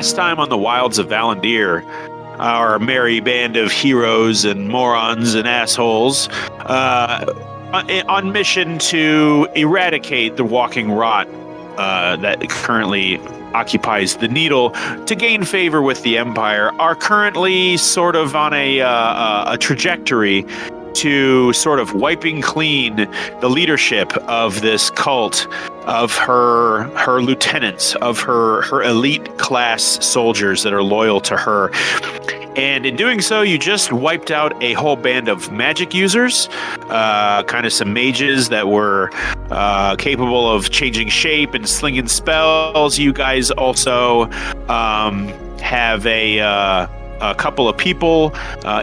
last time on the wilds of Valandiir, our merry band of heroes and morons and assholes, on mission to eradicate the walking rot that currently occupies the Needle to gain favor with the Empire, are currently sort of on a trajectory to sort of wiping clean the leadership of this cult, of her lieutenants, of her elite class soldiers that are loyal to her. And in doing so, you just wiped out a whole band of magic users, kind of some mages that were capable of changing shape and slinging spells. You guys also have a couple of people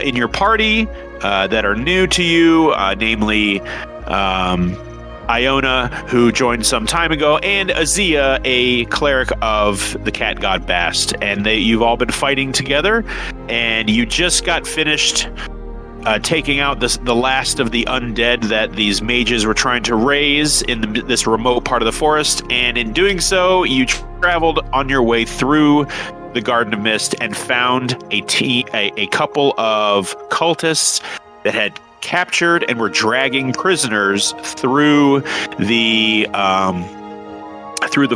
in your party that are new to you, namely Iona, who joined some time ago, and Azia, a cleric of the cat god Bast. And you've all been fighting together, and you just got finished taking out the last of the undead that these mages were trying to raise in this remote part of the forest. And in doing so, you traveled on your way through the Garden of Mist and found a couple of cultists that had captured and were dragging prisoners through the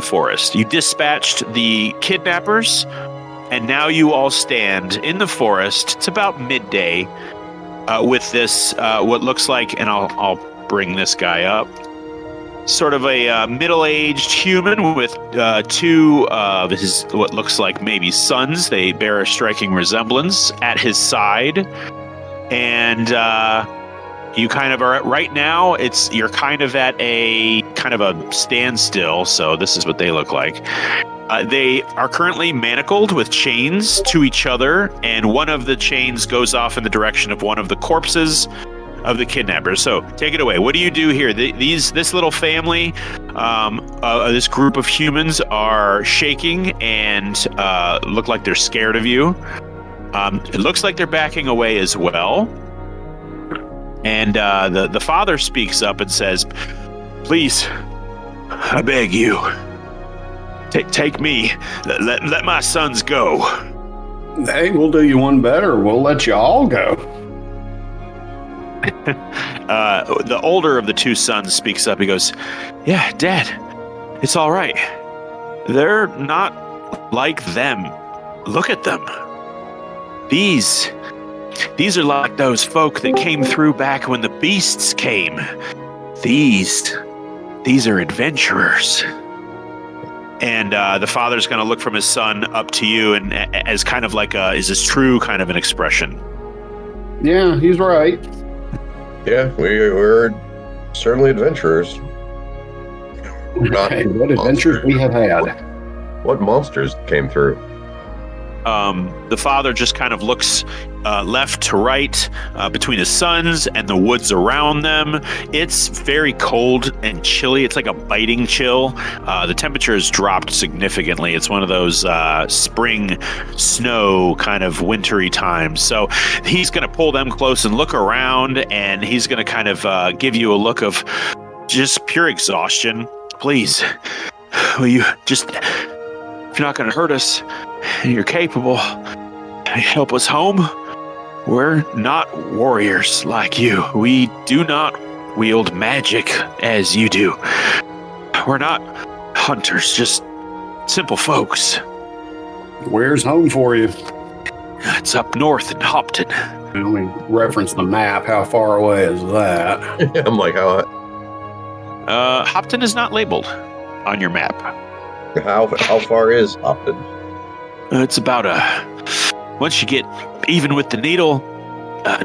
forest. You dispatched the kidnappers, and now you all stand in the forest. It's about midday with this what looks like, and I'll bring this guy up, sort of a middle-aged human with two of his what looks like maybe sons. They bear a striking resemblance at his side, and you kind of are right now. You're kind of at a standstill. So this is what they look like. They are currently manacled with chains to each other, and one of the chains goes off in the direction of one of the corpses of the kidnappers. So take it away. What do you do here? This little family, this group of humans are shaking and look like they're scared of you. It looks like they're backing away as well. And the father speaks up and says, "Please, I beg you, take me. Let my sons go." Hey, we'll do you one better. We'll let you all go. The older of the two sons speaks up. He goes, "Yeah, Dad, it's all right. They're not like them. Look at them. These are like those folk that came through back when the beasts came. These are adventurers." And the father's going to look from his son up to you, and as kind of like is this true kind of an expression? Yeah, he's right. Yeah, we're certainly adventurers. Okay, what adventures we have had. What monsters came through? The father just kind of looks left to right between his sons and the woods around them. It's very cold and chilly. It's like a biting chill. The temperature has dropped significantly. It's one of those spring snow kind of wintry times. So he's going to pull them close and look around, and he's going to kind of give you a look of just pure exhaustion. "Please, will you just, if you're not going to hurt us and you're capable, help us home? We're not warriors like you. We do not wield magic as you do. We're not hunters, just simple folks." Where's home for you? "It's up north in Hopton." Let me reference the map. How far away is that? I'm like, how Hopton is not labeled on your map. far is Hopton? It's about once you get even with the Needle,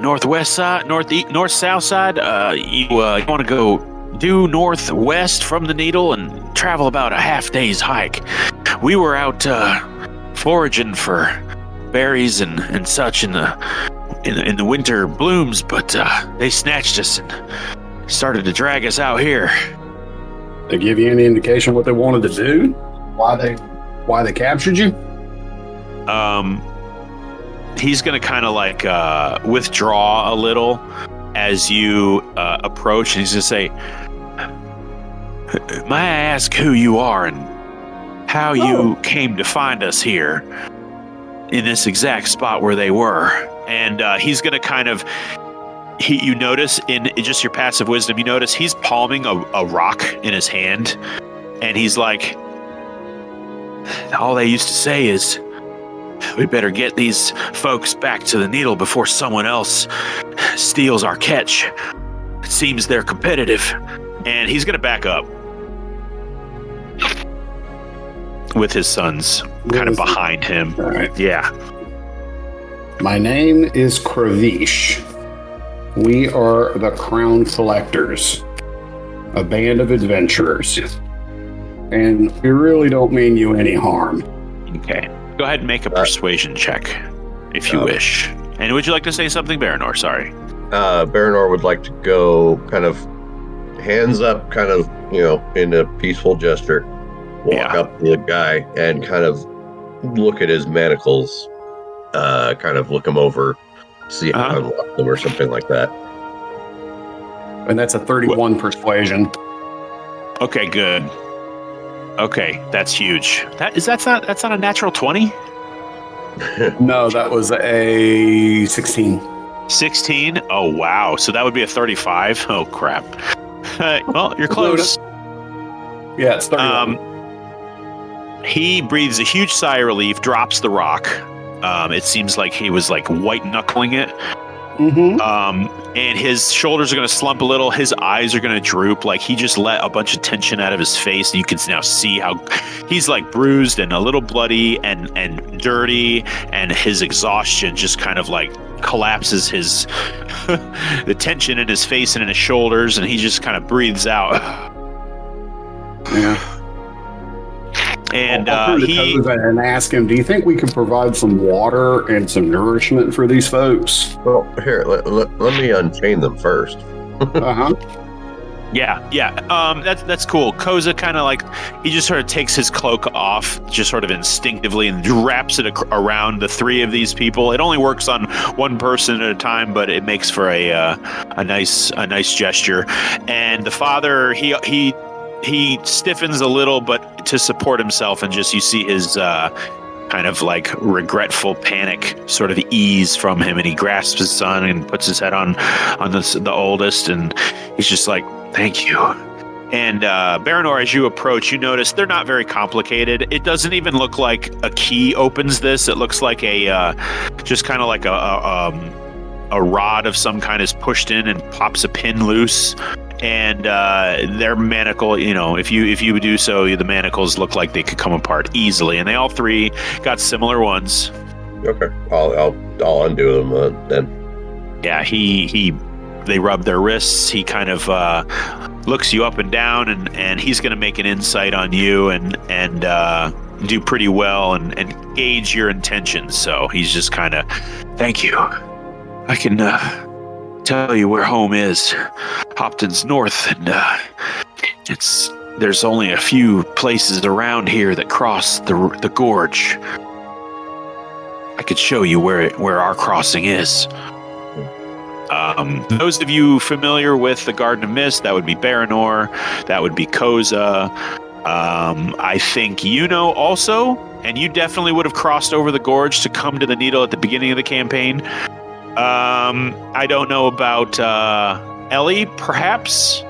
northwest side, north-south side, you want to go due northwest from the Needle and travel about a half-day's hike. We were out foraging for berries and such in the winter blooms, but they snatched us and started to drag us out here. They give you any indication what they wanted to do? Why they captured you? He's going to kind of like withdraw a little as you approach, and he's going to say, "May I ask who you are and how you came to find us here?" in this exact spot where they were. And he's going to kind of, you notice in just your passive wisdom, you notice he's palming a rock in his hand. And he's like, all they used to say is, we better get these folks back to the needle before someone else steals our catch. It seems they're competitive. And he's going to back up with his sons kind of behind him. All right. Yeah. My name is Kravish. We are the Crown Collectors, a band of adventurers. And we really don't mean you any harm. Okay. Go ahead and make a persuasion check, if you wish. And would you like to say something, Baranor? Sorry. Baranor would like to go kind of hands up, kind of, in a peaceful gesture, walk up to the guy and kind of look at his manacles, kind of look him over, see if I unlock them or something like that. And that's a 31 persuasion. Okay, good. Okay, that's huge. That's not a natural 20? No, that was a 16. 16? Oh, wow. So that would be a 35? Oh, crap. Well, you're close. Yeah, it's 31. He breathes a huge sigh of relief, drops the rock. It seems like he was like white knuckling it. Mm-hmm. And his shoulders are going to slump a little. His eyes are going to droop. Like he just let a bunch of tension out of his face. You can now see how he's like bruised and a little bloody and dirty. And his exhaustion just kind of like collapses his the tension in his face and in his shoulders. And he just kind of breathes out. Yeah. And and ask him, do you think we could provide some water and some nourishment for these folks? Well, here, let me unchain them first. Uh-huh. Yeah. That's cool. Koza kind of like, he just sort of takes his cloak off, just sort of instinctively, and wraps it around the three of these people. It only works on one person at a time, but it makes for a nice gesture. And the father, he stiffens a little, but to support himself, and just you see his kind of like regretful panic sort of ease from him, and he grasps his son and puts his head on the oldest, and he's just like, thank you. And Baranor, as you approach, you notice they're not very complicated. It doesn't even look like a key opens this. It looks like just kind of like a rod of some kind is pushed in and pops a pin loose. And their manacle, if you do so, the manacles look like they could come apart easily. And they all three got similar ones. Okay, I'll undo them then. Yeah, they rub their wrists. He kind of looks you up and down, and he's going to make an insight on you and do pretty well and gauge your intentions. So he's just kind of, thank you. I can tell you where home is. Hopton's north, and there's only a few places around here that cross the gorge. I could show you where our crossing is. Those of you familiar with the Garden of Mist, that would be Baranor, that would be Koza. I think also, and you definitely would have crossed over the gorge to come to the Needle at the beginning of the campaign. I don't know about Ellie, perhaps.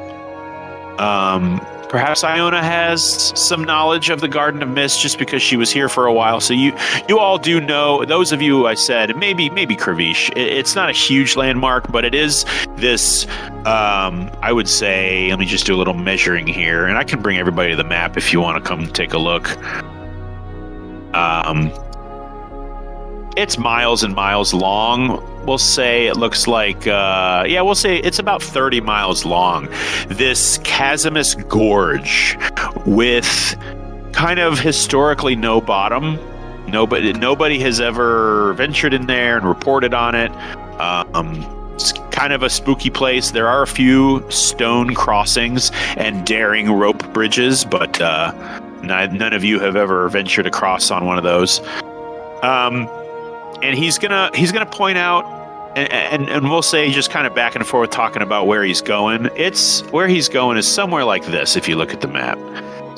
Perhaps Iona has some knowledge of the Garden of Mist just because she was here for a while. So you all do know, those of you who I said, maybe Kravish. It's not a huge landmark, but it is this, I would say, let me just do a little measuring here, and I can bring everybody to the map if you want to come take a look. It's miles and miles long. We'll say it looks like, we'll say it's about 30 miles long. This chasmous gorge with kind of historically no bottom. Nobody has ever ventured in there and reported on it. It's kind of a spooky place. There are a few stone crossings and daring rope bridges, but none of you have ever ventured across on one of those. And he's gonna point out, and we'll say just kind of back and forth talking about where he's going. Where he's going is somewhere like this. If you look at the map,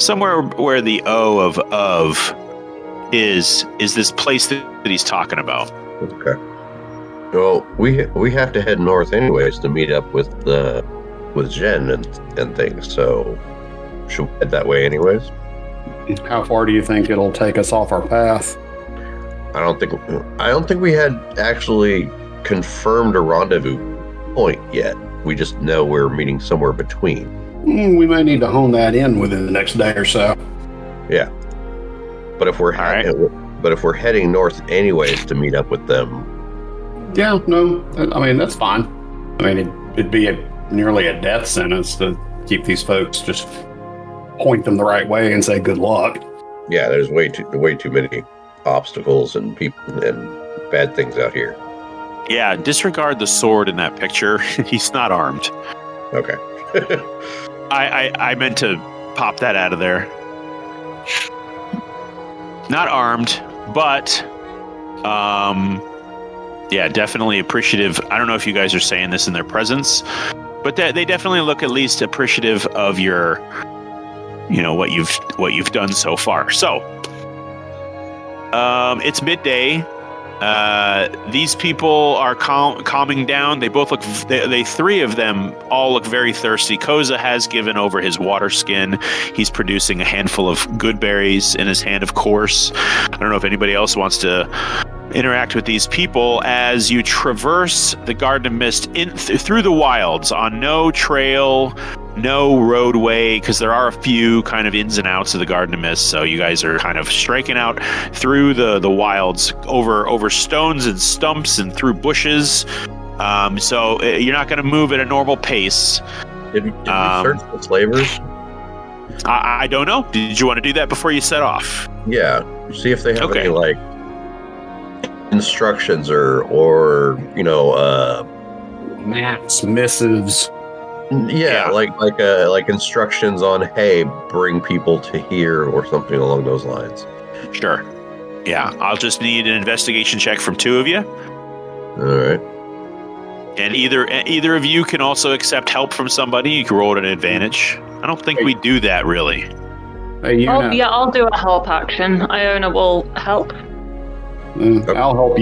somewhere where the O of is this place that he's talking about. Okay. Well, we have to head north anyways to meet up with Jen and things. So should we head that way anyways? How far do you think it'll take us off our path? I don't think we had actually confirmed a rendezvous point yet. We just know we're meeting somewhere between. We may need to hone that in within the next day or so. Yeah. But if we're heading north anyways to meet up with them. Yeah, no, I mean, that's fine. I mean, it'd be nearly a death sentence to keep these folks, just point them the right way and say good luck. Yeah, there's way too many obstacles and people and bad things out here. Yeah, disregard the sword in that picture. He's not armed. Okay. I meant to pop that out of there. Not armed, but yeah, definitely appreciative. I don't know if you guys are saying this in their presence, but they definitely look at least appreciative of your, what you've done so far. So, it's midday. These people are calming down. They both look. They three of them all look very thirsty. Koza has given over his water skin. He's producing a handful of good berries in his hand, of course. I don't know if anybody else wants to interact with these people as you traverse the Garden of Mist through the wilds on no trail, no roadway, because there are a few kind of ins and outs of the Garden of Mist. So you guys are kind of striking out through the wilds, over stones and stumps and through bushes. So you're not going to move at a normal pace. Did we search the slavers? I don't know. Did you want to do that before you set off? Yeah. See if they have any instructions or maps, missives. Yeah, like instructions on, hey, bring people to here or something along those lines. Sure. Yeah, I'll just need an investigation check from two of you. All right. And either of you can also accept help from somebody. You can roll at an advantage. I don't think we do that really. Hey, I'll do a help action. Iona will help. I'll help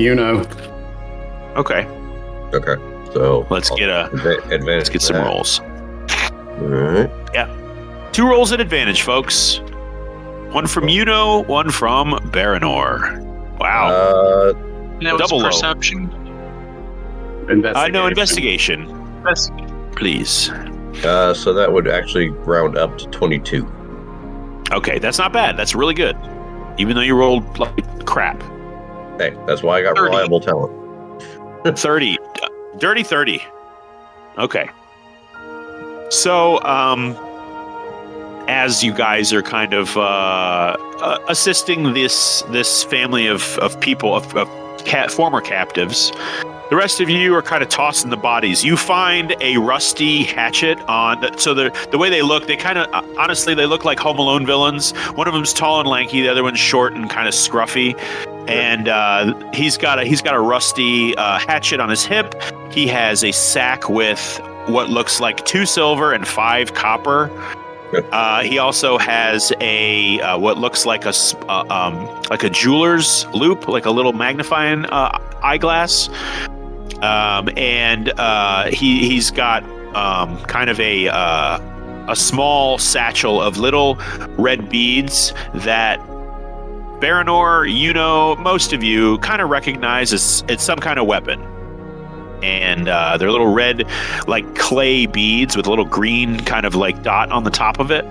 Okay. Okay. So let's get advantage. Let's get some rolls. All right. Yeah. 2 rolls at advantage, folks. One from Yuno, one from Baranor. Wow. That was double perception. No, investigation. Please. So that would actually round up to 22. Okay, that's not bad. That's really good. Even though you rolled like crap. Hey, that's why I got 30. reliable talent. 30. Dirty 30. Okay. So, as you guys are kind of assisting this family of people, former captives, the rest of you are kind of tossing the bodies. You find a rusty hatchet so the way they look, they kind of, honestly, they look like Home Alone villains. One of them's tall and lanky, the other one's short and kind of scruffy. And he's got a rusty hatchet on his hip. He has a sack with what looks like 2 silver and 5 copper. He also has a what looks like a jeweler's loop, like a little magnifying eyeglass. And he's got kind of a small satchel of little red beads that Baranor, most of you kind of recognize as it's some kind of weapon. And they're little red, like clay beads with a little green kind of like dot on the top of it.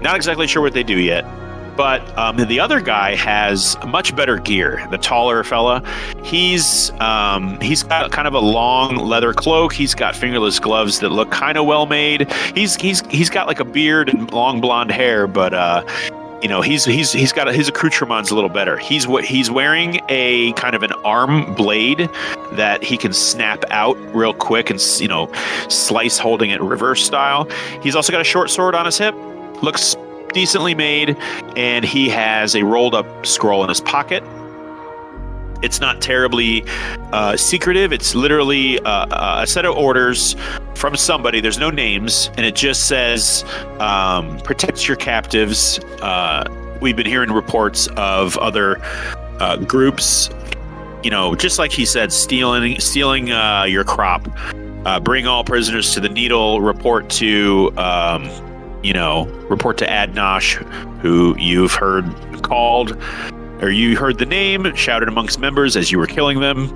Not exactly sure what they do yet. But the other guy has much better gear. The taller fella, he's got kind of a long leather cloak. He's got fingerless gloves that look kind of well made. He's got like a beard and long blonde hair, but he's got his accoutrements a little better. He's wearing a kind of an arm blade that he can snap out real quick and slice, holding it reverse style. He's also got a short sword on his hip. Looks decently made, and he has a rolled up scroll in his pocket. It's not terribly secretive. It's literally a set of orders from somebody. There's no names, and it just says, protect your captives, we've been hearing reports of other groups, just like he said, stealing your crop. Bring all prisoners to the needle. Report to Adnosh, who you've heard called, or you heard the name shouted amongst members as you were killing them,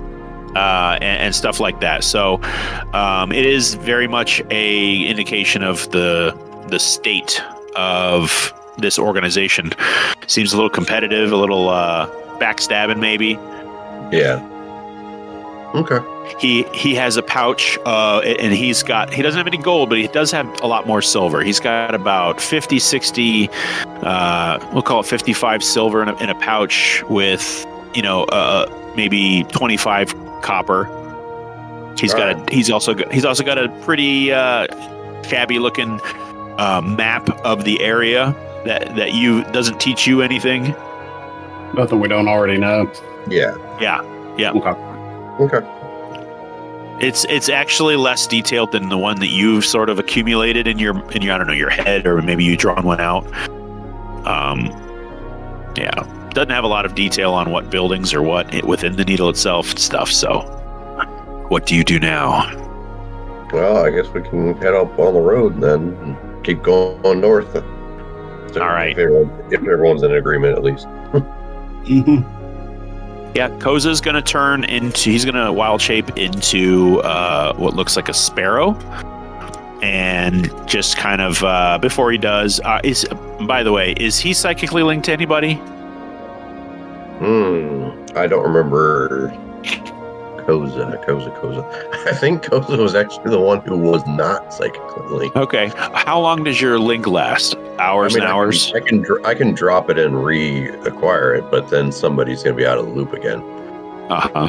and stuff like that. So it is very much a indication of the state of this organization. Seems a little competitive, a little backstabbing, maybe. Yeah. Okay. He has a pouch, and he doesn't have any gold, but he does have a lot more silver. He's got about 50, 60, we'll call it 55 silver in a pouch with, maybe 25 copper. He's also got a pretty shabby looking map of the area that doesn't teach you anything. Nothing we don't already know. Yeah. Okay. It's actually less detailed than the one that you've sort of accumulated in your I don't know, your head, or maybe you've drawn one out. Doesn't have a lot of detail on what buildings or what within the needle itself and stuff. So, what do you do now? Well, I guess we can head up on the road then and keep going north. So all right. If everyone's in agreement, at least. Mm-hmm. Yeah, Koza's going to he's going to wild shape into what looks like a sparrow. And just kind of, before he does, by the way, is he psychically linked to anybody? I don't remember Koza. I think Koza was actually the one who was not psychically linked. Okay. How long does your link last? Hours and hours? I can drop it and reacquire it, but then somebody's going to be out of the loop again. Uh-huh.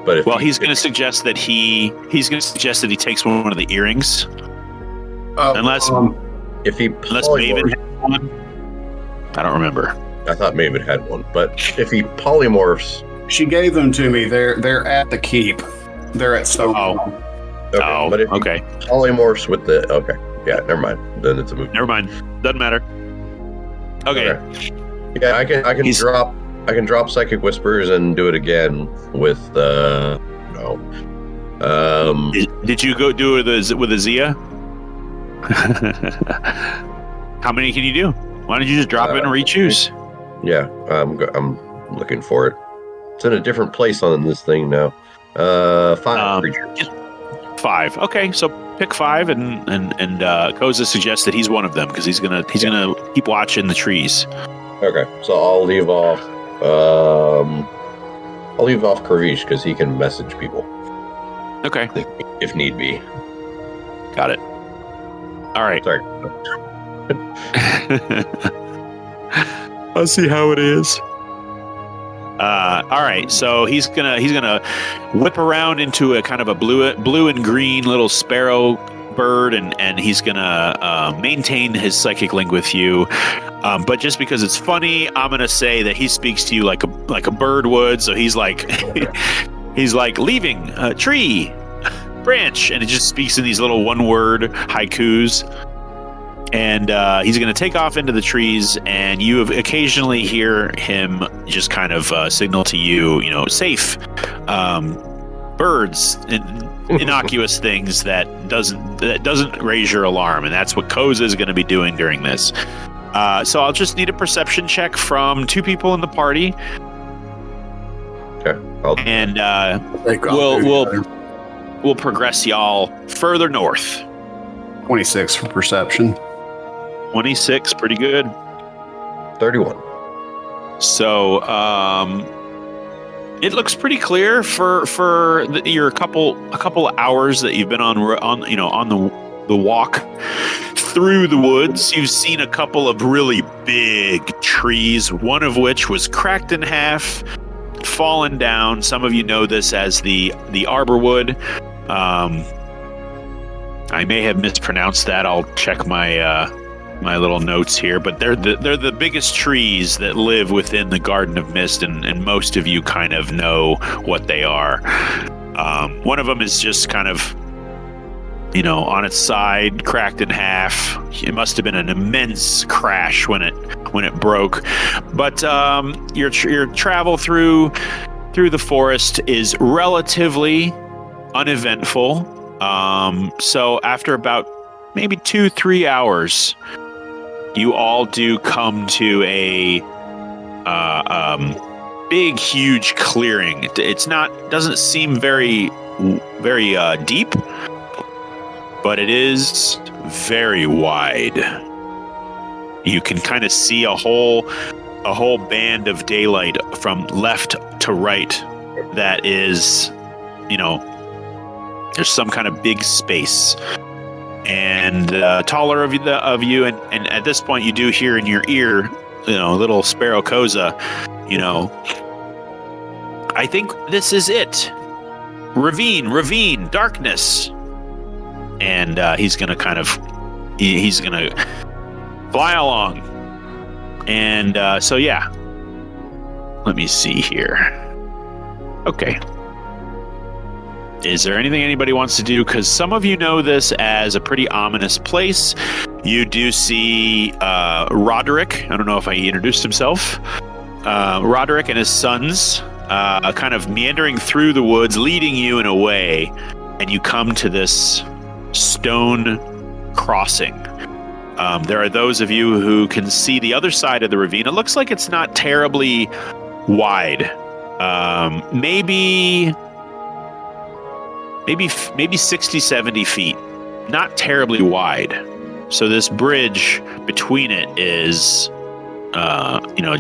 But he's going to suggest that he takes one of the earrings. Unless Maven had one. I don't remember. I thought Maven had one, but if he polymorphs, she gave them to me. They're at the keep. They're at Stone. But if he polymorphs with the yeah, never mind. Then it's a movie. Never mind. Doesn't matter. Okay. Yeah, I can drop Psychic Whispers and do it again with Did you go do it with a Zia? How many can you do? Why don't you just drop it and re-choose? Yeah, I'm looking for it. It's in a different place on this thing now. 5 creatures. 5. Okay, so pick 5, and Koza suggests that he's one of them because he's gonna keep watching the trees. Okay, so I'll leave off Kravish because he can message people. Okay, if need be. Got it. All right. Sorry. I'll see how it is. All right, so he's gonna whip around into a kind of a blue and green little sparrow bird, and he's gonna maintain his psychic link with you. But just because it's funny, I'm gonna say that he speaks to you like a bird would. So he's like he's like leaving a tree branch, and it just speaks in these little one-word haikus. And he's going to take off into the trees, and you occasionally hear him just kind of signal to you, safe birds, innocuous things that doesn't raise your alarm, and that's what Koza is going to be doing during this. So I'll just need a perception check from 2 people in the party. Okay, and we'll progress y'all further north. 26 for perception. 26, pretty good. 31. So, it looks pretty clear for your couple of hours that you've been on the walk through the woods. You've seen a couple of really big trees, one of which was cracked in half, fallen down. Some of you know this as the arborwood. I may have mispronounced that. I'll check my little notes here, but they're the biggest trees that live within the Garden of Mist, and most of you kind of know what they are. One of them is just kind of, on its side, cracked in half. It must have been an immense crash when when it broke. But your travel through the forest is relatively uneventful. So after about maybe 2-3 hours, you all do come to a big, huge clearing. Doesn't seem very deep, but it is very wide. You can kind of see a whole band of daylight from left to right. That is, there's some kind of big space. And taller of you, and at this point you do hear in your ear, little Sparrow Koza, I think this is it. Ravine, darkness. And he's gonna he's gonna fly along. And so yeah. Let me see here. Okay. Is there anything anybody wants to do? Because some of you know this as a pretty ominous place. You do see Roderick. I don't know if he introduced himself. Roderick and his sons kind of meandering through the woods, leading you in a way. And you come to this stone crossing. There are those of you who can see the other side of the ravine. It looks like it's not terribly wide. Maybe 60, 70 feet. Not terribly wide. So this bridge between it is,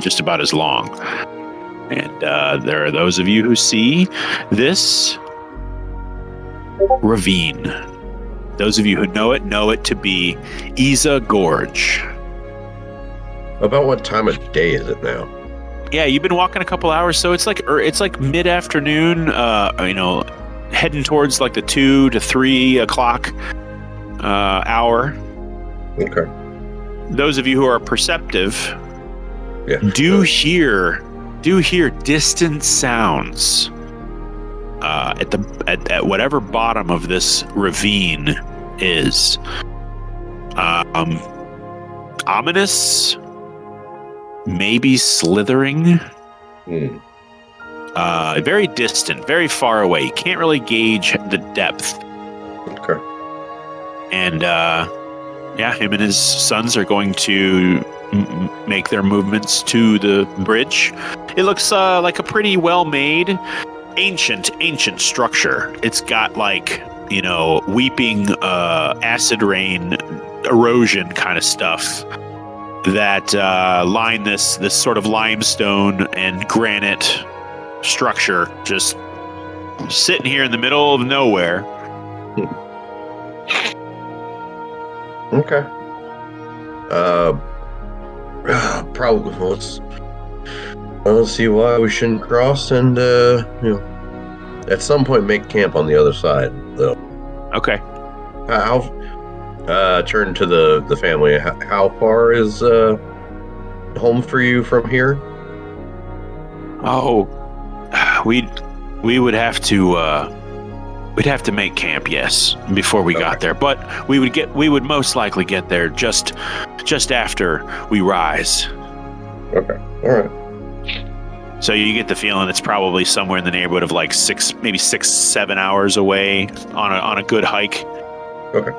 just about as long. And there are those of you who see this ravine. Those of you who know it to be Isa Gorge. About what time of day is it now? Yeah, you've been walking a couple hours, so it's like mid-afternoon, heading towards like the 2 to 3 o'clock hour. Okay. Those of you who are perceptive do hear distant sounds at whatever bottom of this ravine is. Ominous, maybe slithering. Very distant, very far away. You can't really gauge the depth. Okay. And him and his sons are going to make their movements to the bridge. It looks like a pretty well-made, ancient structure. It's got weeping acid rain erosion kind of stuff that line this sort of limestone and granite structure, just sitting here in the middle of nowhere. Okay. Probably I don't see why we shouldn't cross and at some point make camp on the other side, though. Okay. How turn to the family. How far is home for you from here? Oh, we would have to we'd have to make camp, yes, before we got there. But we would most likely get there just after we rise. Okay. All right. So you get the feeling it's probably somewhere in the neighborhood of like 6-7 hours away on a good hike. Okay.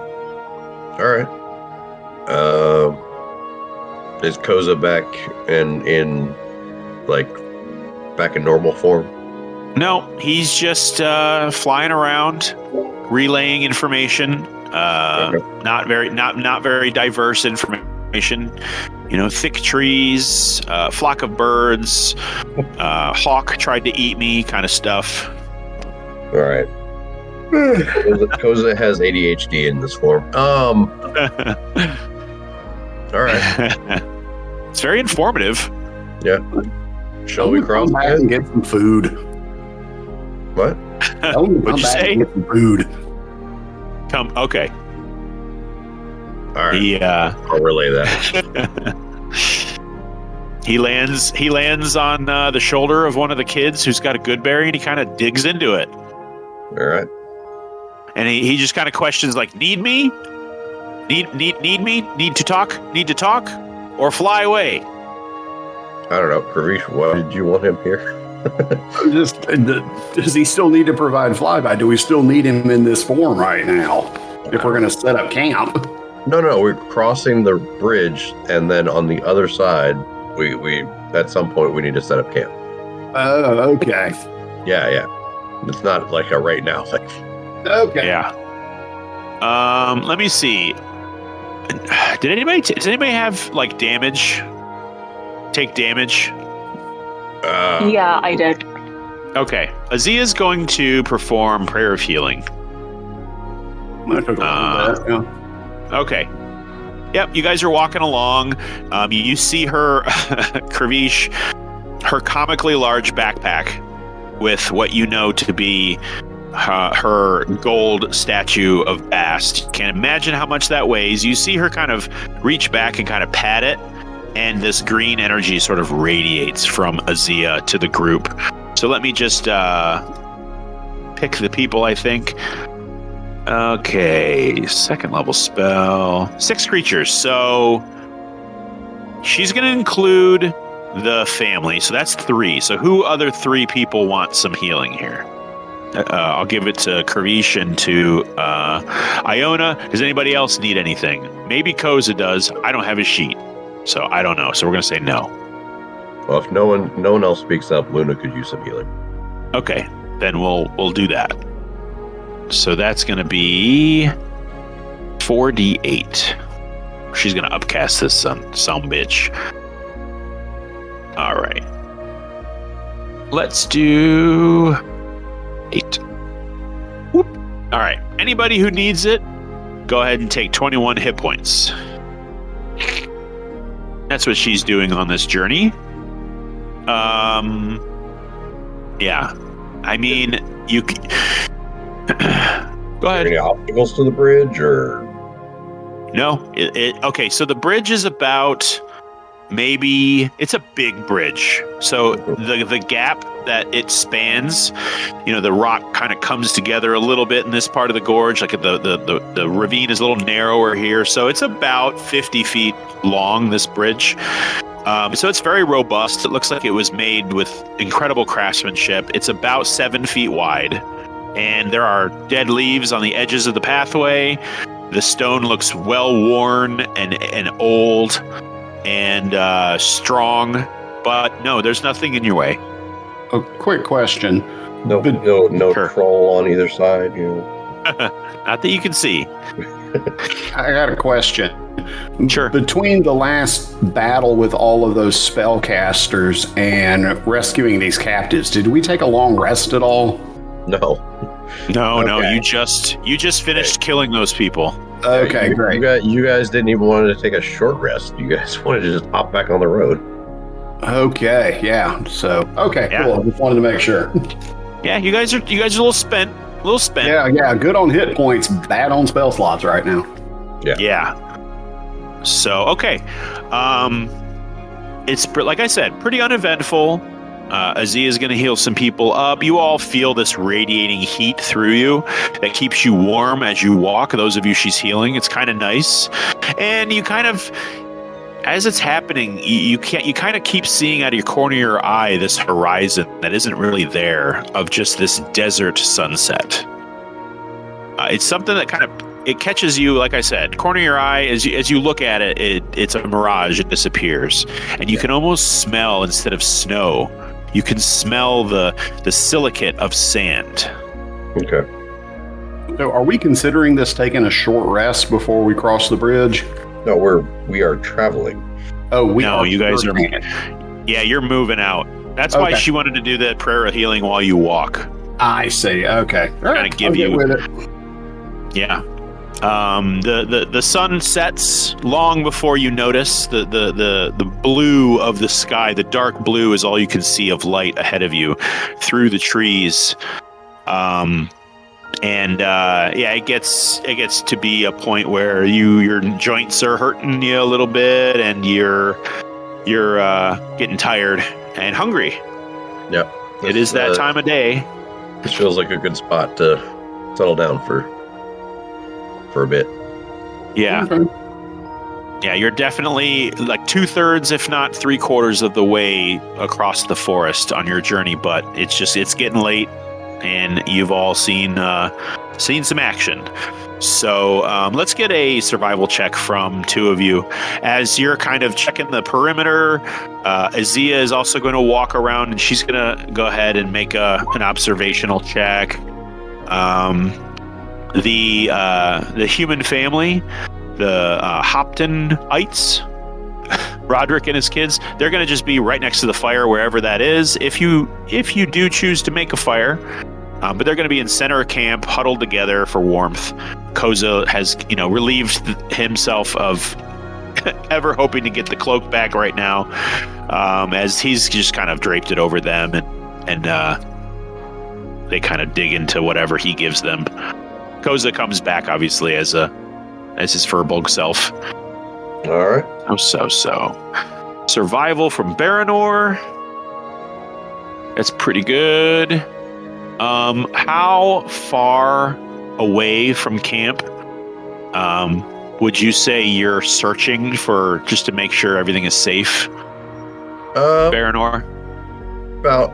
All right. Is Koza back in normal form? No, he's just flying around, relaying information. Okay. Not very diverse information. Thick trees, flock of birds, hawk tried to eat me, kind of stuff. All right. Koza has ADHD in this form. All right. It's very informative. Yeah. Shall we cross back and get some food? What? What'd you say? Get some food. Come. Okay. All right. I'll relay that. He lands on the shoulder of one of the kids who's got a good berry, and he kind of digs into it. All right. And he just kind of questions, like, need me? Need me? Need to talk? Or fly away? I don't know, Karish, why did you want him here? Does he still need to provide flyby? Do we still need him in this form right now? If we're going to set up camp? No, we're crossing the bridge, and then on the other side, we at some point we need to set up camp. Oh, okay. Yeah. It's not like a right now thing. Okay. Yeah. Let me see. Does anybody have like damage? Take damage? Yeah, I did. Okay. Azia's going to perform Prayer of Healing. I took a little bit, yeah. Okay. Yep, you guys are walking along. You see her, Kravish, her comically large backpack with what you know to be her gold statue of Bast. You can't imagine how much that weighs. You see her kind of reach back and kind of pat it, and this green energy sort of radiates from Azia to the group. So let me just pick the people, I think. Okay, second level spell. 6 creatures. So she's going to include the family. So that's 3. So who other 3 people want some healing here? I'll give it to Karish and to Iona. Does anybody else need anything? Maybe Koza does. I don't have his sheet, so I don't know. So we're going to say no. Well, if no one else speaks up, Luna could use some healing. Okay, then we'll do that. So that's going to be 4d8. She's going to upcast this some bitch. All right. Let's do 8. Whoop. All right. Anybody who needs it, go ahead and take 21 hit points. That's what she's doing on this journey. Yeah. I mean, you... Go ahead. Any obstacles to the bridge, or no? Okay. So the bridge is about it's a big bridge. So the gap that it spans, the rock kind of comes together a little bit in this part of the gorge. Like the ravine is a little narrower here, so it's about 50 feet long. This bridge. So it's very robust. It looks like it was made with incredible craftsmanship. It's about 7 feet wide. And there are dead leaves on the edges of the pathway. The stone looks well worn and old and strong, but no, there's nothing in your way. A quick question. No Sure. troll on either side. Not that you can see. I got a question. Sure. Between the last battle with all of those spellcasters and rescuing these captives, did we take a long rest at all? No. No. You just finished killing those people. Okay, great. You guys didn't even want to take a short rest. You guys wanted to just hop back on the road. Okay, yeah. So, okay, Yeah. cool. Just wanted to make sure. Yeah, you guys are a little spent. Yeah. Good on hit points, bad on spell slots right now. Yeah. So, okay. It's, like I said, pretty uneventful. Azia is going to heal some people up. You all feel this radiating heat through you that keeps you warm as you walk. Those of you she's healing, it's kind of nice. And you kind of, as it's happening, you kind of keep seeing out of your corner of your eye this horizon that isn't really there, of just this desert sunset. It's something that kind of, it catches you, like I said, corner of your eye. As you look at it, it's a mirage. It disappears, and you can almost smell, instead of snow, you can smell the silicate of sand. Okay. So, are we considering this taking a short rest before we cross the bridge? No, we are traveling. Oh, you guys are. moving. Yeah, you're moving out. That's why she wanted to do that prayer of healing while you walk. I see. Okay. All right. Give I'll get you. with it. Yeah. The sun sets long before you notice. The blue of the sky, the dark blue, is all you can see of light ahead of you through the trees. It gets to be a point where your joints are hurting you a little bit, and you're getting tired and hungry. Yep. It is that time of day. This feels like a good spot to settle down for a bit. Yeah. Okay. Yeah, you're definitely like 2/3, if not 3/4 of the way across the forest on your journey, but it's getting late, and you've all seen some action. So let's get a survival check from two of you. As you're kind of checking the perimeter, Azia is also going to walk around, and she's going to go ahead and make an observational check. The human family, the Hoptonites, Roderick and his kids, they're going to just be right next to the fire wherever that is. If you do choose to make a fire, but they're going to be in center of camp, huddled together for warmth. Koza has, relieved himself of ever hoping to get the cloak back right now, as he's just kind of draped it over them, and they kind of dig into whatever he gives them. Koza comes back, obviously, as his Furbolg self. All right. So. Survival from Baranor. That's pretty good. How far away from camp would you say you're searching for, just to make sure everything is safe? Baranor? About,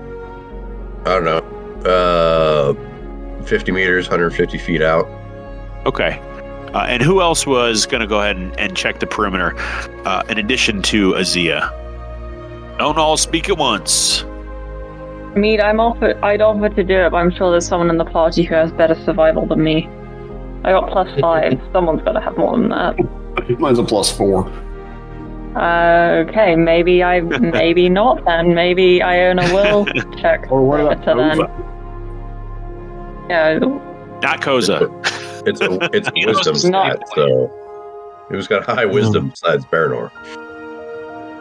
I don't know, 50 meters, 150 feet out. Okay. And who else was going to go ahead and check the perimeter, in addition to Azia? Don't all speak at once. I mean, I'd offer to do it, but I'm sure there's someone in the party who has better survival than me. I got +5. Someone's got to have more than that. Mine's a +4. Okay, maybe not then. Maybe Iona will check. Or what about perimeter then. Yeah. Not Koza. It's a wisdom stat, so who's got high wisdom besides Baranor?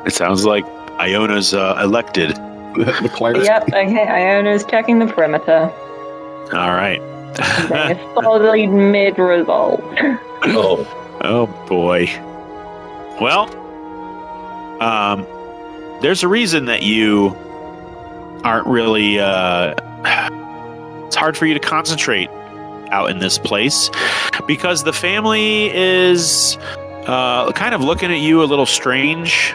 It sounds like Iona's elected. The cleric. Yep, okay, Iona's checking the perimeter. All right. They're solidly mid-result. Oh boy. Well, there's a reason that you aren't really, it's hard for you to concentrate out in this place, because the family is kind of looking at you a little strange.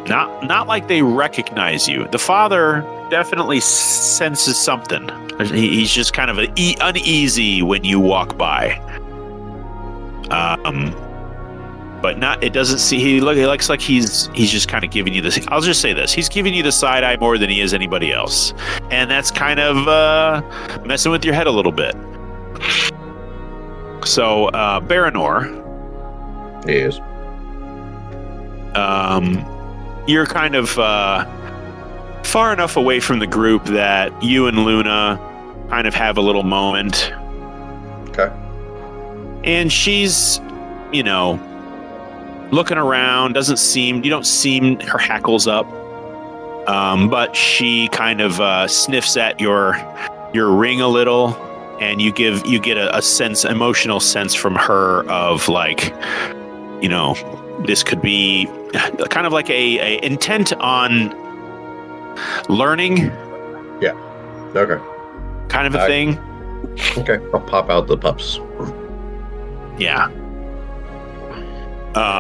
Not like they recognize you. The father definitely senses something. He's just kind of uneasy when you walk by. But not. It doesn't see. He looks like he's just kind of giving you this. I'll just say this: he's giving you the side eye more than he is anybody else, and that's kind of messing with your head a little bit. So, Baranor. Yes. You're kind of far enough away from the group that you and Luna kind of have a little moment. Okay. And she's, looking around, you don't seem, her hackles up, but she kind of sniffs at your ring a little, and you get a emotional sense from her of like, this could be kind of like a intent on learning. Yeah. Okay. Kind of a thing. Okay. I'll pop out the pups. Yeah.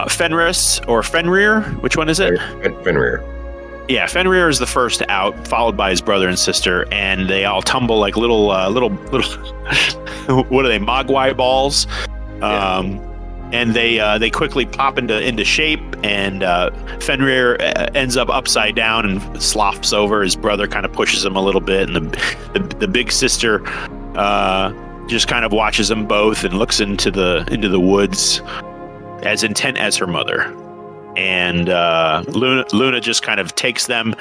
Fenris or Fenrir? Which one is it? Fenrir. Yeah, Fenrir is the first out, followed by his brother and sister, and they all tumble like little what are they, Mogwai balls? Yeah. And they quickly pop into shape, and Fenrir ends up upside down and sloughs over. His brother kind of pushes him a little bit, and the big sister just kind of watches them both and looks into the woods, as intent as her mother. And Luna just kind of takes them,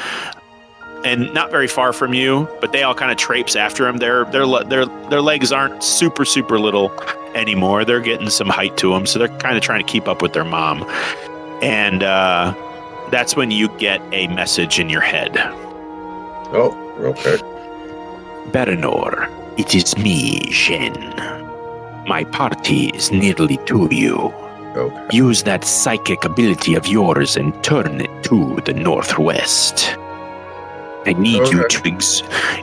and not very far from you, but they all kind of traipse after him. Their legs aren't super little anymore. They're getting some height to them, so they're kind of trying to keep up with their mom. And that's when you get a message in your head. Oh, okay. Baranor, it is me, Shen. My party is nearly to you. Okay. Use that psychic ability of yours and turn it to the northwest. I need you to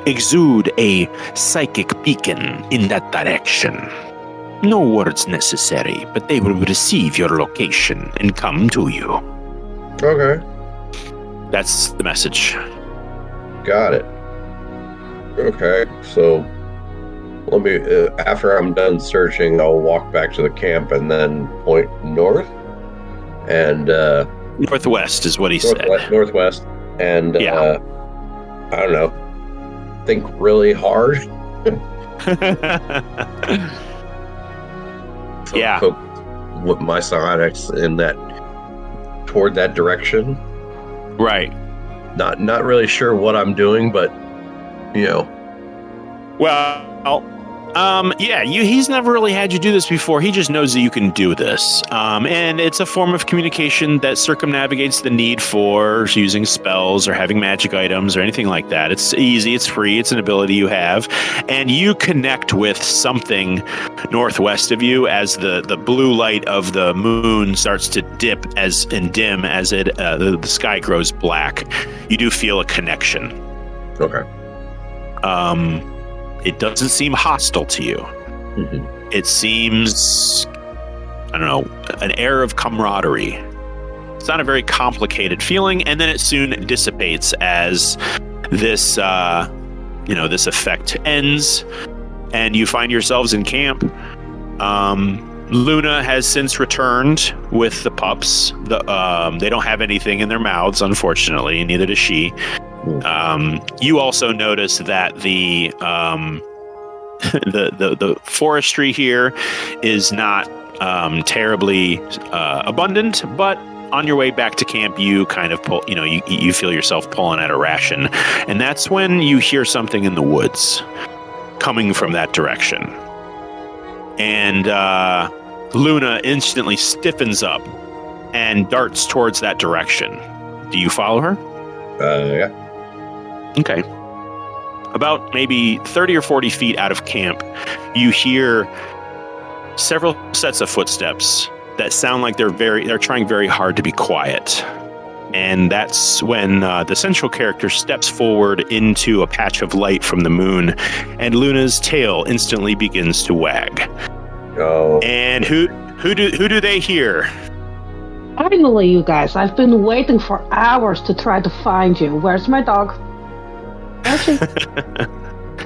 exude a psychic beacon in that direction. No words necessary, but they will receive your location and come to you. Okay. That's the message. Got it. Okay, so let me, after I'm done searching, I'll walk back to the camp and then point north. And Northwest is what he said. Northwest. And Yeah. I don't know, think really hard. Yeah. With my psionics toward that direction. Right. Not really sure what I'm doing, but Well, yeah, he's never really had you do this before. He just knows that you can do this. And it's a form of communication that circumnavigates the need for using spells or having magic items or anything like that. It's easy, it's free, it's an ability you have. And you connect with something northwest of you as the blue light of the moon starts to dip and dim as the sky grows black. You do feel a connection. Okay. It doesn't seem hostile to you. Mm-hmm. It seems, I don't know, an air of camaraderie. It's not a very complicated feeling, and then it soon dissipates as this, this effect ends, and you find yourselves in camp. Luna has since returned with the pups. They don't have anything in their mouths, unfortunately, and neither does she. You also notice that the forestry here is not terribly abundant, but on your way back to camp, you kind of pull. You feel yourself pulling at a ration, and that's when you hear something in the woods coming from that direction, and Luna instantly stiffens up and darts towards that direction. Do you follow her? Yeah. Okay. About maybe 30 or 40 feet out of camp, you hear several sets of footsteps that sound like they're trying very hard to be quiet. And that's when the central character steps forward into a patch of light from the moon, and Luna's tail instantly begins to wag. Oh. And who do they hear? Finally, you guys. I've been waiting for hours to try to find you. Where's my dog?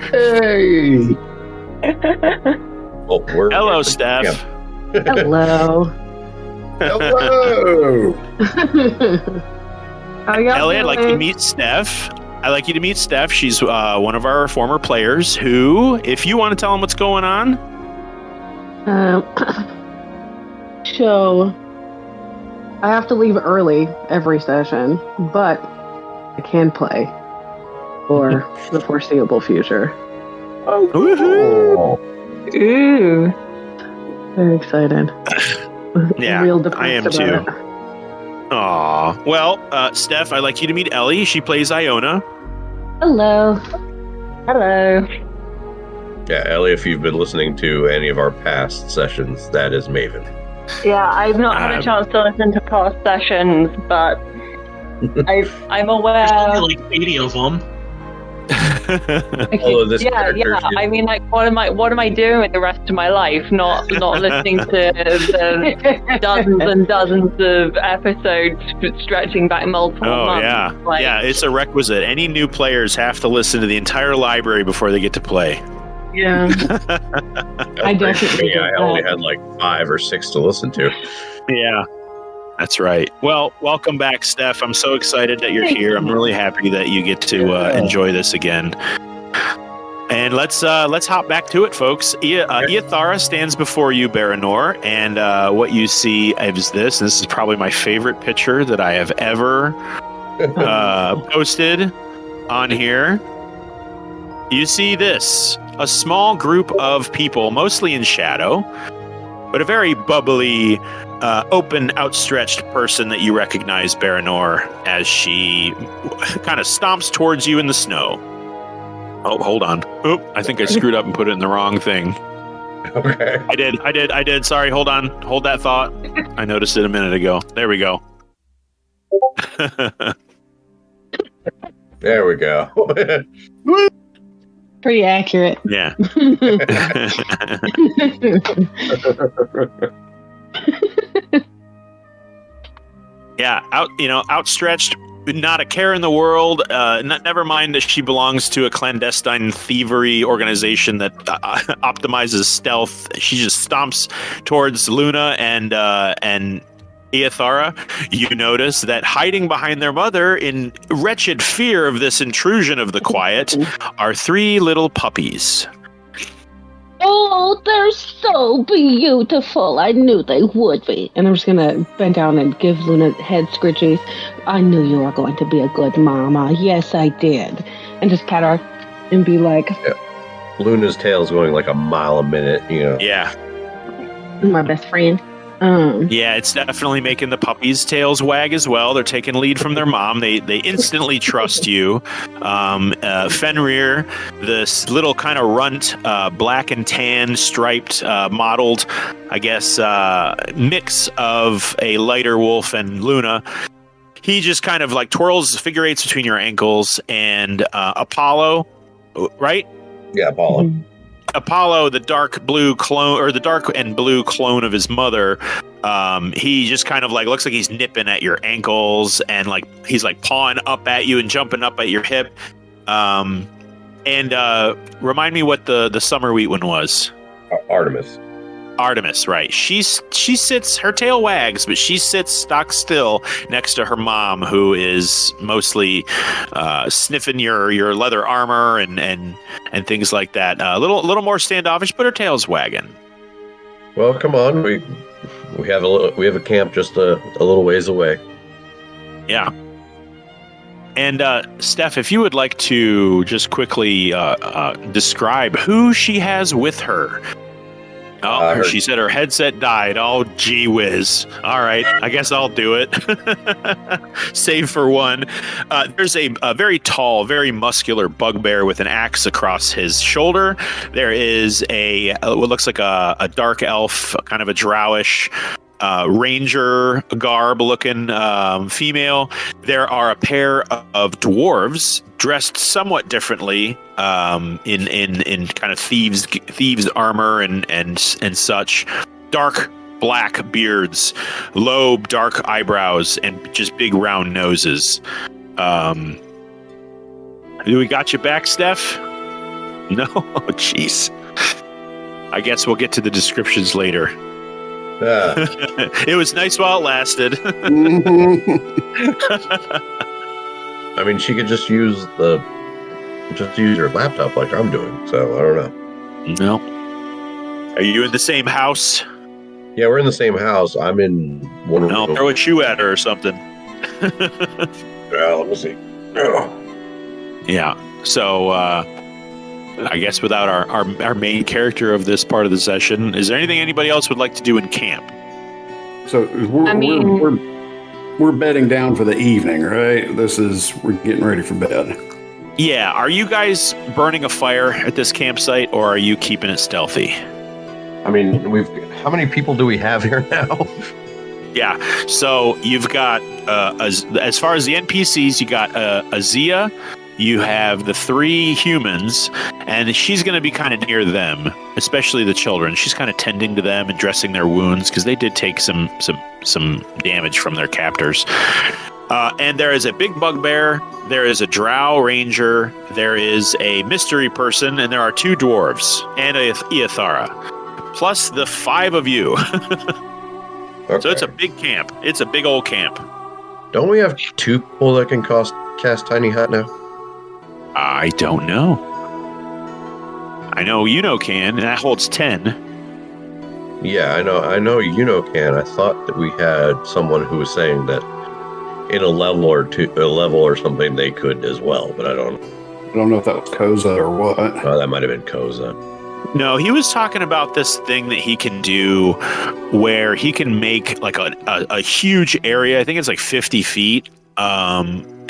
Hey! Oh, Hello, Steph. Hello. Hello! How y'all Ellie, I'd like you to doing? meet Steph. She's one of our former players who, if you want to tell them what's going on. So, I have to leave early every session, but I can play for the foreseeable future. Woohoo! Ooh. Very excited. Yeah, Real I am depressed too. about it. Aw. Well, Steph, I'd like you to meet Ellie. She plays Iona. Hello. Hello. Yeah, Ellie, if you've been listening to any of our past sessions, that is Maven. Yeah, I've not had a chance to listen to past sessions, but I'm aware. There's only like 80 of them. Although this Yeah. character is- I mean, like, what am I doing with the rest of my life? Not listening to the dozens and dozens of episodes stretching back multiple months. Yeah. Like, Yeah, it's a requisite. Any new players have to listen to the entire library before they get to play. Yeah. I definitely Yeah, did I only that. had like 5 or 6 to listen to. Yeah. That's right. Well, welcome back, Steph. I'm so excited that you're here. I'm really happy that you get to enjoy this again. And let's hop back to it, folks. Iathara stands before you, Baranor, and what you see is this. This is probably my favorite picture that I have ever posted on here. You see this: a small group of people, mostly in shadow, but a very bubbly, open, outstretched person that you recognize, Baranor, as she kind of stomps towards you in the snow. Oh, hold on. Oop, I think I screwed up and put it in the wrong thing. Okay. I did. Sorry, hold on. Hold that thought. I noticed it a minute ago. There we go. There we go. Pretty accurate. Yeah. Yeah, outstretched, not a care in the world. Never mind that she belongs to a clandestine thievery organization that optimizes stealth. She just stomps towards Luna and Eothara. You notice that hiding behind their mother in wretched fear of this intrusion of the quiet are 3 little puppies. Oh, they're so beautiful. I knew they would be. And I'm just going to bend down and give Luna head scritchies. I knew you were going to be a good mama. Yes, I did. And just pat her and be like... Yeah. Luna's tail's going like a mile a minute, Yeah. My best friend. Yeah, it's definitely making the puppies' tails wag as well. They're taking lead from their mom. They instantly trust you. Fenrir, this little kind of runt, black and tan, striped, mottled, I guess, mix of a lighter wolf and Luna. He just kind of like twirls figure eights between your ankles, and Apollo, right? Yeah, Apollo. Mm-hmm. Apollo, the dark blue clone, or the dark and blue clone of his mother, he just kind of like looks like he's nipping at your ankles, and like he's like pawing up at you and jumping up at your hip. And remind me what the summer wheat one was. Artemis, right? She sits, her tail wags, but she sits stock still next to her mom, who is mostly sniffing your leather armor and things like that. A little more standoffish, but her tail's wagging. Well, come on, we have a camp just a little ways away. Yeah. And Steph, if you would like to just quickly describe who she has with her. Oh, she said her headset died. Oh, gee whiz. All right, I guess I'll do it. Save for one. There's a very tall, very muscular bugbear with an axe across his shoulder. There is what looks like a dark elf, kind of a drowish ranger garb-looking female. There are a pair of dwarves dressed somewhat differently, in kind of thieves armor and such. Dark black beards, low dark eyebrows, and just big round noses. Do we got you back, Steph? No? Oh, jeez. I guess we'll get to the descriptions later. It was nice while it lasted. I mean, she could just use your laptop like I'm doing. So I don't know. No. Are you in the same house? Yeah, we're in the same house. I'm in one room. I'll throw a shoe at her or something. Yeah, let me see. Yeah. So I guess without our main character of this part of the session, is there anything anybody else would like to do in camp? So we're bedding down for the evening, right? We're getting ready for bed. Yeah. Are you guys burning a fire at this campsite, or are you keeping it stealthy? I mean, how many people do we have here now? Yeah. So you've got as far as the NPCs, you got Azia. You have the 3 humans, and she's going to be kind of near them, especially the children. She's kind of tending to them and dressing their wounds because they did take some damage from their captors. And there is a big bugbear, there is a drow ranger, there is a mystery person, and there are 2 dwarves and a Eothara, plus the 5 of you. Okay. So it's a big camp. It's a big old camp. Don't we have 2 people that can cast Tiny Hut now? I don't know. I know can, and that holds 10. Yeah, I know can. I thought that we had someone who was saying that in a level or something they could as well, but I don't know if that was Koza or what. Oh, that might have been Koza. No, he was talking about this thing that he can do where he can make like a huge area. I think it's like 50 feet.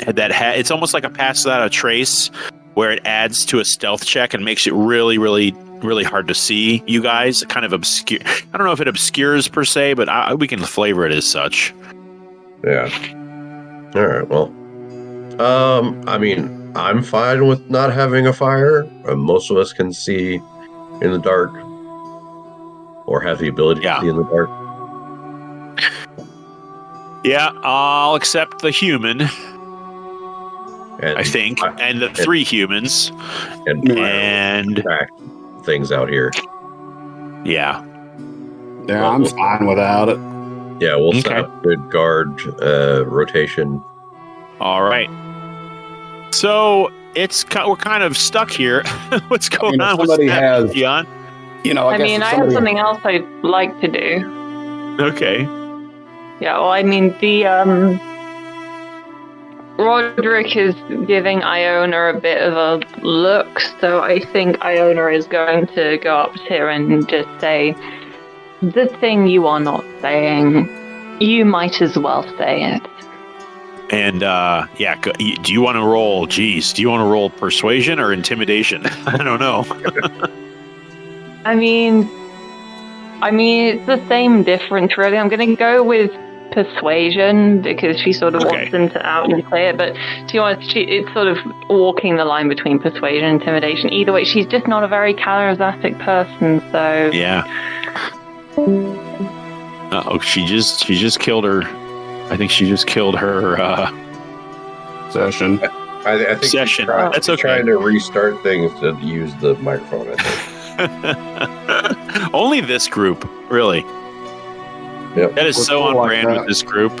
It's almost like a pass without a trace, where it adds to a stealth check and makes it really, really, really hard to see you guys. Kind of obscure. I don't know if it obscures per se, but we can flavor it as such. Yeah. All right. Well, I mean, I'm fine with not having a fire. Most of us can see in the dark, or have the ability to see in the dark. Yeah, I'll accept the human. And I think, and the 3 humans, and things out here. Yeah, I'm fine without it. Yeah, we'll set up good guard rotation. All right. So we're kind of stuck here. What's going on? Somebody has, John? I have something else I'd like to do. Okay. Yeah, well, the Roderick is giving Iona a bit of a look, so I think Iona is going to go up to her and just say, the thing you are not saying, you might as well say it. And, do you want to roll, do you want to roll persuasion or intimidation? I don't know. It's the same difference, really. I'm going to go with persuasion because she sort of wants them to out and say it, but to be honest, it's sort of walking the line between persuasion and intimidation. Either way, she's just not a very charismatic person, so... Yeah. She just killed her. I think she just killed her session. I think session. That's okay. Trying to restart things to use the microphone, I think. Only this group, really. Yep. That is so on brand with this group.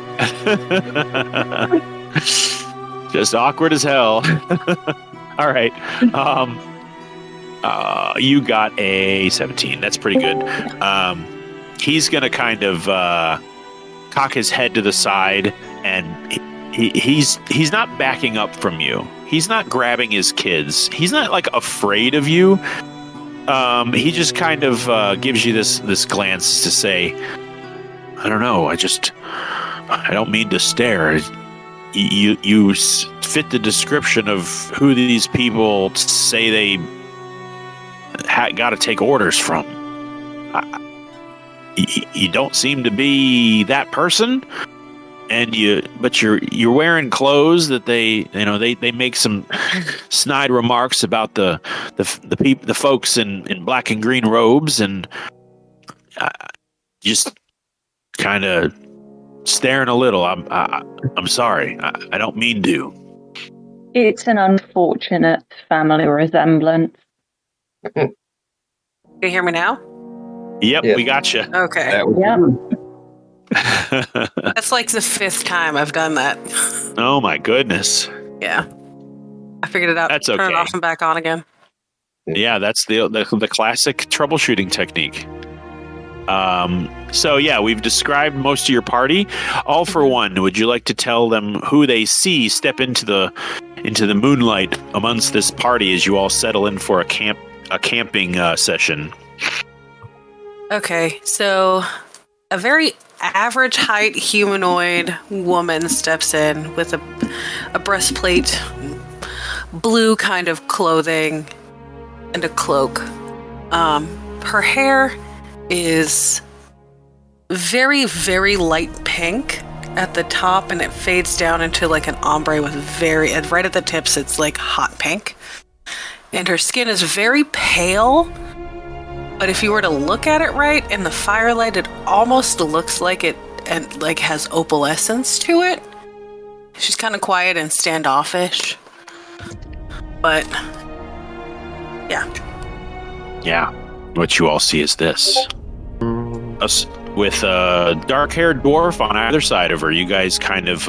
Just awkward as hell. All right. You got a 17. That's pretty good. He's going to kind of cock his head to the side, and he's not backing up from you. He's not grabbing his kids. He's not like afraid of you. He just kind of gives you this glance to say, I don't know. I don't mean to stare. You fit the description of who these people say they got to take orders from. You don't seem to be that person, but you're wearing clothes that they make some snide remarks about the folks in black and green robes, and just kind of staring a little. I'm sorry. I don't mean to. It's an unfortunate family resemblance. Can you hear me now? Yep, we got you. Okay. That's like the 5th time I've done that. Oh my goodness. Yeah. I figured it out. That's Turn okay. it off and back on again. Yeah, that's the classic troubleshooting technique. So yeah, we've described most of your party. All for one, would you like to tell them who they see step into the moonlight amongst this party as you all settle in for a camping session? Okay, so a very average height humanoid woman steps in with a breastplate, blue kind of clothing, and a cloak. Her hair is very, very light pink at the top, and it fades down into like an ombre with right at the tips, it's like hot pink. And her skin is very pale, but if you were to look at it right in the firelight, it almost looks like it and like has opalescence to it. She's kind of quiet and standoffish, but yeah. What you all see is this. Us with a dark-haired dwarf on either side of her. You guys kind of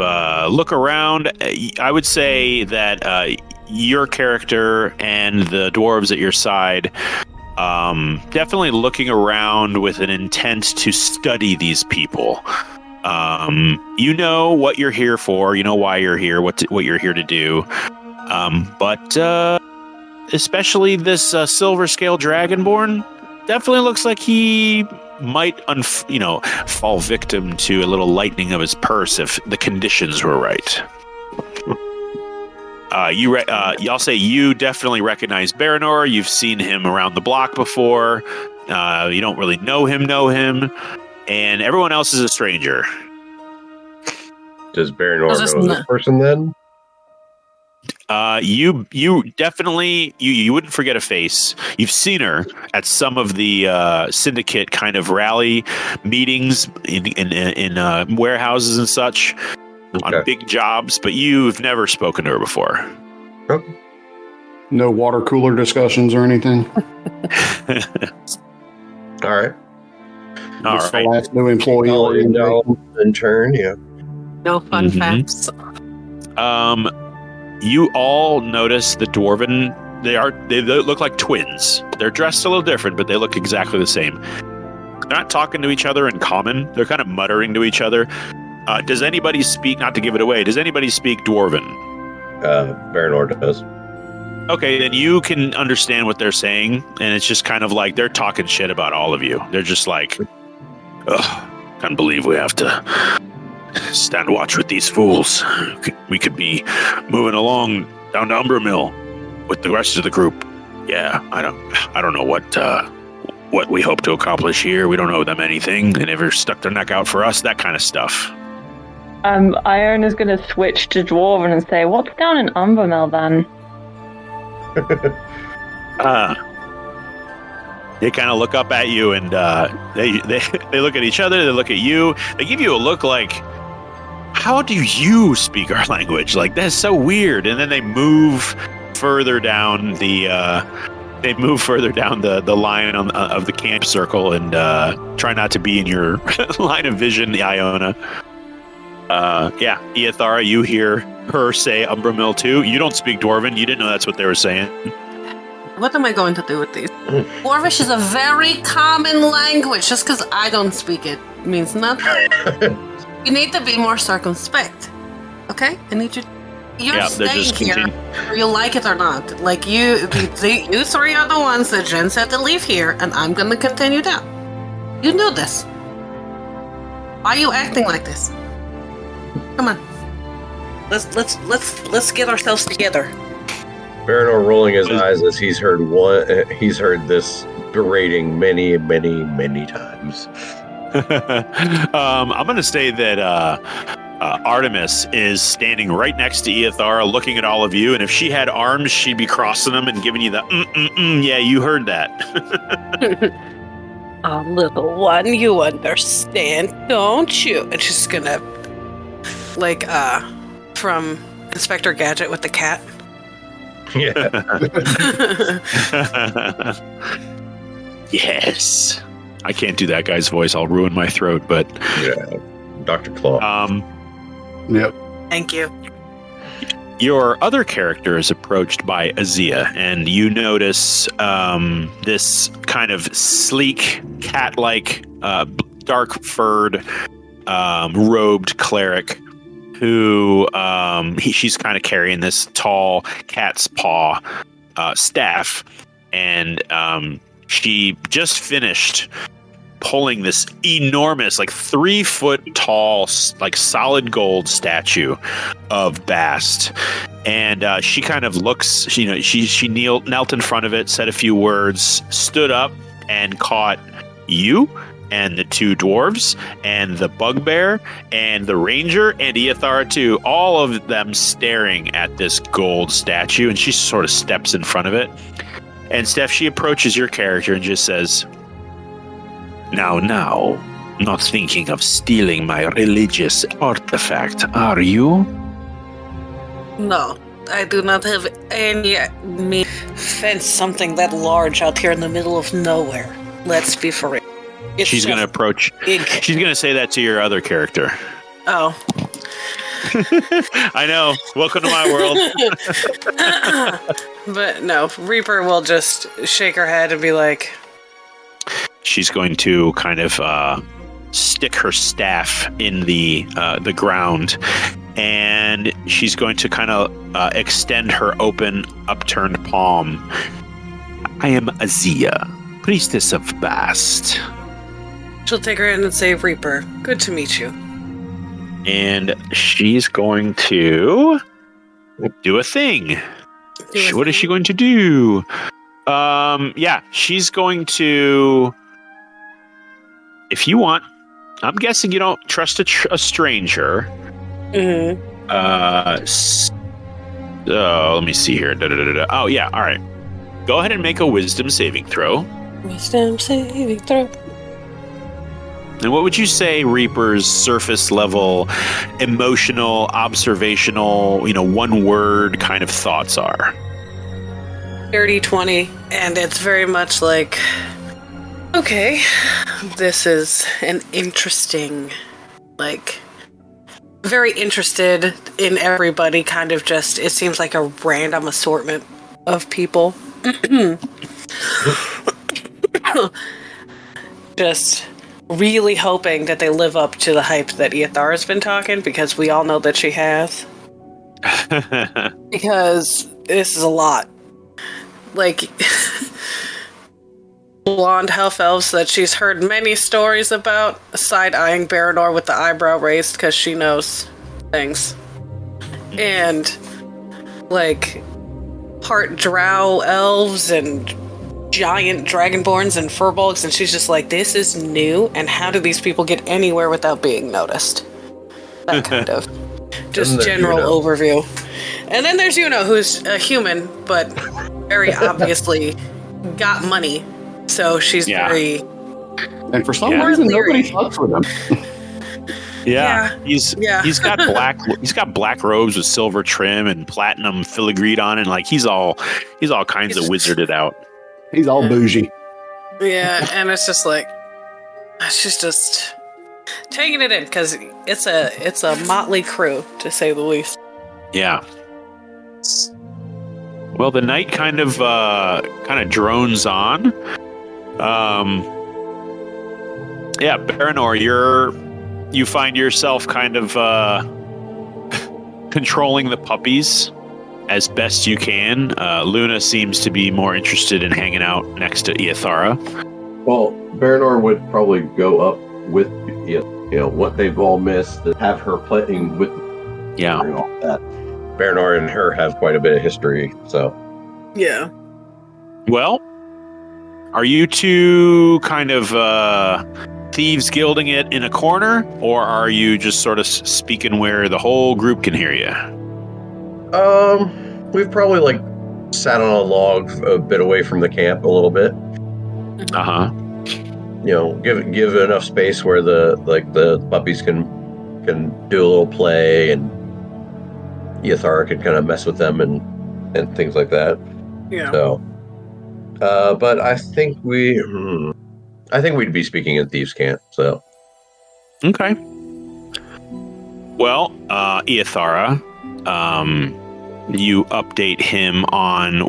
look around. I would say that your character and the dwarves at your side definitely looking around with an intent to study these people. You know what you're here for. You know why you're here. What you're here to do. But especially this silver scale dragonborn definitely looks like he might fall victim to a little lightening of his purse if the conditions were right. Y'all say you definitely recognize Baranor. You've seen him around the block before. You don't really know him, and everyone else is a stranger. Does Baranor know this person then? You definitely you wouldn't forget a face. You've seen her at some of the syndicate kind of rally meetings in warehouses and such on big jobs, but you've never spoken to her before. Oh. No water cooler discussions or anything? All right. All Just right. the last new employee In turn, yeah. No fun facts. You all notice the dwarven. They look like twins. They're dressed a little different, but they look exactly the same. They're not talking to each other in common. They're kind of muttering to each other. Does anybody speak? Not to give it away. Does anybody speak dwarven? Valandiir does. Okay, then you can understand what they're saying, and it's just kind of like they're talking shit about all of you. They're just like, ugh, can't believe we have to stand watch with these fools. We could be moving along down to Umbermill with the rest of the group. Yeah, I don't know what we hope to accomplish here. We don't owe them anything. They never stuck their neck out for us, that kind of stuff. Iona's going to switch to Dwarven and say, what's down in Umbermill then? They kind of look up at you, and they look at each other. They look at you. They give you a look like, how do you speak our language? Like, that's so weird. And then they move further down the line of the camp circle, and try not to be in your line of vision, Iona. Eathara, you hear her say Umbermill too. You don't speak Dwarven. You didn't know that's what they were saying. What am I going to do with these? Dwarvish is a very common language. Just because I don't speak it means nothing. You need to be more circumspect. Okay? I need you. You're staying here, whether you like it or not. Like you three are the ones that Jen said to leave here, and I'm going to continue down. You knew this. Why are you acting like this? Come on. Let's get ourselves together. Valandiir rolling his eyes as he's heard this berating many, many, many times. I'm going to say that Artemis is standing right next to Eathara, looking at all of you, and if she had arms, she'd be crossing them and giving you the yeah, you heard that. Oh, little one, you understand, don't you? And she's gonna, like, from Inspector Gadget with the cat. Yeah. Yes. I can't do that guy's voice. I'll ruin my throat, but... Yeah. Dr. Claw. Yep. Thank you. Your other character is approached by Azia, and you notice this kind of sleek, cat-like, dark-furred, robed cleric who she's kind of carrying this tall cat's paw staff, and she just finished pulling this enormous, like 3 foot tall, like solid gold statue of Bast. And she kind of looks, she knelt in front of it, said a few words, stood up and caught you and the 2 dwarves and the bugbear and the ranger and Eathara too, all of them staring at this gold statue. And she sort of steps in front of it. And Steph, she approaches your character and just says, Now, not thinking of stealing my religious artifact, are you? No, I do not have any fence something that large out here in the middle of nowhere. Let's be for real. She's going to approach. She's going to say that to your other character. Oh. I know. Welcome to my world. But no, Reaper will just shake her head and be like... She's going to kind of stick her staff in the ground, and she's going to kind of extend her open, upturned palm. I am Azia, priestess of Bast. She'll take her hand and say, Reaper, good to meet you. And she's going to do a thing. What is she going to do? She's going to... If you want, I'm guessing you don't trust a stranger. Mm-hmm. Let me see here. Oh, yeah. All right. Go ahead and make a wisdom saving throw. Wisdom saving throw. And what would you say Reaper's surface level, emotional, observational, one word kind of thoughts are? 30-20, and it's very much like, okay, this is an interesting, very interested in everybody, kind of just, it seems like a random assortment of people. Just really hoping that they live up to the hype that Iyathar's been talking, because we all know that she has. Because this is a lot. Blonde half elves that she's heard many stories about, side-eyeing Baranor with the eyebrow raised because she knows things. And, part drow elves and giant dragonborns and furbolgs, and she's just like, this is new, and how do these people get anywhere without being noticed? That kind of just general overview. And then there's Yuno, who's a human, but very obviously got money, so she's very... And for some reason, nobody fucks with him. He's got black robes with silver trim and platinum filigreed on it, and he's all kinds of wizarded out. He's all bougie. Yeah, and it's just she's just taking it in, because it's a motley crew, to say the least. Yeah. Well, the night kind of drones on. Baranor, you find yourself kind of controlling the puppies as best you can. Luna seems to be more interested in hanging out next to Iyatharra. Well, Baranor would probably go up with what they've all missed, and have her playing with and all that. Baranor and her have quite a bit of history, so. Yeah. Well, are you two kind of thieves gilding it in a corner, or are you just sort of speaking where the whole group can hear you? We've probably sat on a log a bit away from the camp a little bit. Give enough space where the puppies can do a little play, and Iyatharra can kind of mess with them and things like that. Yeah. So, but I think we'd be speaking in Thieves' Camp. So. Okay. Well, Iyatharra, you update him on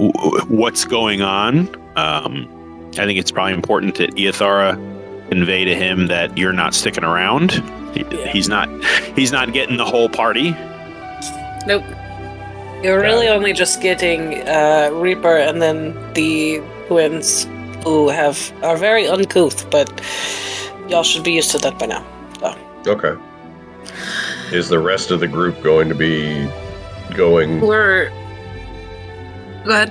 what's going on. I think it's probably important that Iyatharra convey to him that you're not sticking around. He's not getting the whole party. Nope. You're really only just getting Reaper and then the twins, who are very uncouth, but y'all should be used to that by now. So. Okay. Is the rest of the group going to be going? Go ahead.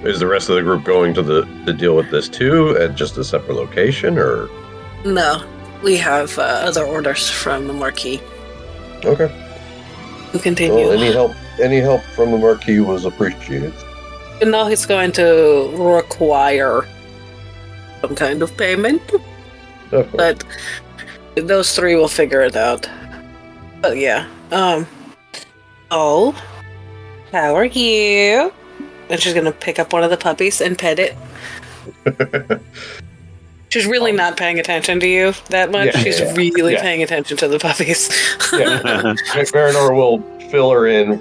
Is the rest of the group going to deal with this too at just a separate location, or? No, we have other orders from the Marquis. Okay. To continue. Well, any help from the Marquis was appreciated. You know he's going to require some kind of payment. But those three will figure it out. But yeah. Oh, how are you? And she's gonna pick up one of the puppies and pet it. She's really not paying attention to you that much. She's really paying attention to the puppies. Baranor will fill her in,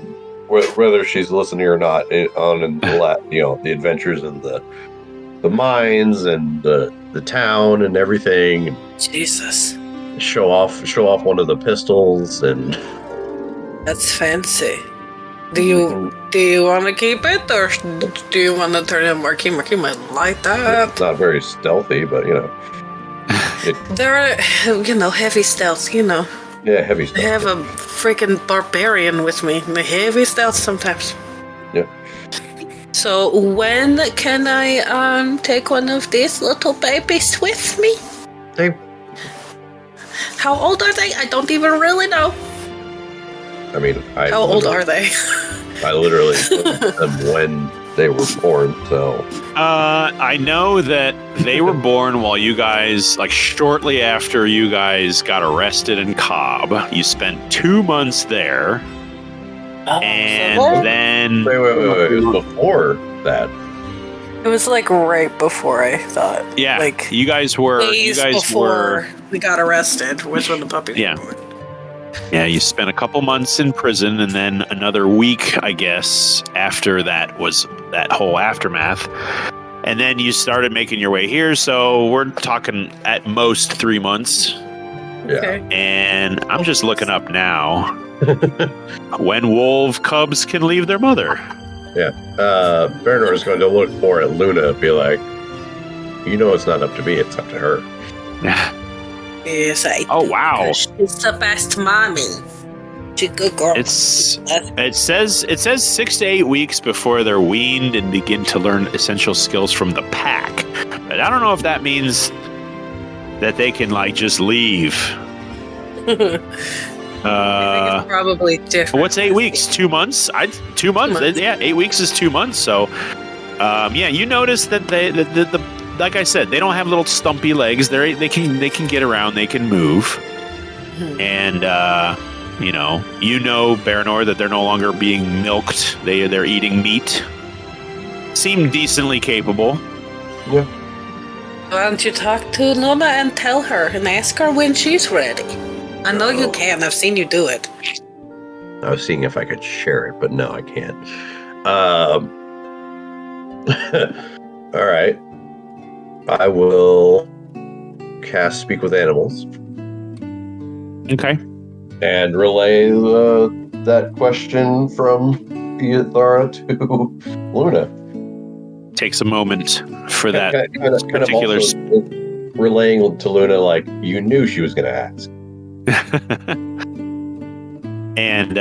whether she's listening or not, on the adventures and the mines and the town and everything. Jesus. Show off one of the pistols, and that's fancy. Do you want to keep it, or do you want to turn in Marquis? Marquis might like that. It's not very stealthy, but They're, heavy stealth, Yeah, heavy stealth. I have a freaking barbarian with me. The heavy stealth sometimes. Yeah. So when can I take one of these little babies with me? How old are they? I don't even really know. I mean, how old are they? I literally looked at them when they were born, so... I know that they were born while you guys, like shortly after you guys got arrested in Cobb. You spent 2 months there. And then... Wait. It was before that. It was like right before, I thought. Yeah, like you guys were... days before we got arrested was when the puppies were born. Yeah, you spent a couple months in prison, and then another week, I guess, after that was that whole aftermath. And then you started making your way here, so we're talking at most 3 months. Yeah. Okay. And I'm just looking up now when wolf cubs can leave their mother. Yeah. Bernard is going to look more at Luna and be like, you know it's not up to me, it's up to her. Yes, I Oh, wow. She's the best mommy. She's a good girl. It says 6 to 8 weeks before they're weaned and begin to learn essential skills from the pack. But I don't know if that means that they can like just leave. I think it's probably different. What's 8 weeks? 2 months? 2 months. 2 months. Yeah, 8 weeks is 2 months. So, yeah, you notice that the like I said, they don't have little stumpy legs. They can get around. They can move. And you know, Baranor, that they're no longer being milked. They're eating meat. Seem decently capable. Yeah. Why don't you talk to Luna and tell her and ask her when she's ready? I know you can. I've seen you do it. I was seeing if I could share it, but no, I can't. All right. I will cast Speak with Animals. Okay. And relay that question from Ithara to Luna. Takes a moment for that kind of particular... also relaying to Luna, like, you knew she was going to ask. And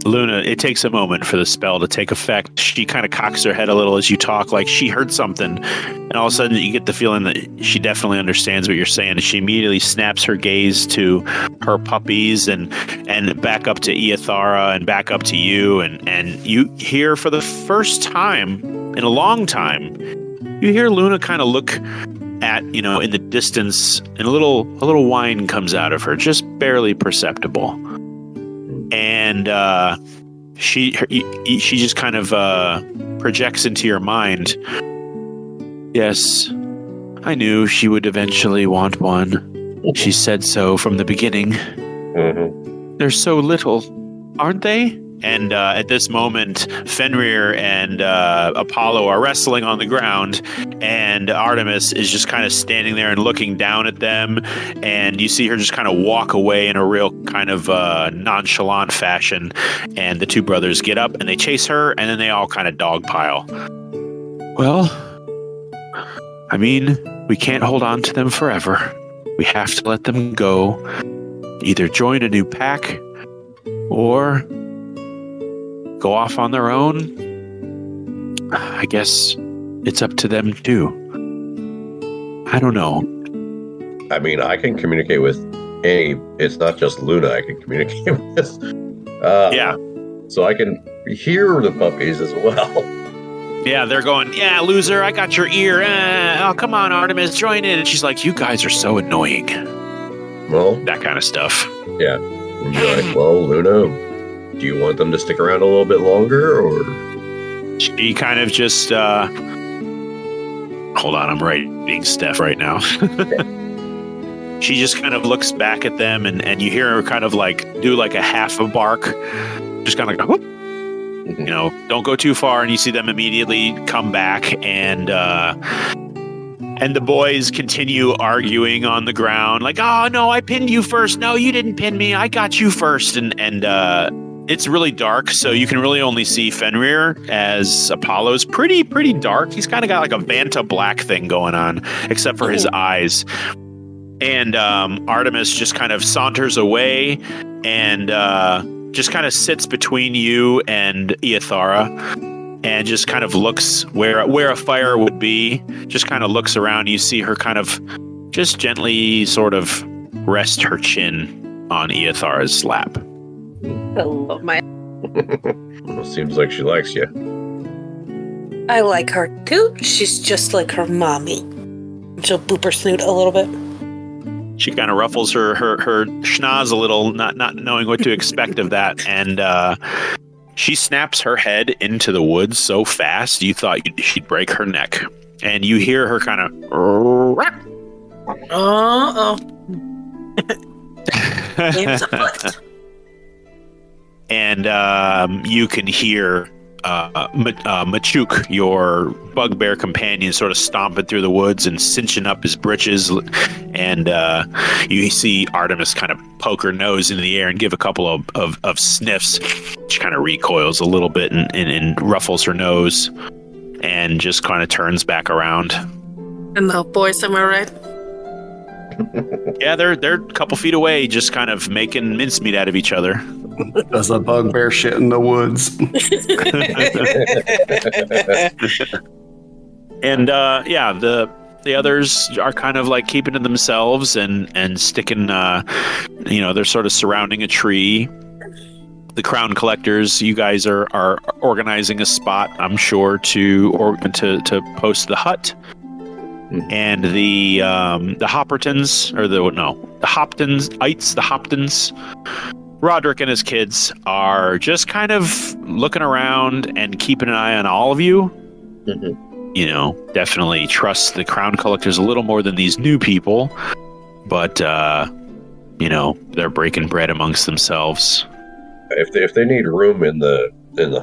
Luna, it takes a moment for the spell to take effect. She kind of cocks her head a little as you talk, like she heard something. And all of a sudden you get the feeling that she definitely understands what you're saying. And she immediately snaps her gaze to her puppies and back up to Ithara and back up to you. And you hear for the first time in a long time, you hear Luna kind of look at, in the distance, and a little whine comes out of her, just barely perceptible. And she just kind of projects into your mind, yes, I knew she would eventually want one. She said so from the beginning. Mm-hmm. They're so little, aren't they? And at this moment, Fenrir and Apollo are wrestling on the ground, and Artemis is just kind of standing there and looking down at them. And you see her just kind of walk away in a real kind of nonchalant fashion. And the two brothers get up and they chase her, and then they all kind of dogpile. Well, I mean, we can't hold on to them forever. We have to let them go. Either join a new pack or go off on their own. I guess it's up to them too. I don't know. I mean, I can communicate with it's not just Luna I can communicate with. Yeah. So I can hear the puppies as well. Yeah, they're going, yeah, loser, I got your ear. Oh, come on, Artemis, join in. And she's like, you guys are so annoying. Well, that kind of stuff. Yeah. And you're like, well, Luna, do you want them to stick around a little bit longer, or? She kind of just, hold on, I'm writing Steph right now. She just kind of looks back at them, and you hear her kind of like do like a half a bark, just kind of like, whoop. Don't go too far, and you see them immediately come back, and the boys continue arguing on the ground, like, oh no, I pinned you first. No, you didn't pin me. I got you first, and it's really dark, so you can really only see Fenrir, as Apollo's pretty dark. He's kind of got like a Vanta black thing going on, except for his eyes. And Artemis just kind of saunters away and just kind of sits between you and Ithara and just kind of looks where a fire would be, just kind of looks around. You see her kind of just gently sort of rest her chin on Ithara's lap. I love my... Well, seems like she likes you. I like her too. She's just like her mommy. She'll boop her snoot a little bit. She kind of ruffles her schnoz a little, not knowing what to expect of that, and she snaps her head into the woods so fast you thought she'd break her neck. And you hear her kind of... Uh-oh. Game's afoot. And you can hear Machuk, your bugbear companion, sort of stomping through the woods and cinching up his britches. And you see Artemis kind of poke her nose into the air and give a couple of sniffs. She kind of recoils a little bit and ruffles her nose and just kind of turns back around. And the boys, am I right? Yeah, they're a couple feet away, just kind of making mincemeat out of each other. Does a bugbear shit in the woods? And the others are kind of like keeping to themselves and sticking. They're sort of surrounding a tree. The crown collectors, you guys are organizing a spot, I'm sure, to post the hut. And the Hoppertons, the Hoptons, Roderick and his kids are just kind of looking around and keeping an eye on all of you. Mm-hmm. Definitely trust the crown collectors a little more than these new people, but they're breaking bread amongst themselves. If they need room in the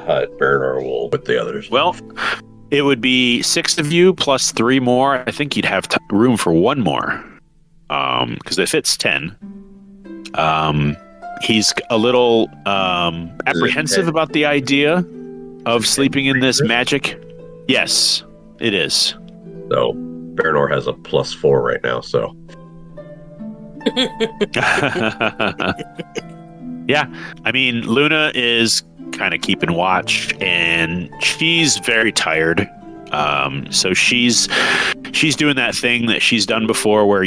hut, Bernard will with the others. Well, it would be 6 of you plus 3 more. I think you'd have room for 1 more, because it fits 10. He's a little apprehensive about the idea of sleeping in this magic. Yes, it is. So Bernard has a +4 right now. So. Yeah, I mean, Luna is kind of keeping watch, and she's very tired. So she's doing that thing that she's done before, where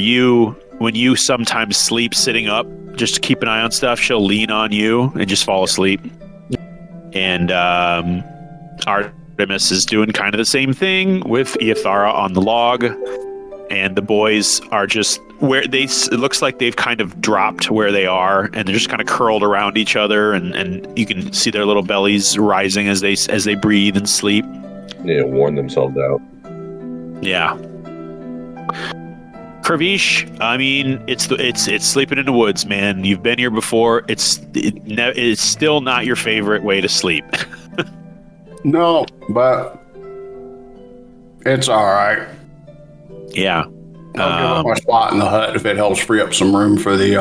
when you sometimes sleep sitting up just to keep an eye on stuff, she'll lean on you and just fall asleep. And Artemis is doing kind of the same thing with Ithara on the log, and the boys are just it looks like they've kind of dropped where they are, and they're just kind of curled around each other, and you can see their little bellies rising as they breathe and sleep. Yeah, worn themselves out. Yeah. Kravish, I mean, it's sleeping in the woods, man. You've been here before. It's still not your favorite way to sleep. No, but it's all right. Yeah. I'll give up my spot in the hut if it helps free up some room for the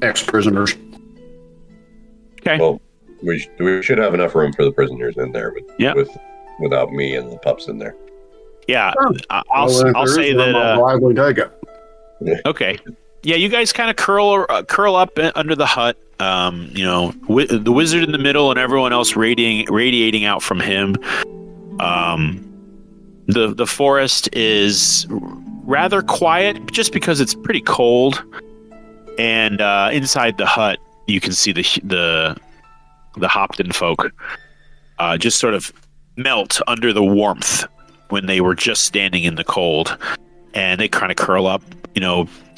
ex-prisoners. Okay. Well, we should have enough room for the prisoners in there, without me and the pups in there. Yeah, I'll say that. I'll gladly take it. Okay. Yeah, you guys kind of curl up under the hut. The wizard in the middle and everyone else radiating out from him. The forest is rather quiet, just because it's pretty cold. And inside the hut, you can see the Hopton folk just sort of melt under the warmth when they were just standing in the cold, and they kind of curl up.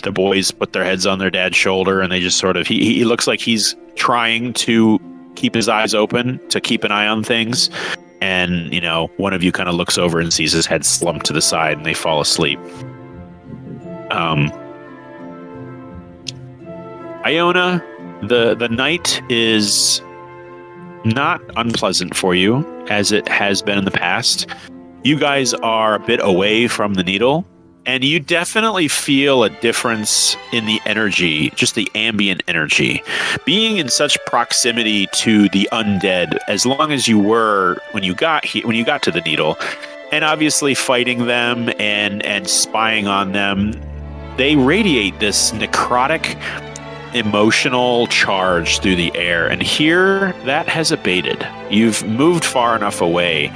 The boys put their heads on their dad's shoulder, and they just sort of he looks like he's trying to keep his eyes open to keep an eye on things. And, one of you kind of looks over and sees his head slumped to the side, and they fall asleep. Iona, the night is not unpleasant for you, as it has been in the past. You guys are a bit away from the needle, and you definitely feel a difference in the energy, just the ambient energy. Being in such proximity to the undead, as long as you were when you got to the needle, and obviously fighting them and spying on them, they radiate this necrotic, emotional charge through the air. And here, that has abated. You've moved far enough away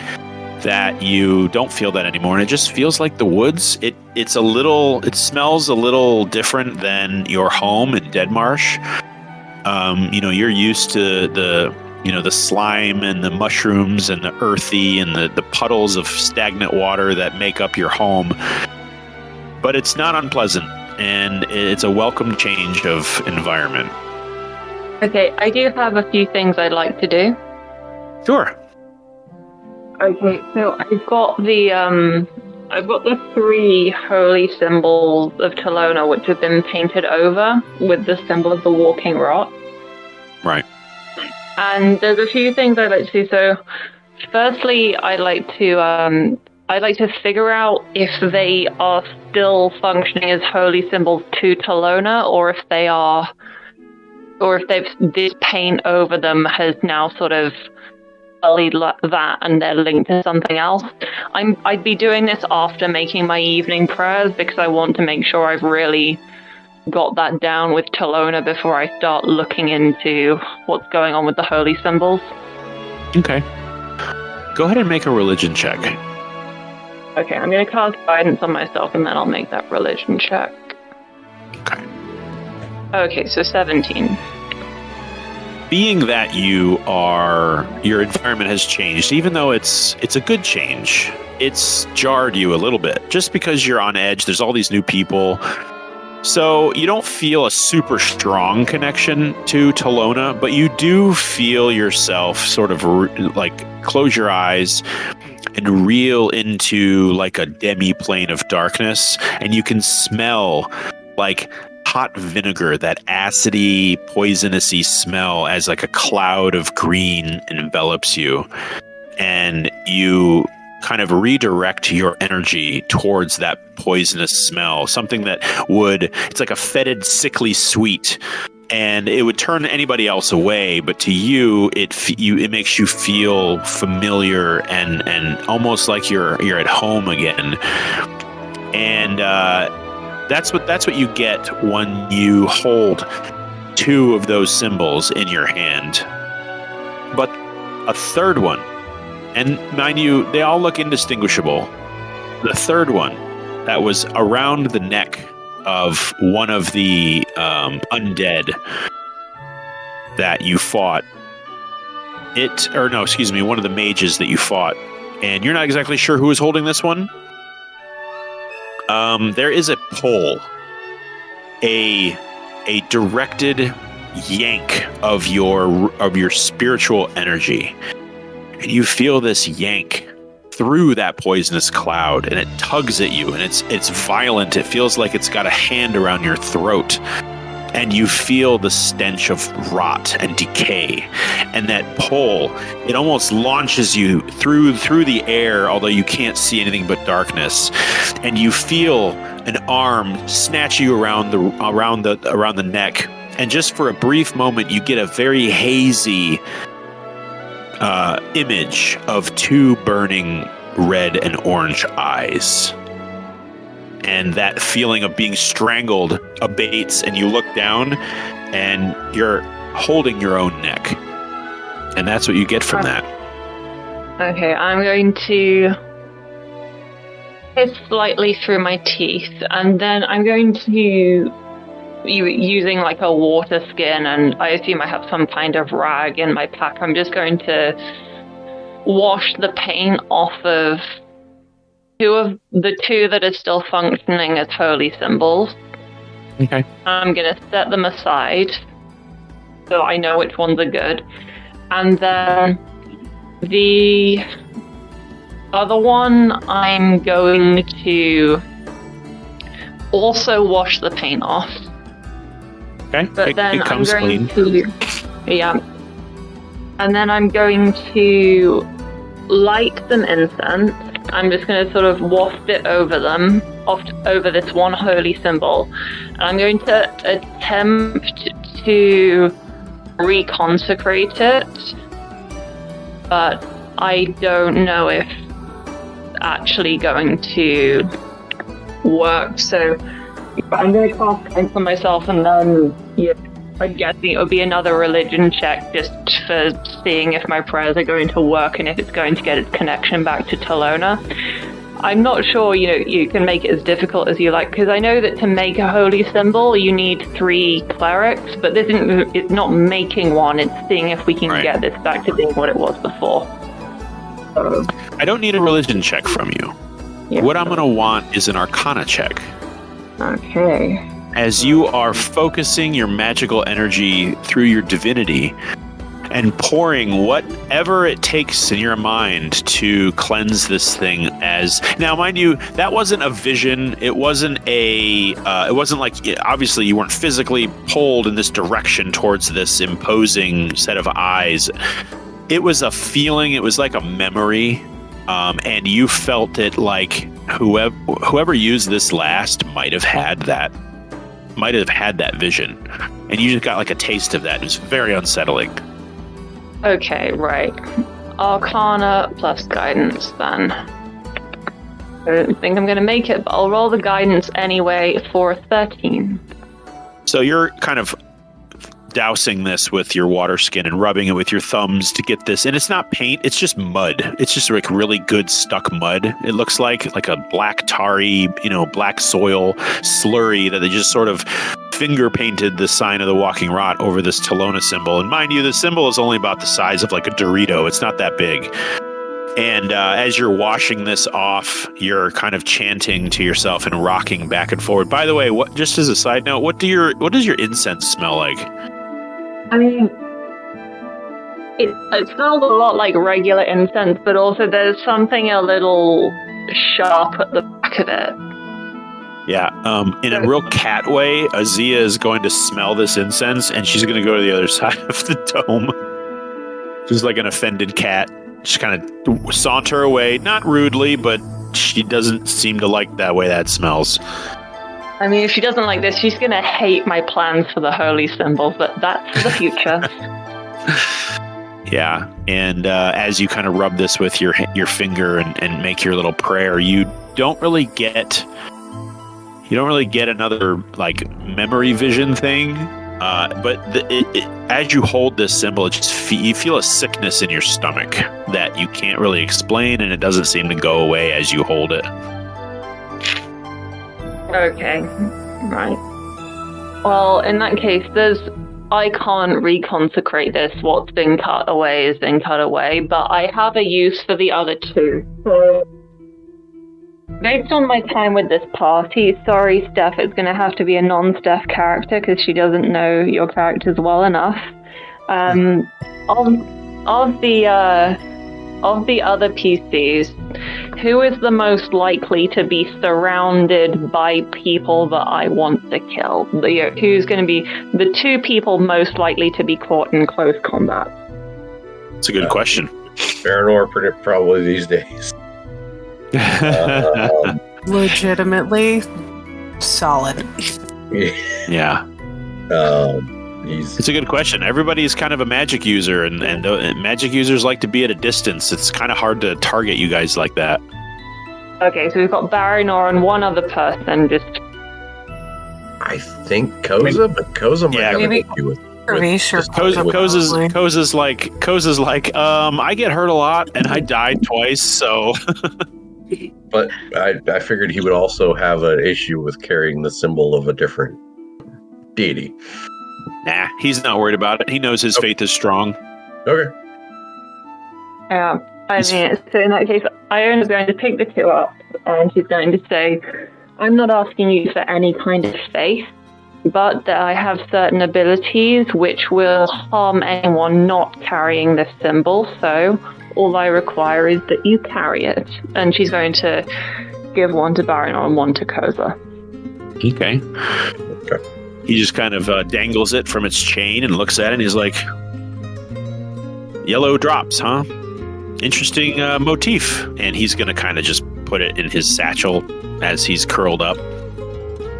that you don't feel that anymore, and it just feels like the woods. It smells a little different than your home in Dead Marsh, You're used to the slime and the mushrooms and the earthy and the puddles of stagnant water that make up your home. But it's not unpleasant, and it's a welcome change of environment. Okay, I do have a few things I'd like to do. Sure. Okay, so I've got the 3 holy symbols of Talona, which have been painted over with the symbol of the walking rot. Right. And there's a few things I'd like to do. So, firstly, I'd like to figure out if they are still functioning as holy symbols to Talona, or if this paint over them has now sort of sullied that and they're linked to something else. I'd be doing this after making my evening prayers because I want to make sure I've really got that down with Talona before I start looking into what's going on with the holy symbols. Okay. Go ahead and make a religion check. Okay, I'm going to cast guidance on myself and then I'll make that religion check. Okay. Okay, so 17. Being that your environment has changed, even though it's a good change, it's jarred you a little bit. Just because you're on edge, there's all these new people. So you don't feel a super strong connection to Talona, but you do feel yourself sort of close your eyes and reel into like a demi-plane of darkness, and you can smell like hot vinegar, that acidy, poisonousy smell as like a cloud of green envelops you. And you kind of redirect your energy towards that poisonous smell, something that it's like a fetid, sickly sweet. And it would turn anybody else away, but to you, it makes you feel familiar and almost like you're at home again. And that's what you get when you hold 2 of those symbols in your hand. But a third one, and mind you, they all look indistinguishable. The third one that was around the neck of one of the undead that you fought. One of the mages that you fought. And you're not exactly sure who is holding this one. There is a pull, a directed yank of your spiritual energy, and you feel this yank through that poisonous cloud, and it tugs at you, and it's violent. It feels like it's got a hand around your throat, and you feel the stench of rot and decay. And that pull, it almost launches you through the air, although you can't see anything but darkness. And you feel an arm snatch you around the neck. And just for a brief moment, you get a very hazy image of 2 burning red and orange eyes. And that feeling of being strangled abates, and you look down and you're holding your own neck. And that's what you get from that. Okay, I'm going to hiss slightly through my teeth, and then I'm going to, using like a water skin, and I assume I have some kind of rag in my pack, I'm just going to wash the paint off of 2 of the 2 that are still functioning as holy symbols. Okay. I'm going to set them aside so I know which ones are good. And then the other one, I'm going to also wash the paint off. Okay. But then it comes I'm going clean. And then I'm going to light some incense. I'm just going to sort of waft it over them, over this one holy symbol. And I'm going to attempt to reconsecrate it, but I don't know if it's actually going to work. So I'm going to cast guidance on myself, and then I'm guessing it would be another religion check just for seeing if my prayers are going to work and if it's going to get its connection back to Talona. I'm not sure, you can make it as difficult as you like, because I know that to make a holy symbol, you need 3 clerics, but this isn't, it's not making one, it's seeing if we can get this back to being what it was before. I don't need a religion check from you. Yeah. What I'm going to want is an arcana check. Okay. As you are focusing your magical energy through your divinity and pouring whatever it takes in your mind to cleanse this thing now, mind you, that wasn't a vision. It wasn't like, obviously you weren't physically pulled in this direction towards this imposing set of eyes. It was a feeling. It was like a memory. And you felt it like whoever used this last might have had that vision. And you just got like a taste of that. It was very unsettling. Okay, right. Arcana plus guidance, then. I don't think I'm going to make it, but I'll roll the guidance anyway for a 13. So you're kind of dousing this with your water skin and rubbing it with your thumbs to get this. And it's not paint, it's just mud. It's just like really good stuck mud. It looks like a black tarry, black soil slurry that they just sort of finger painted the sign of the walking rot over this Talona symbol. And mind you, the symbol is only about the size of like a Dorito. It's not that big. And as you're washing this off, you're kind of chanting to yourself and rocking back and forward. By the way, just as a side note, what does your incense smell like? I mean, it smells a lot like regular incense, but also there's something a little sharp at the back of it. Yeah, in a real cat way, Azia is going to smell this incense, and she's going to go to the other side of the dome. Just like an offended cat. Just kind of saunter away, not rudely, but she doesn't seem to like that way that smells. I mean, if she doesn't like this, she's going to hate my plans for the holy symbol, but that's the future. Yeah, and as you kind of rub this with your finger and make your little prayer, you don't really get another like memory vision thing. But as you hold this symbol, you feel a sickness in your stomach that you can't really explain, and it doesn't seem to go away as you hold it. Okay, right. Well, in that case, I can't reconsecrate this. What's been cut away has been cut away, but I have a use for the other 2. So, based on my time with this party, sorry, Steph, it's going to have to be a non-Steph character because she doesn't know your characters well enough. Of the other PCs, who is the most likely to be surrounded by people that I want to kill? Who's going to be the 2 people most likely to be caught in close combat? It's a good question. Baranor probably these days. Legitimately solid. Yeah. It's a good question. Everybody's kind of a magic user, and magic users like to be at a distance. It's kind of hard to target you guys like that. Okay, so we've got Baranor and one other person. I think Koza, but Koza might have an issue with. Koza's like, I get hurt a lot, and I died twice, so. But I figured he would also have an issue with carrying the symbol of a different deity. Nah, he's not worried about it. He knows his faith is strong. Okay. Yeah, I mean, so in that case, Iona's going to pick the 2 up, and she's going to say, I'm not asking you for any kind of faith, but that I have certain abilities which will harm anyone not carrying this symbol, so all I require is that you carry it. And she's going to give one to Baranor and one to Koza. Okay. He just kind of dangles it from its chain and looks at it, and he's like, yellow drops, huh? Interesting motif. And he's going to kind of just put it in his satchel as he's curled up.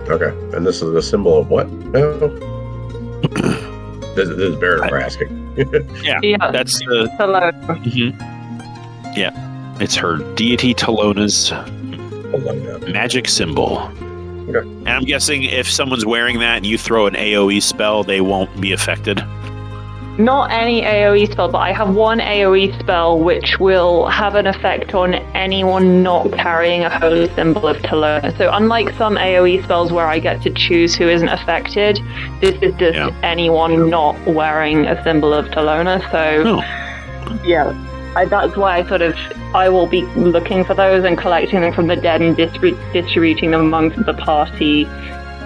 Okay. And this is a symbol of what? No. This is Baranor asking. Yeah, that's the... Hello. Mm-hmm. Yeah, it's her deity Talona's magic symbol. Okay. And I'm guessing if someone's wearing that and you throw an AoE spell, they won't be affected. Not any AoE spell, but I have one AoE spell which will have an effect on anyone not carrying a holy symbol of Talona. So unlike some AoE spells where I get to choose who isn't affected, this is just anyone not wearing a symbol of Talona. So that's why I will be looking for those and collecting them from the dead and distributing them amongst the party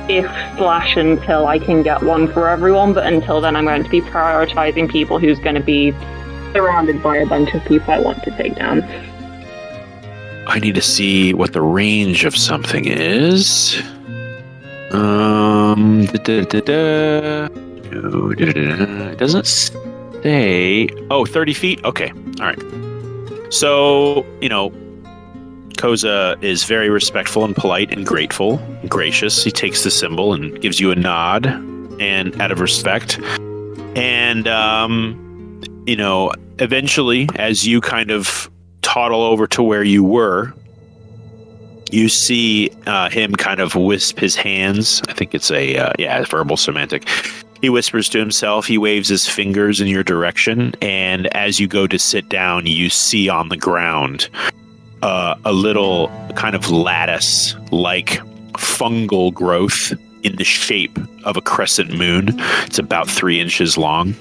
until I can get one for everyone. But until then, I'm going to be prioritizing people who's going to be surrounded by a bunch of people I want to take down. I need to see what the range of something is. It doesn't say. Oh, 30 feet? Okay. All right. So, Koza is very respectful and polite and grateful and gracious. He takes the symbol and gives you a nod and out of respect. And, eventually, as you kind of toddle over to where you were, you see him kind of wisp his hands. I think it's a verbal semantic. He whispers to himself. He waves his fingers in your direction. And as you go to sit down, you see on the ground a little kind of lattice-like fungal growth in the shape of a crescent moon. It's about 3 inches long.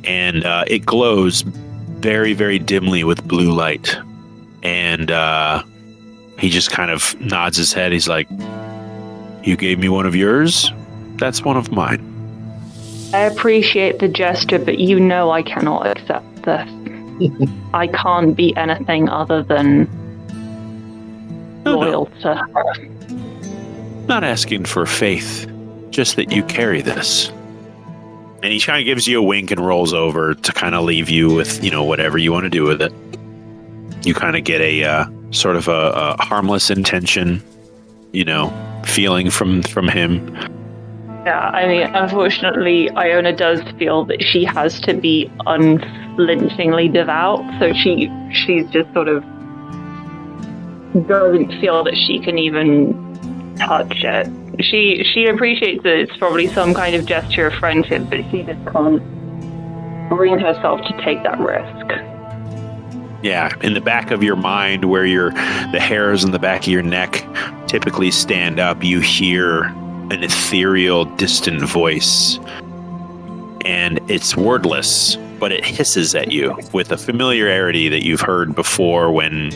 And it glows very, very dimly with blue light. And he just kind of nods his head. He's like, "You gave me one of yours? That's one of mine." I appreciate the gesture, but I cannot accept this. I can't be anything other than loyal to her. Not asking for faith, just that you carry this. And he kind of gives you a wink and rolls over to kind of leave you with, whatever you want to do with it. You kind of get a sort of a harmless intention, feeling from him. Yeah, I mean, unfortunately, Iona does feel that she has to be unflinchingly devout, so she's just sort of doesn't feel that she can even touch it. She appreciates that it's probably some kind of gesture of friendship, but she just can't bring herself to take that risk. Yeah, in the back of your mind, where the hairs in the back of your neck typically stand up, you hear an ethereal, distant voice, and it's wordless, but it hisses at you with a familiarity that you've heard before when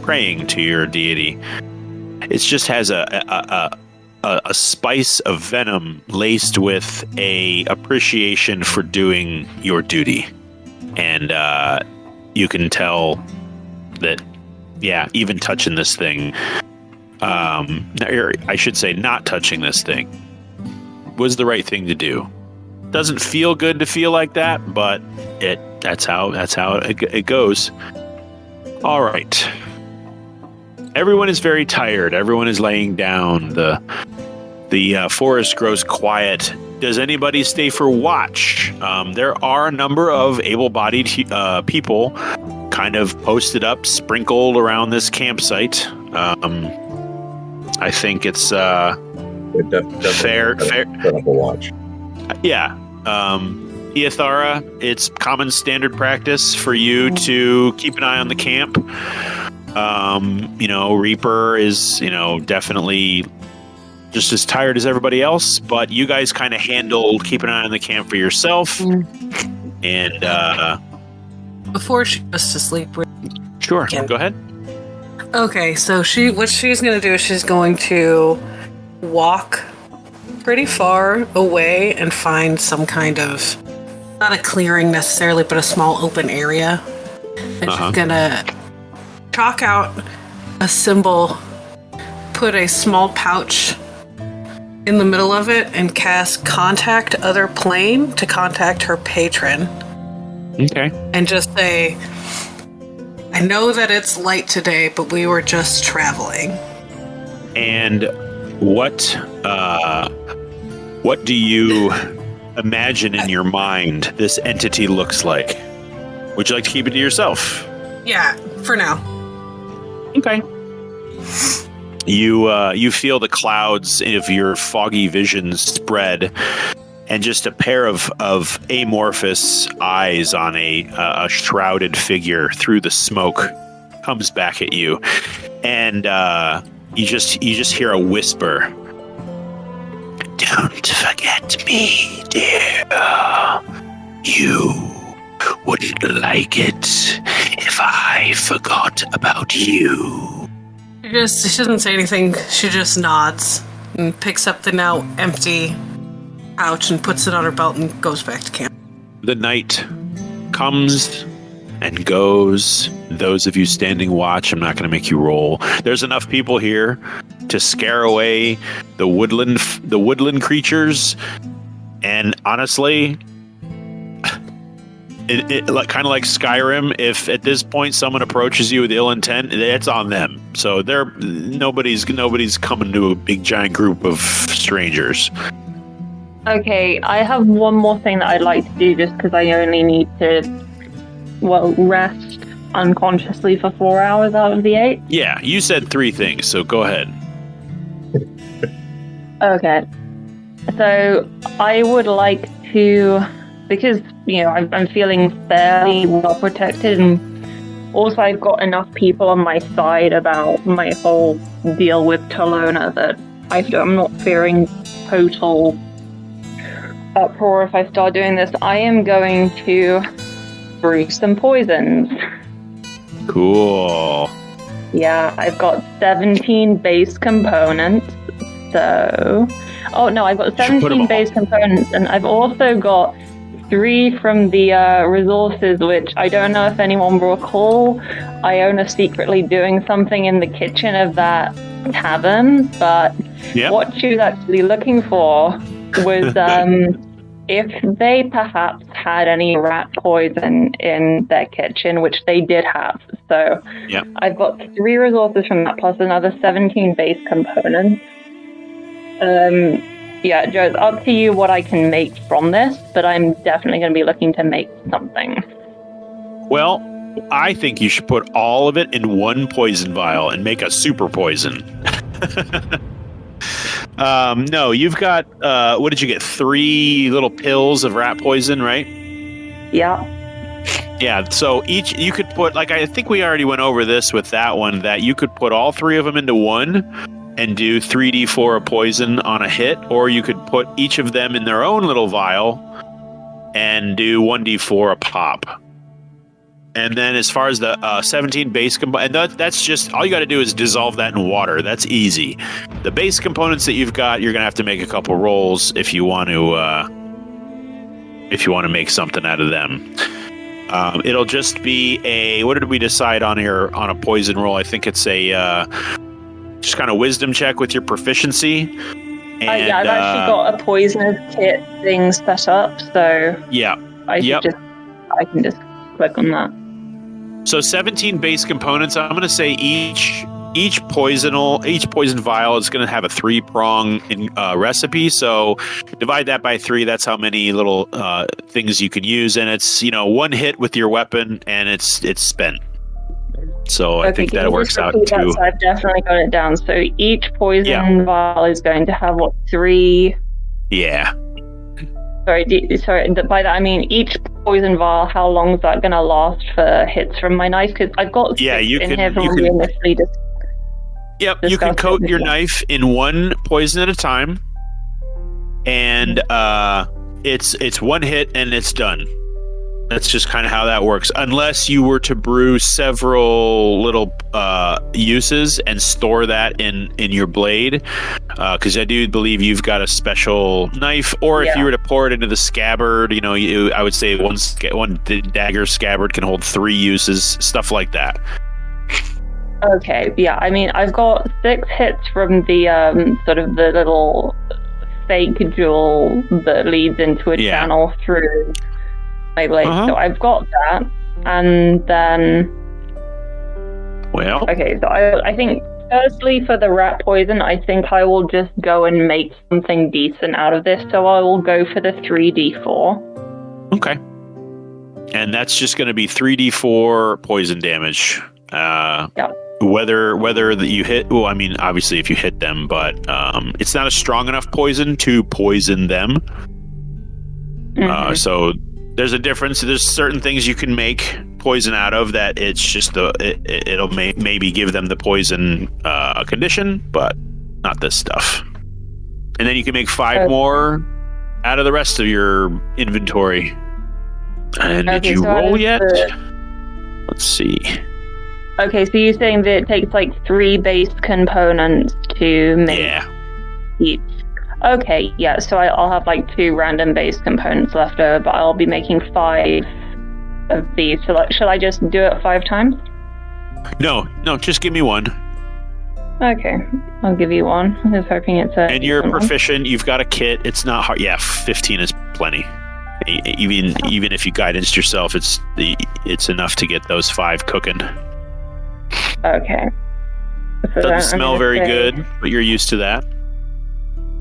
praying to your deity. It just has a spice of venom laced with a appreciation for doing your duty, and you can tell that, even touching this thing. I should say not touching this thing was the right thing to do. Doesn't feel good to feel like that, but that's how it goes. All right. Everyone is very tired. Everyone is laying down. The forest grows quiet. Does anybody stay for watch? There are a number of able-bodied people kind of posted up, sprinkled around this campsite. I think it's fair. Set up a watch. Yeah. Iothara, it's common standard practice for you to keep an eye on the camp. Reaper is, definitely just as tired as everybody else, but you guys kind of handle keep an eye on the camp for yourself. And before she goes to sleep, sure, go ahead. Okay, so what she's going to do is she's going to walk pretty far away and find some kind of, not a clearing necessarily, but a small open area. And she's going to chalk out a symbol, put a small pouch in the middle of it, and cast Contact Other Plane to contact her patron. Okay. And just say, "I know that it's light today, but we were just traveling." And what do you imagine in your mind this entity looks like? Would you like to keep it to yourself? Yeah, for now. Okay. You feel the clouds of your foggy vision spread, and just a pair of amorphous eyes on a shrouded figure through the smoke comes back at you, and you just hear a whisper. Don't forget me, dear. You wouldn't like it if I forgot about you. She doesn't say anything. She just nods and picks up the now empty pouch and puts it on her belt and goes back to camp. The night comes and goes. Those of you standing watch, I'm not going to make you roll. There's enough people here to scare away the woodland creatures, and honestly, it like kind of like Skyrim. If at this point someone approaches you with ill intent, it's on them. So nobody's coming to a big giant group of strangers. Okay, I have one more thing that I'd like to do just because I only need to, rest unconsciously for 4 hours out of the 8. Yeah, you said 3 things, so go ahead. Okay. So I would like to, because, I'm feeling fairly well protected, and also I've got enough people on my side about my whole deal with Talona that I'm not fearing total uproar if I start doing this. I am going to brew some poisons. Cool. Yeah, I've got 17 base components. So, I've got 17 base components, and I've also got 3 from the resources, which I don't know if anyone will recall. Iona secretly doing something in the kitchen of that tavern, but what she was actually looking for was if they perhaps had any rat poison in their kitchen, which they did have. So I've got 3 resources from that, plus another 17 base components. Joe, it's up to you what I can make from this, but I'm definitely going to be looking to make something. Well, I think you should put all of it in one poison vial and make a super poison. No, you've got, what did you get? 3 little pills of rat poison, right? Yeah. Yeah, so each, you could put, I think we already went over this with that one, that you could put all 3 of them into one and do 3d4 of poison on a hit, or you could put each of them in their own little vial and do 1d4 a pop. And then as far as the 17 base and that's just, all you got to do is dissolve that in water. That's easy. The base components that you've got, you're going to have to make a couple rolls if you want to make something out of them. It'll just be what did we decide on here on a poison roll? I think it's a just kind of wisdom check with your proficiency. And, I've actually got a poisonous kit thing set up, so I can just click on that. So 17 base components. I'm going to say each poison vial is going to have a 3-prong recipe. So divide that by 3. That's how many little things you can use, and it's 1 hit with your weapon, and it's spent. So I think that works out too. So I've definitely got it down. So each poison vial is going to have 3? Yeah. Sorry. By that I mean each poison vial. How long is that going to last for hits from my knife? Because I've got 6 in here from when we initially just. Yep, you can coat your knife in 1 poison at a time, and it's 1 hit and it's done. That's just kind of how that works. Unless you were to brew several little uses and store that in your blade, because I do believe you've got a special knife. Or if you were to pour it into the scabbard, I would say one dagger scabbard can hold 3 uses, stuff like that. Okay, yeah. I mean, I've got 6 hits from the sort of the little fake jewel that leads into a channel through my blade. So I've got that, and then okay, so I think firstly for the rat poison, I think I will just go and make something decent out of this, so I will go for the 3d4. Okay, and that's just going to be 3d4 poison damage. Whether that you hit, well, I mean, obviously if you hit them, but it's not a strong enough poison to poison them. So there's a difference. There's certain things you can make poison out of that it's just it'll maybe give them the poison condition, but not this stuff. And then you can make 5 more out of the rest of your inventory. And did you roll yet? Let's see. Okay, so you're saying that it takes like 3 base components to make each. Okay, yeah, so I'll have like 2 random base components left over, but I'll be making 5 of these. So shall I just do it 5 times? No, just give me 1. Okay, I'll give you 1. I was hoping it's a... And you're proficient, you've got a kit, it's not hard. Yeah, 15 is plenty. Even if you guidance yourself, it's enough to get those 5 cooking. Okay. So doesn't smell very good, but you're used to that.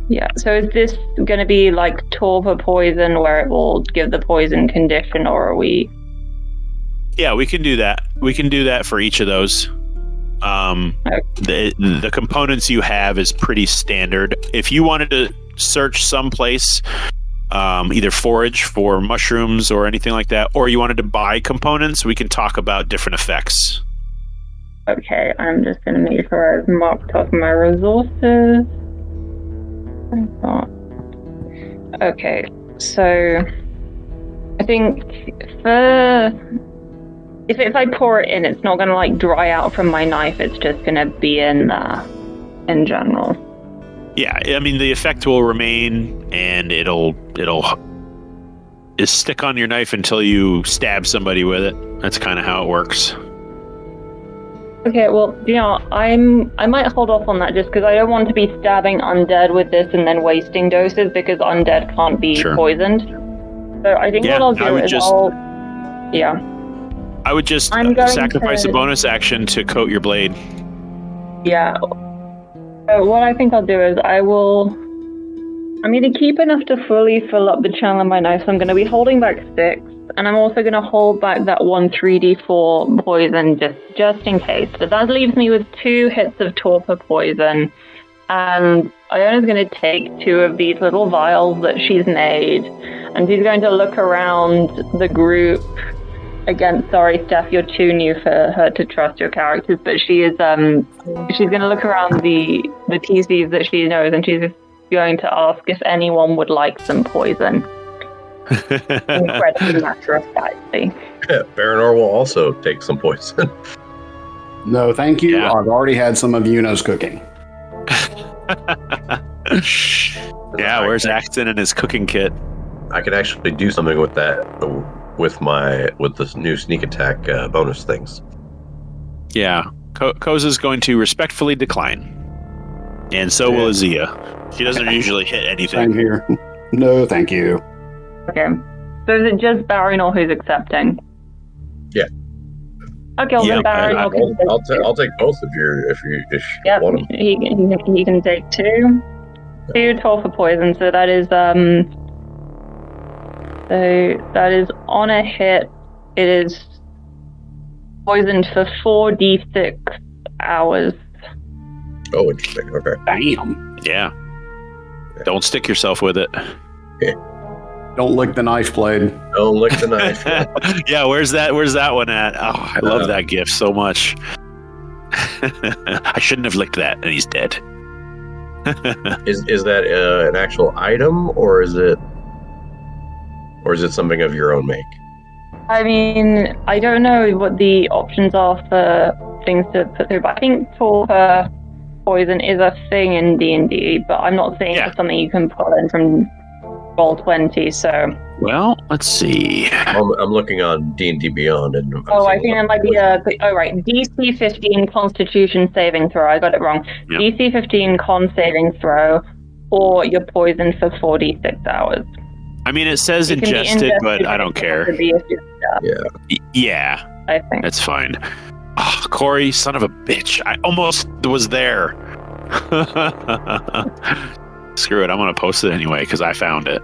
Yeah, so is this going to be like torpor poison where it will give the poison condition, or are we... Yeah, we can do that. We can do that for each of those. The components you have is pretty standard. If you wanted to search someplace, either forage for mushrooms or anything like that, or you wanted to buy components, we can talk about different effects. Okay, I'm just going to make sure I've marked off my resources. Okay, so I think if I pour it in, it's not going to like dry out from my knife. It's just going to be in there in general. Yeah, I mean the effect will remain, and it'll stick on your knife until you stab somebody with it. That's kind of how it works. Okay, well, I might hold off on that just because I don't want to be stabbing undead with this and then wasting doses, because undead can't be poisoned. So I think what I'll do is I would just sacrifice a bonus action to coat your blade. Yeah. So what I think I'll do is I'm going to keep enough to fully fill up the channel of my knife, so I'm going to be holding back 6. And I'm also going to hold back that 1 3d4 poison just in case. So that leaves me with 2 hits of torpor poison. And Iona's going to take 2 of these little vials that she's made. And she's going to look around the group. Again, sorry, Steph, you're too new for her to trust your characters. But she is, she's going to look around the PCs that she knows. And she's going to ask if anyone would like some poison. Incredibly matter of factly. Yeah, Baranor will also take some poison. No, thank you. Yeah. I've already had some of Yuno's cooking. Yeah, where's Axton and his cooking kit? I could actually do something with that with the new sneak attack bonus things. Yeah, Koza's going to respectfully decline, and so will Azia. She doesn't usually hit anything. I'm here. No, thank you. Okay. So is it just Baranor who's accepting? Yeah. Okay, well then Baranor can I'll take both of your if you want them. He can take 2. 2 torpor poison, so that is on a hit. It is poisoned for 4d6 hours. Oh, interesting. Okay. Damn. Yeah. Don't stick yourself with it. Okay. Don't lick the knife blade. Don't lick the knife. Yeah, where's that one at? Oh, I love that gift so much. I shouldn't have licked that, and he's dead. Is that an actual item, or is it something of your own make? I mean, I don't know what the options are for things to put through, but I think torpor poison is a thing in D&D, but I'm not saying it's something you can pull in from Roll20, so... Well, let's see. I'm looking on D&D Beyond. And I think that might be DC 15 Constitution saving throw. I got it wrong. Yep. DC 15 Con saving throw, or you're poisoned for 46 hours. I mean, it says ingested, but I don't care. Yeah. I think. That's fine. Oh, Corey, son of a bitch. I almost was there. Screw it. I'm going to post it anyway because I found it.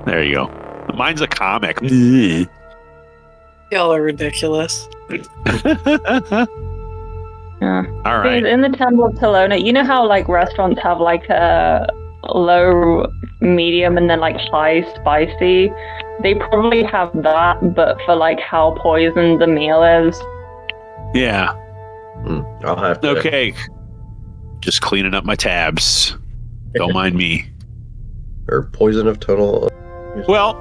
There you go. Mine's a comic. Y'all are ridiculous. Yeah. All right. In the Temple of Telona, you know how like restaurants have like a low medium and then like high spicy. They probably have that, but for like how poisoned the meal is. Yeah. I'll have to. Okay. Just cleaning up my tabs. Don't mind me. Or poison of tonal. Well,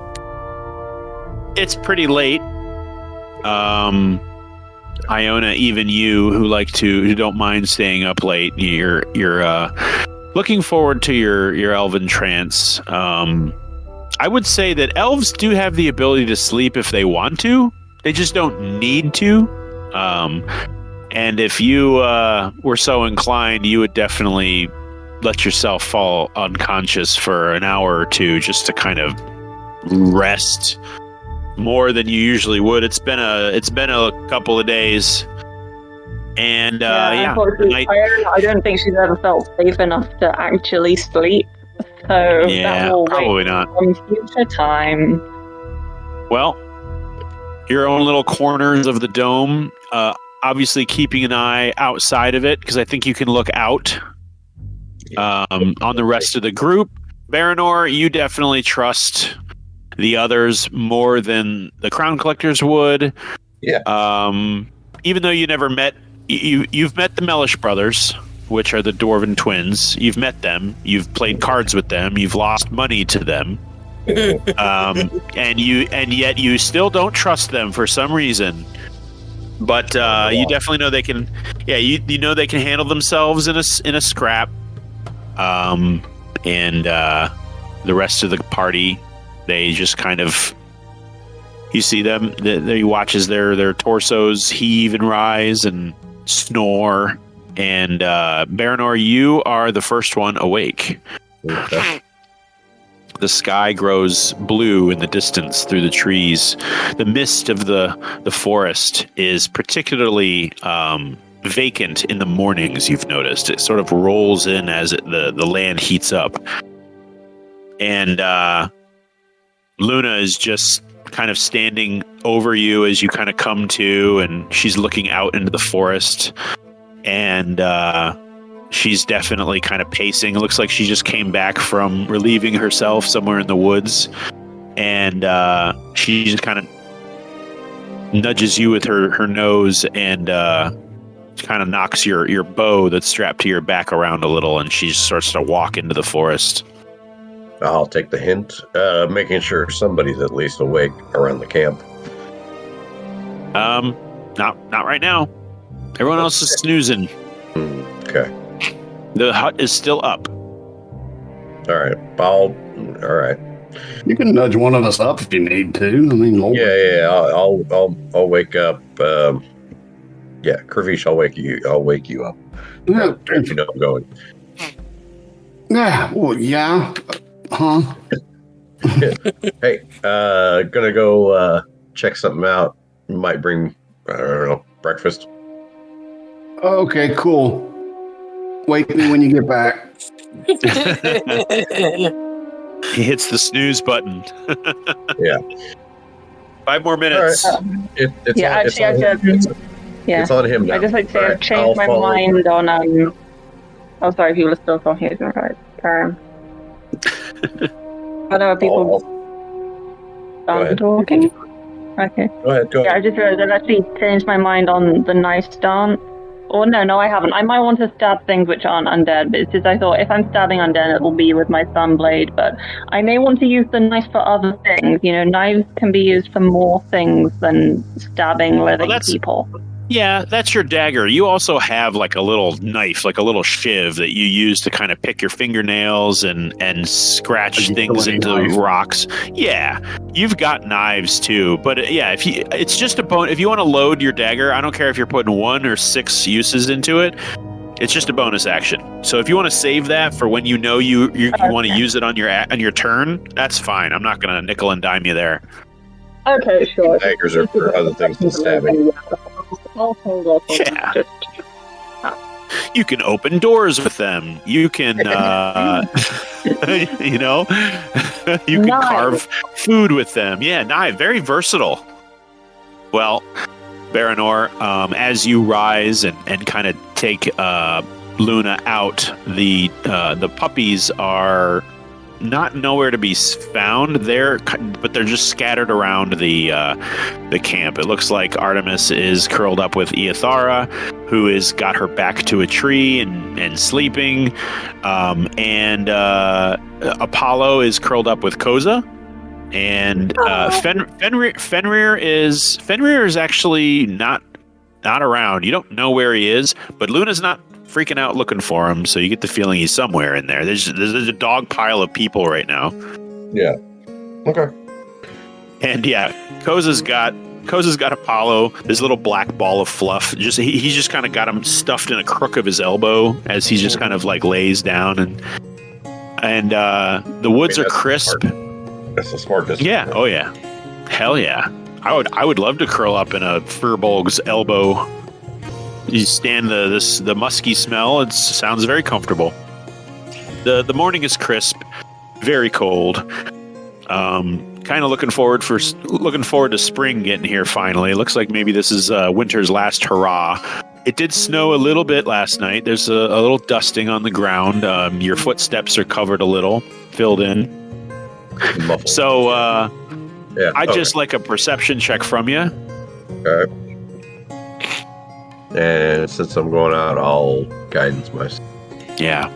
it's pretty late. Iona, even you who don't mind staying up late, you're looking forward to your elven trance. I would say that elves do have the ability to sleep if they want to. They just don't need to. And if you were so inclined, you would definitely let yourself fall unconscious for an hour or two just to kind of rest more than you usually would. It's been a couple of days, and I don't think she's ever felt safe enough to actually sleep. So that will probably not. On future time. Well, your own little corners of the dome. Obviously, keeping an eye outside of it because I think you can look out on the rest of the group. Baranor, you definitely trust the others more than the Crown Collectors would. Yeah. Even though you never met, you've met the Mellish brothers, which are the Dwarven twins. You've met them. You've played cards with them. You've lost money to them. And yet you still don't trust them for some reason. But you definitely know they can. Yeah, you know they can handle themselves in a scrap. And the rest of the party, they just kind of. You see them. You watch as their torsos heave and rise and snore. And Baranor, you are the first one awake. Okay. The sky grows blue in the distance through the trees. The mist of the forest is particularly vacant in the mornings, you've noticed. It sort of rolls in as the land heats up. And Luna is just kind of standing over you as you kind of come to, and she's looking out into the forest. And she's definitely kind of pacing. It looks like she just came back from relieving herself somewhere in the woods. And she just kind of nudges you with her nose and kind of knocks your bow that's strapped to your back around a little, and she starts to walk into the forest. I'll take the hint, making sure somebody's at least awake around the camp. Not right now. Everyone else is snoozing. Okay. The hut is still up. All right. All right. You can nudge one of us up if you need to. I mean, Lord. Yeah. I'll wake up. Kervish, I'll wake you up. Yeah. If you know I'm going. Yeah. Well, yeah. Huh? Hey, gonna go check something out. Might bring, I don't know, breakfast. Okay, cool. Wake me when you get back. He hits the snooze button. Yeah. 5 more minutes. Right. It's on him now. I just like to say Right, I've changed my mind on. Oh, sorry, people are still talking. Right. I know people done talking. Okay. Go ahead. Yeah, I just realized I've actually changed my mind on the knife stance. Or no, I haven't. I might want to stab things which aren't undead, but it's just I thought if I'm stabbing undead, it will be with my sunblade. But I may want to use the knife for other things. You know, knives can be used for more things than stabbing living people. Yeah, that's your dagger. You also have like a little knife, like a little shiv that you use to kind of pick your fingernails and scratch things into rocks. Yeah, you've got knives too. But it's just a bonus. If you want to load your dagger, I don't care if you're putting 1 or 6 uses into it. It's just a bonus action. So if you want to save that for when you know you want to use it on your turn, that's fine. I'm not going to nickel and dime you there. Okay, sure. Daggers are for other things than stabbing. I'll hold off on that. You can open doors with them. You can, you can carve food with them. Yeah, knife, very versatile. Well, Baranor, as you rise and kind of take Luna out, the puppies are not nowhere to be found there, but they're just scattered around the camp. It looks like Artemis is curled up with Eothara, who has got her back to a tree and sleeping, and Apollo is curled up with Koza, and Fenrir is actually not around. You don't know where he is, but Luna's not freaking out looking for him, so you get the feeling he's somewhere in there. There's a dog pile of people right now. Yeah. Okay. And yeah, Koza's got Apollo, this little black ball of fluff. He's just kind of got him stuffed in a crook of his elbow as he just kind of like lays down, and the woods are crisp. That's the smartest. Yeah. Oh yeah. Hell yeah. I would love to curl up in a Furbolg's elbow. You stand the musky smell. It sounds very comfortable. The morning is crisp, very cold. Kind of looking forward to spring getting here finally. It looks like maybe this is winter's last hurrah. It did snow a little bit last night. There's a little dusting on the ground. Your footsteps are covered a little, filled in. Muffled. So yeah. I'd just like a perception check from you. Okay. And since I'm going out, I'll guidance myself. Yeah.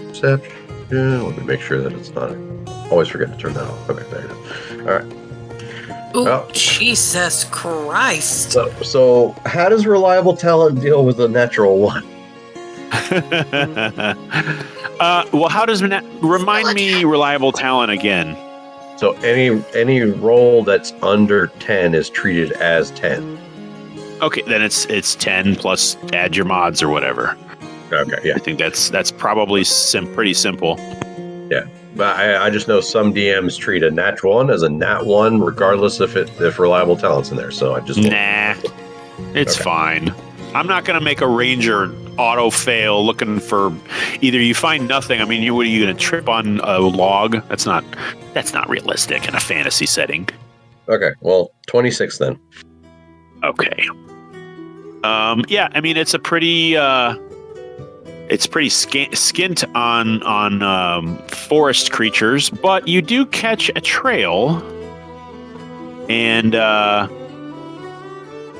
Perception. Let me make sure that it's not. Always forget to turn that off. Okay, there you go. All right. Ooh, Well. Jesus Christ. So how does reliable talent deal with a natural one? Well, how does remind me reliable talent again? So any roll that's under 10 is treated as 10. Okay, then it's 10 plus add your mods or whatever. Okay, yeah. I think that's probably pretty simple. Yeah. But I just know some DMs treat a natural one as a nat 1 regardless if reliable talent's in there. So I just it's Okay. fine. I'm not going to make a ranger auto fail looking for either you find nothing. I mean, what are you going to trip on a log? That's not realistic in a fantasy setting. Okay, well, 26 then. Okay. Yeah, I mean it's a pretty skint on forest creatures, but you do catch a trail, and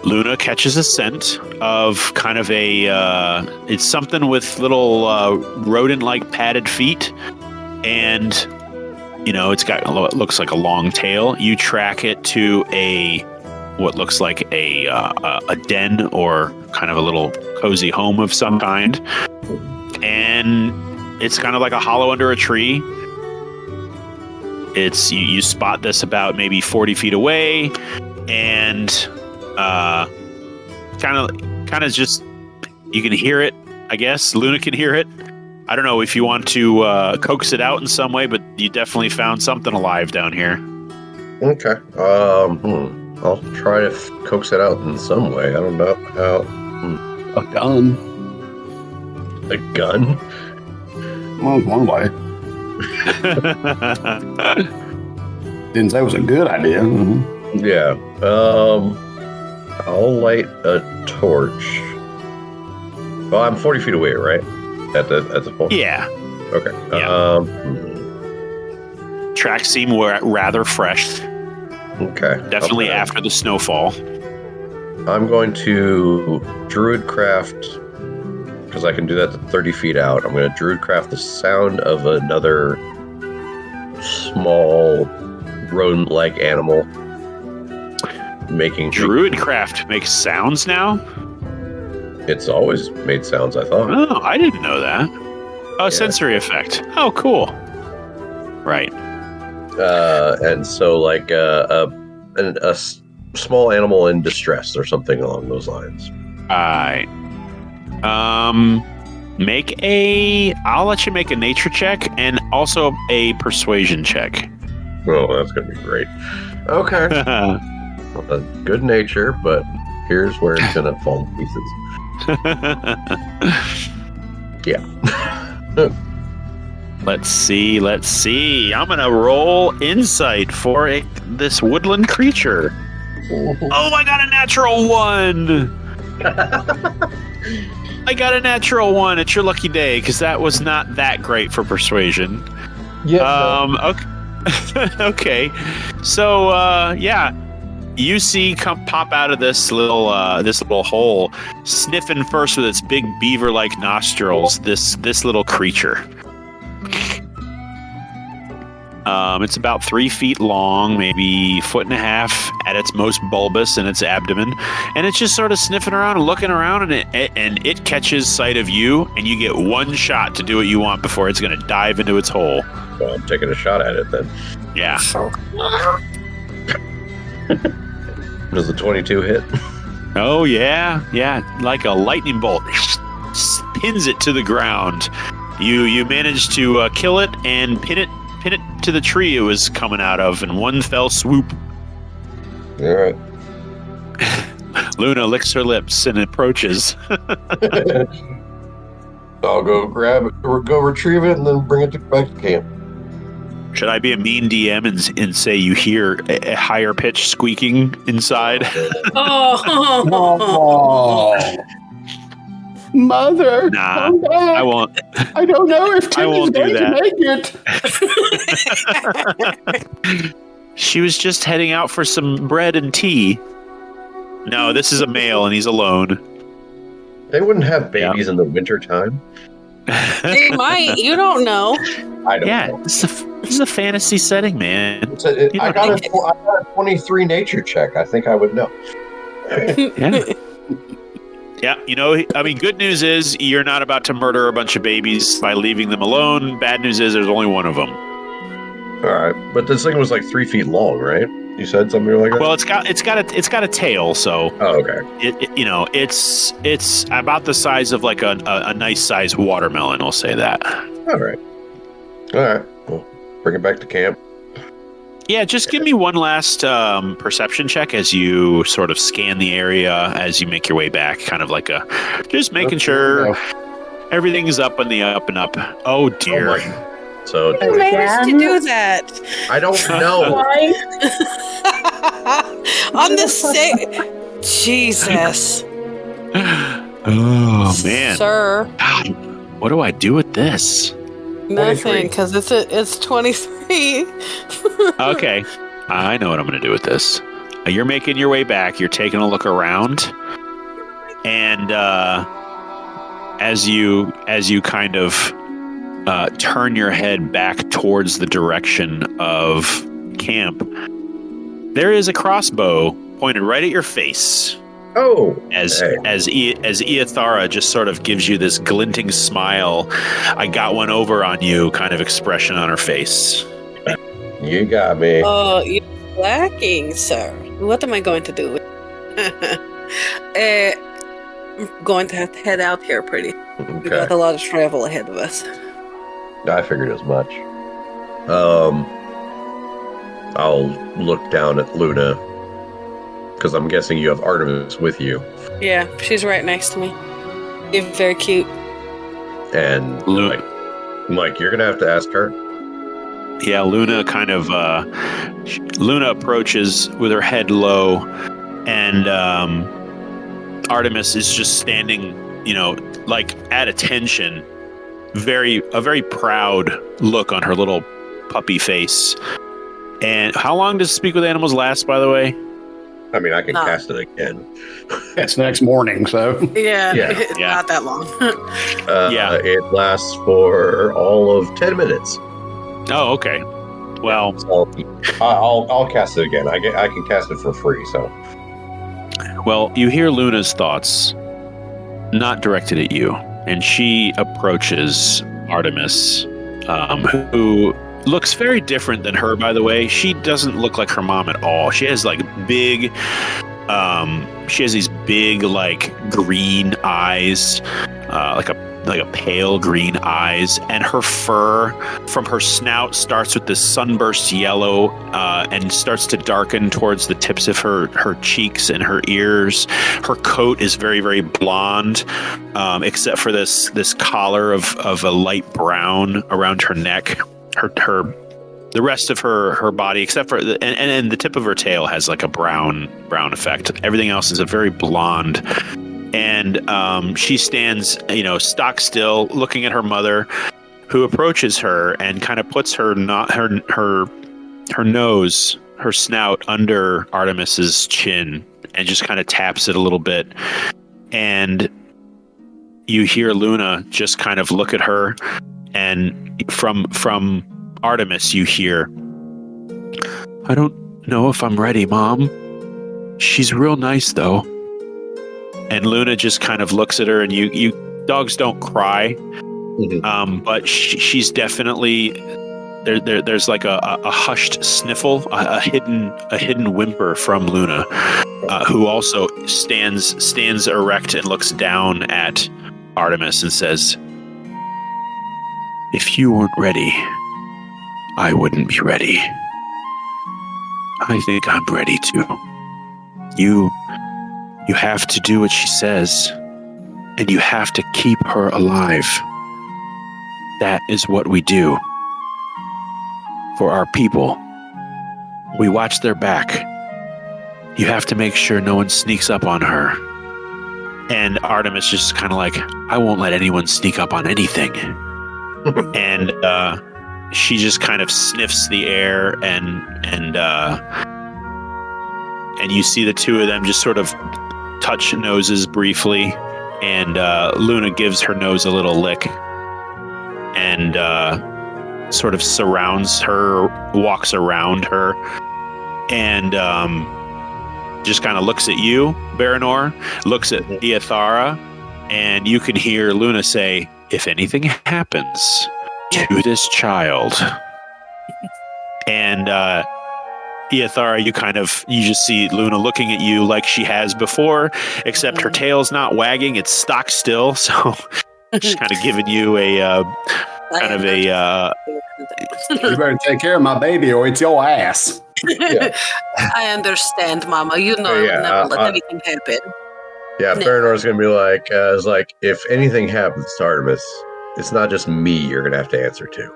Luna catches a scent of kind of it's something with little rodent-like padded feet, and it looks like a long tail. You track it to what looks like a den or kind of a little cozy home of some kind, and it's kind of like a hollow under a tree. It's you spot this about maybe 40 feet away, and kind of just you can hear it. I guess Luna can hear it. I don't know if you want to coax it out in some way, but you definitely found something alive down here. Okay. I'll try to coax it out in some way. I don't know how. A gun. A gun? Well, one way. Didn't say it was a good idea. Mm-hmm. Yeah. I'll light a torch. Well, I'm 40 feet away, right? At the point. Yeah. Okay. Yeah. Tracks seem rather fresh. Okay. Definitely after the snowfall. I'm going to Druidcraft, because I can do that to 30 feet out. I'm going to Druidcraft the sound of another small rodent-like animal. Druidcraft makes sounds now? It's always made sounds, I thought. Oh, I didn't know that. Oh, yeah. Sensory effect. Oh, cool. Right. And so like a small animal in distress or something along those lines. Alright. I'll let you make a nature check and also a persuasion check. Oh, that's going to be great. Okay. Good nature, but here's where it's going to fall to pieces. Yeah. Let's see. I'm going to roll insight for this woodland creature. Oh, I got a natural 1. I got a natural 1. It's your lucky day, because that was not that great for persuasion. Yeah. Okay. Okay. So you see pop out of this little hole, sniffing first with its big beaver-like nostrils. This little creature. It's about 3 feet long, maybe 1.5 feet at its most bulbous in its abdomen, and it's just sort of sniffing around and looking around, and it catches sight of you, and you get one shot to do what you want before it's going to dive into its hole. Well, I'm taking a shot at it then. Yeah. Does the 22 hit? Oh yeah, like a lightning bolt, pins it to the ground. You manage to kill it and pin it to the tree it was coming out of in one fell swoop. All right. Luna licks her lips and approaches. I'll go grab it, or go retrieve it, and then bring it back to camp. Should I be a mean DM and say you hear a higher pitch squeaking inside? Oh. Mother, Nah, come back. I won't. I don't know if Tim is won't do going to that. make it. She was just heading out for some bread and tea. No, this is a male and he's alone. They wouldn't have babies in the winter time. They might. You don't know. I don't know. This is a fantasy setting, man. I got a 23 nature check. I think I would know. Yeah. Yeah, good news is you're not about to murder a bunch of babies by leaving them alone. Bad news is there's only one of them. All right, but this thing was like 3 feet long, right? You said something like that. Well, it's got a tail, so. Oh, okay. It's about the size of like a nice sized watermelon. I'll say that. All right. Well, bring it back to camp. Yeah, just give me one last perception check as you sort of scan the area as you make your way back, kind of like just making sure everything's up on the up and up. Oh dear. So Who managed to do that? I don't know. On the same. Jesus. Oh man, Sir. What do I do with this? Nothing, because it's 23. Okay, I know what I'm going to do with this. You're making your way back. You're taking a look around, and as you kind of turn your head back towards the direction of camp, there is a crossbow pointed right at your face. Oh, as Iathara just sort of gives you this glinting smile, I got one over on you kind of expression on her face. You got me. Oh, you're lacking, sir. What am I going to do? I'm going to have to head out here pretty. Okay. We got a lot of travel ahead of us. I figured as much. I'll look down at Luna, because I'm guessing you have Artemis with you. Yeah, she's right next to me. You're very cute. And Mike, you're going to have to ask her. Yeah, Luna kind of Luna approaches with her head low, and Artemis is just standing, like at attention, a very proud look on her little puppy face. And how long does Speak with Animals last, by the way? I mean, I can cast it again. It's next morning, so. Yeah. Not that long. It lasts for all of 10 minutes. Oh, okay. Well, I'll cast it again. I can cast it for free, so. Well, you hear Luna's thoughts, not directed at you, and she approaches Artemis, who looks very different than her, by the way. She doesn't look like her mom at all. She has like these big, like green eyes, like a pale green eyes, and her fur from her snout starts with this sunburst yellow and starts to darken towards the tips of her cheeks and her ears. Her coat is very, very blonde, except for this collar of a light brown around her neck. The rest of her body, except for and the tip of her tail, has like a brown effect. Everything else is a very blonde. And she stands, stock still, looking at her mother. who approaches her and kind of puts her nose, her snout under Artemis's chin and just kind of taps it a little bit. And you hear Luna just kind of look at her, and from Artemis you hear, "I don't know if I'm ready, Mom. She's real nice though." And Luna just kind of looks at her, and you dogs don't cry. Mm-hmm. But she's definitely there's like a hushed sniffle, a hidden whimper from Luna, who also stands erect and looks down at Artemis and says, "If you weren't ready, I wouldn't be ready. I think I'm ready too. You have to do what she says, and you have to keep her alive. That is what we do. For our people. We watch their back. You have to make sure no one sneaks up on her." And Artemis just kind of like, "I won't let anyone sneak up on anything." And she just kind of sniffs the air, and you see the two of them just sort of touch noses briefly, and Luna gives her nose a little lick, and sort of surrounds her, walks around her, and just kind of looks at you, Baranor, looks at Ieathara, and you can hear Luna say, "If anything happens to this child." And Ieathara, you just see Luna looking at you like she has before, except her tail's not wagging, it's stock still, so she's kind of giving you a You better take care of my baby or it's your ass. Yeah. I understand, Mama. You know I would never let anything happen. Yeah, No. Baranor's gonna be like, if anything happens to Artemis, it's not just me you're gonna have to answer to.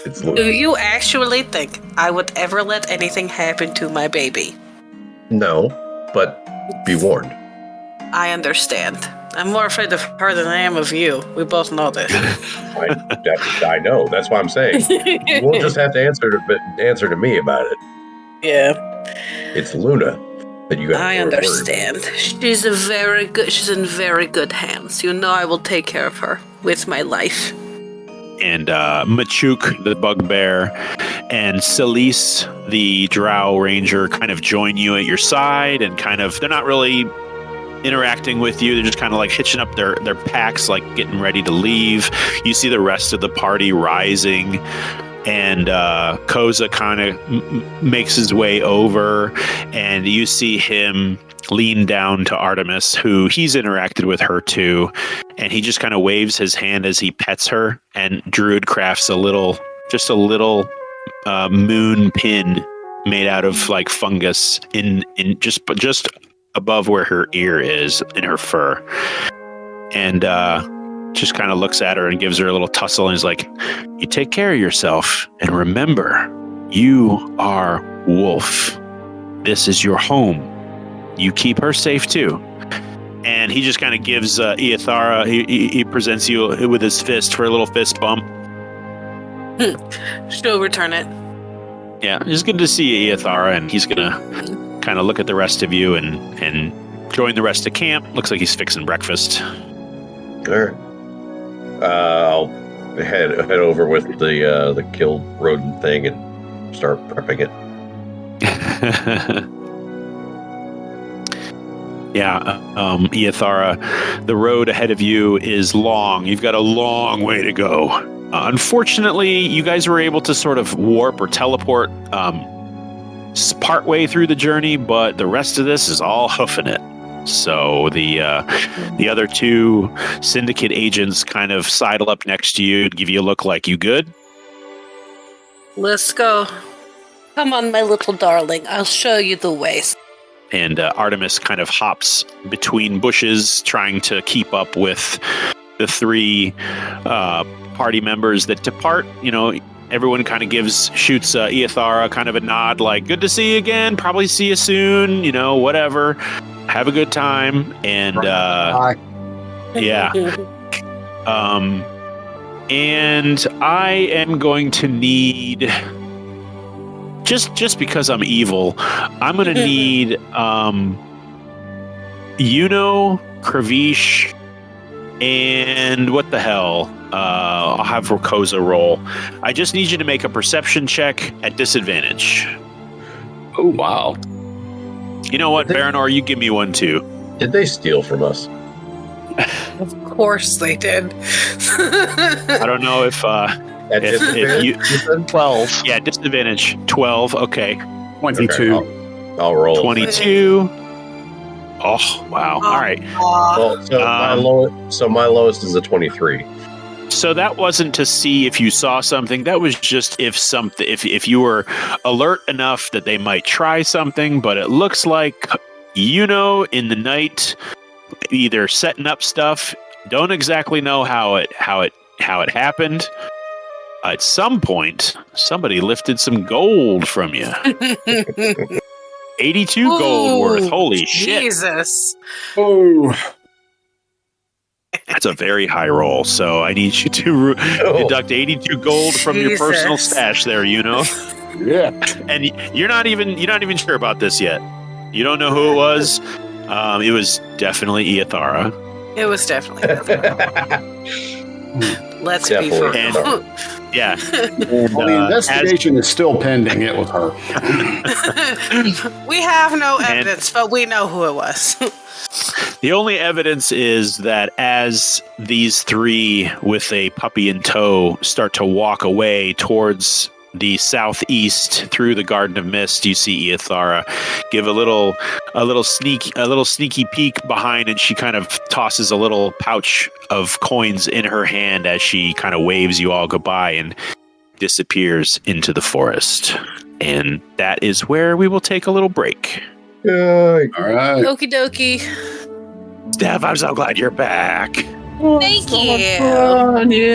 It's Do you actually think I would ever let anything happen to my baby? No, but be warned. I understand. I'm more afraid of her than I am of you. We both know this. I know. That's why I'm saying you won't just have to answer to me about it. Yeah. It's Luna that you got. I understand. She's in very good hands. You know I will take care of her with my life. And Machuk, the bugbear, and Celise, the drow ranger, kind of join you at your side, and they're not really interacting with you. They're just kind of like hitching up their packs, like getting ready to leave. You see the rest of the party rising, and Koza kind of makes his way over, and you see him lean down to Artemis, who he's interacted with her too, and he just kind of waves his hand as he pets her, and Druid crafts a little moon pin made out of like fungus in just above where her ear is in her fur, and just kind of looks at her and gives her a little tussle, and he's like, "You take care of yourself, and remember, you are Wolf. This is your home. You keep her safe too." And he just kind of gives Ieathara, he presents you with his fist for a little fist bump. She'll return it. Yeah, it's good to see you, Ieathara, and he's gonna kind of look at the rest of you and join the rest of camp. Looks like he's fixing breakfast. All right. I'll head over with the killed rodent thing and start prepping it. Yeah, Ieathara, the road ahead of you is long. You've got a long way to go. Unfortunately, you guys were able to sort of warp or teleport partway through the journey, but the rest of this is all hoofing it. So the other two syndicate agents kind of sidle up next to you and give you a look like, "You good?" Let's go. Come on, my little darling. I'll show you the ways. And Artemis kind of hops between bushes, trying to keep up with the three party members that depart. You know, everyone kind of shoots Ieathara kind of a nod, like, "Good to see you again. Probably see you soon. You know, whatever. Have a good time." And Bye. yeah. And I am going to need, just because I'm evil, I'm going to need Kravish, and what the hell? I'll have Rokoza roll. I just need you to make a perception check at disadvantage. Oh, wow. You know what, Baranor? You give me one too. Did they steal from us? Of course they did. I don't know if you 12. Yeah, disadvantage 12. Okay, 22. Okay, I'll roll 22. Oh wow! All right. Well, so my lowest is a 23. So that wasn't to see if you saw something. That was just if you were alert enough that they might try something. But it looks like in the night, either setting up stuff. Don't exactly know how it happened. At some point, somebody lifted some gold from you. 82 gold worth. Holy shit. Jesus. Oh. That's a very high roll, so I need you to deduct 82 gold from your personal stash there, Yeah. And you're not even sure about this yet. You don't know who it was. It was definitely Iyethara. It was definitely. Let's be fair. Yeah. Well, the investigation is still pending. It was her. We have no evidence, but we know who it was. The only evidence is that as these three with a puppy in tow start to walk away towards the southeast through the Garden of Mist, you see Iyethara give a little sneaky peek behind, and she kind of tosses a little pouch of coins in her hand as she kind of waves you all goodbye and disappears into the forest. And that is where we will take a little break. Yay. All right. Okie dokie. Steph, I'm so glad you're back. Thank you.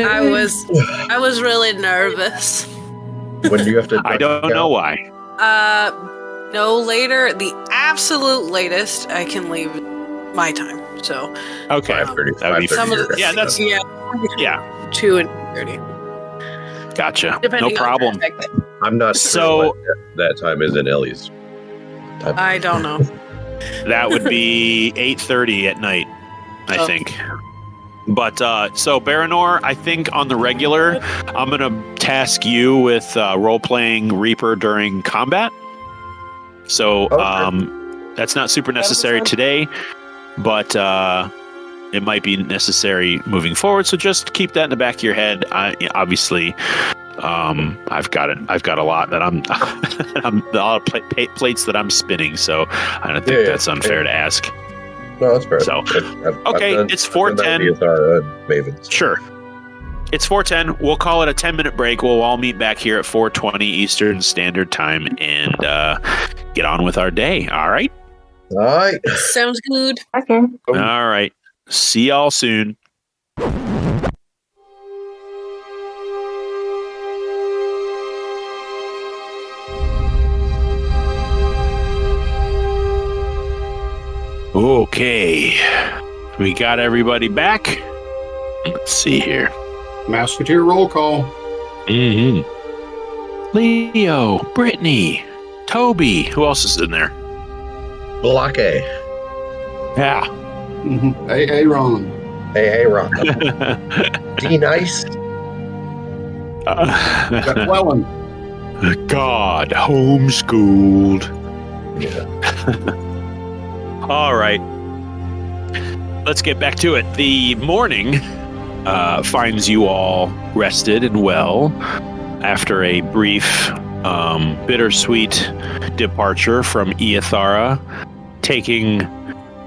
I was really nervous. When do you have to? I don't know why. No later. The absolute latest I can leave my time. So Okay, 5:30. that would be some of the, that's yeah 2 and 30. Gotcha. Depending No problem. I'm not sure So- what that time is in Ellie's time. I don't know. That would be 8:30 at night, I think. But so Baranor, I think on the regular, I'm gonna task you with role-playing Reaper during combat. So that's not super necessary today, but it might be necessary moving forward. So just keep that in the back of your head. Obviously, I've got a lot that I'm a lot of plates that I'm spinning. So I don't think that's unfair to ask. No, that's fair. So, it's 4:10. Sure. It's 4:10. We'll call it a 10-minute break. We'll all meet back here at 4:20 Eastern Standard Time and get on with our day. All right? All right. Sounds good. Okay. All right. See y'all soon. Okay. We got everybody back. Let's see here. Musketeer roll call. Mm-hmm. Leo, Brittany, Toby. Who else is in there? Block A. Yeah. Mm-hmm. Hey, Ron. Hey, Ron. D nice. McClellan. God, homeschooled. Yeah. All right. Let's get back to it. The morning finds you all rested and well after a brief, bittersweet departure from Iyethara, taking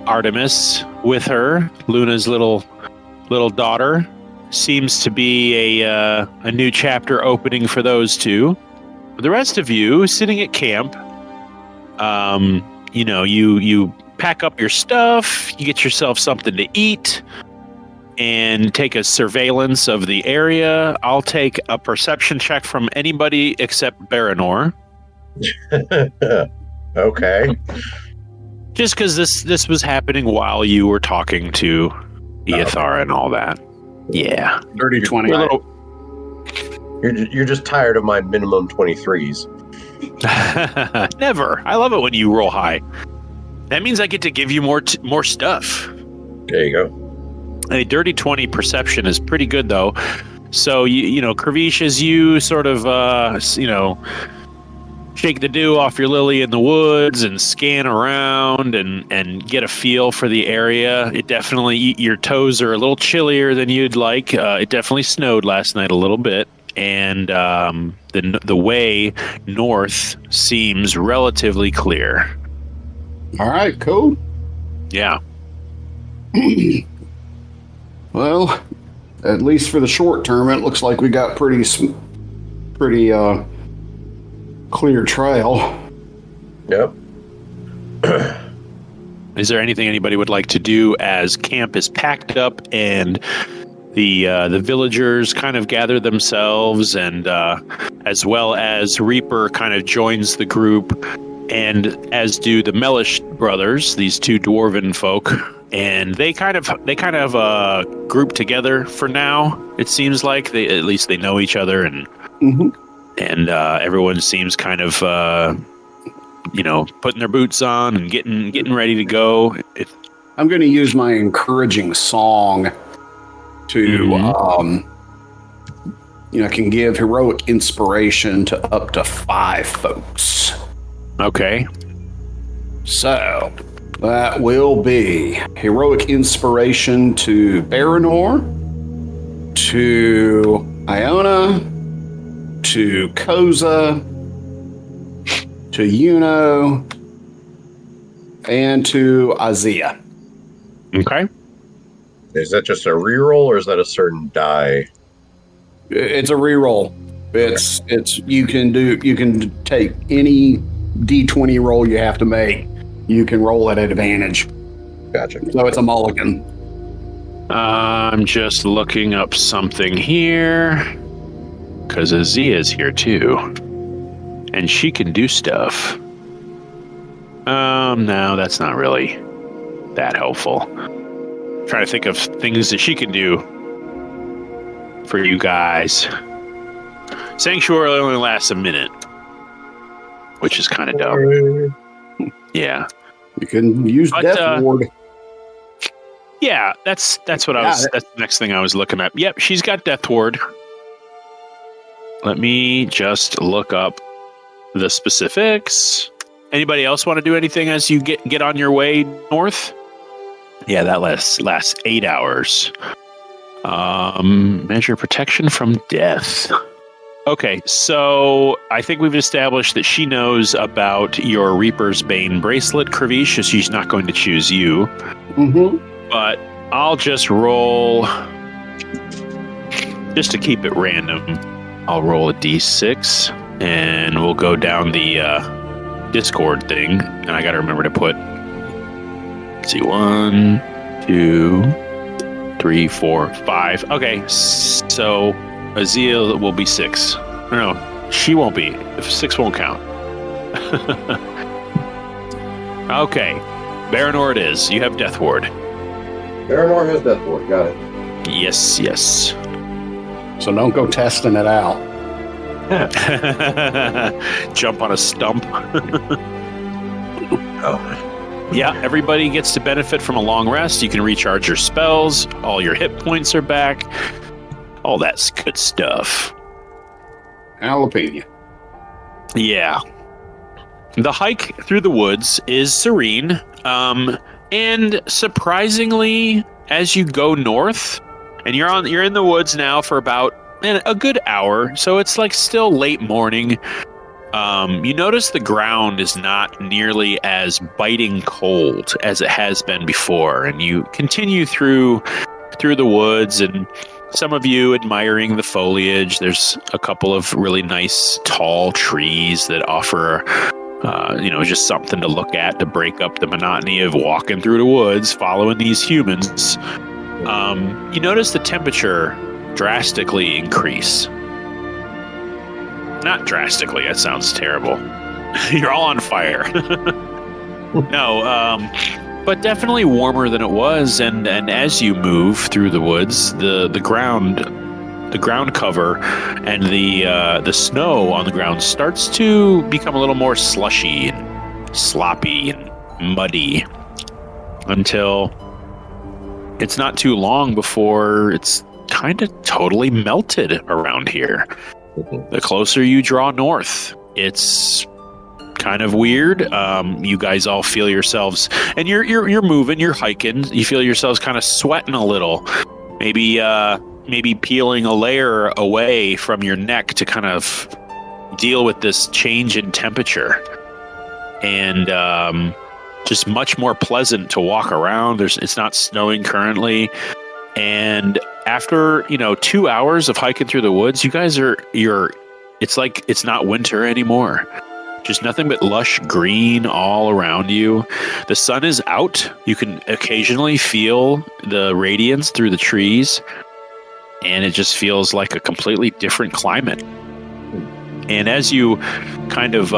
Artemis with her, Luna's little daughter. Seems to be a new chapter opening for those two. The rest of you sitting at camp, you pack up your stuff, you get yourself something to eat, and take a surveillance of the area. I'll take a perception check from anybody except Baranor. Okay. Just because this was happening while you were talking to Iyethara and all that. Yeah. Dirty 20. You're just tired of my minimum 23s. Never. I love it when you roll high. That means I get to give you more stuff. There you go. A dirty 20 perception is pretty good, though. So, you know, Kravish, as you sort of, shake the dew off your lily in the woods and scan around and get a feel for the area. It definitely, your toes are a little chillier than you'd like. It definitely snowed last night a little bit. And the way north seems relatively clear. All right, cool. Yeah. Well, at least for the short term, it looks like we got pretty clear trail. Yep. Is there anything anybody would like to do as camp is packed up and the villagers kind of gather themselves, and as well as Reaper kind of joins the group, and as do the Mellish brothers, these two dwarven folk, and they kind of group together for now. It seems like at least they know each other, and and everyone seems kind of putting their boots on and getting ready to go. I'm going to use my encouraging song to can give heroic inspiration to up to 5 folks. Okay. So that will be heroic inspiration to Baranor, to Iona, to Koza, to Yuno, and to Azia. Okay. Is that just a reroll, or is that a certain die? It's a reroll. It's you can take any D20 roll you have to make. You can roll at advantage. Gotcha. So it's a mulligan. I'm just looking up something here because Azia's here too, and she can do stuff. No, that's not really that helpful. Trying to think of things that she can do for you guys. Sanctuary only lasts a minute, which is kind of dumb. Yeah, you can use Death Ward. Yeah, that's what I was. That's the next thing I was looking at. Yep, she's got Death Ward. Let me just look up the specifics. Anybody else want to do anything as you get on your way north? Yeah, that lasts 8 hours. Measure protection from death. Okay, so I think we've established that she knows about your Reaper's Bane bracelet, Kravish, so she's not going to choose you. But I'll just roll, just to keep it random, I'll roll a d6, and we'll go down the Discord thing, and I gotta remember to put, let's see, 1, 2, 3, 4, 5. Okay, so Azia will be 6. No, she won't be. 6 won't count. Okay, Baranor it is. You have Death Ward. Baranor has Death Ward. Got it. Yes. So don't go testing it out. Jump on a stump. Oh. Yeah, everybody gets to benefit from a long rest. You can recharge your spells. All your hit points are back. All that's good stuff. Jalapeno. Yeah. The hike through the woods is serene. And surprisingly, as you go north, and you're in the woods now for about a good hour, so it's like still late morning. You notice the ground is not nearly as biting cold as it has been before, and you continue through the woods, and some of you admiring the foliage. There's a couple of really nice tall trees that offer just something to look at to break up the monotony of walking through the woods following these humans. You notice the temperature drastically increase. Not drastically, that sounds terrible. You're all on fire. No, but definitely warmer than it was, and as you move through the woods, the ground the ground cover and the snow on the ground starts to become a little more slushy and sloppy and muddy until it's not too long before it's kind of totally melted around here. The closer you draw north, it's kind of weird. You guys all feel yourselves, and you're moving, you're hiking. You feel yourselves kind of sweating a little, maybe peeling a layer away from your neck to kind of deal with this change in temperature, and just much more pleasant to walk around. It's not snowing currently, and after 2 hours of hiking through the woods, you guys it's like it's not winter anymore. Just nothing but lush green all around you. The sun is out. You can occasionally feel the radiance through the trees, and it just feels like a completely different climate. And as you kind of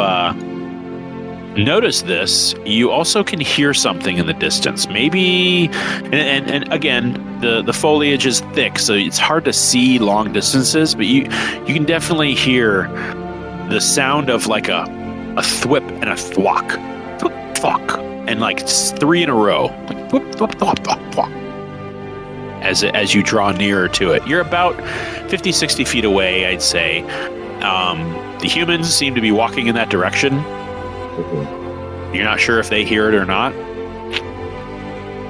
notice this, you also can hear something in the distance. Maybe, and again, the foliage is thick, so it's hard to see long distances, but you can definitely hear the sound of like a thwip and a thwack. Thwip, thwack. And like 3 in a row. Like thwip, thwip, thwop, thwop, thwop. As you draw nearer to it. You're about 50, 60 feet away, I'd say. The humans seem to be walking in that direction. You're not sure if they hear it or not.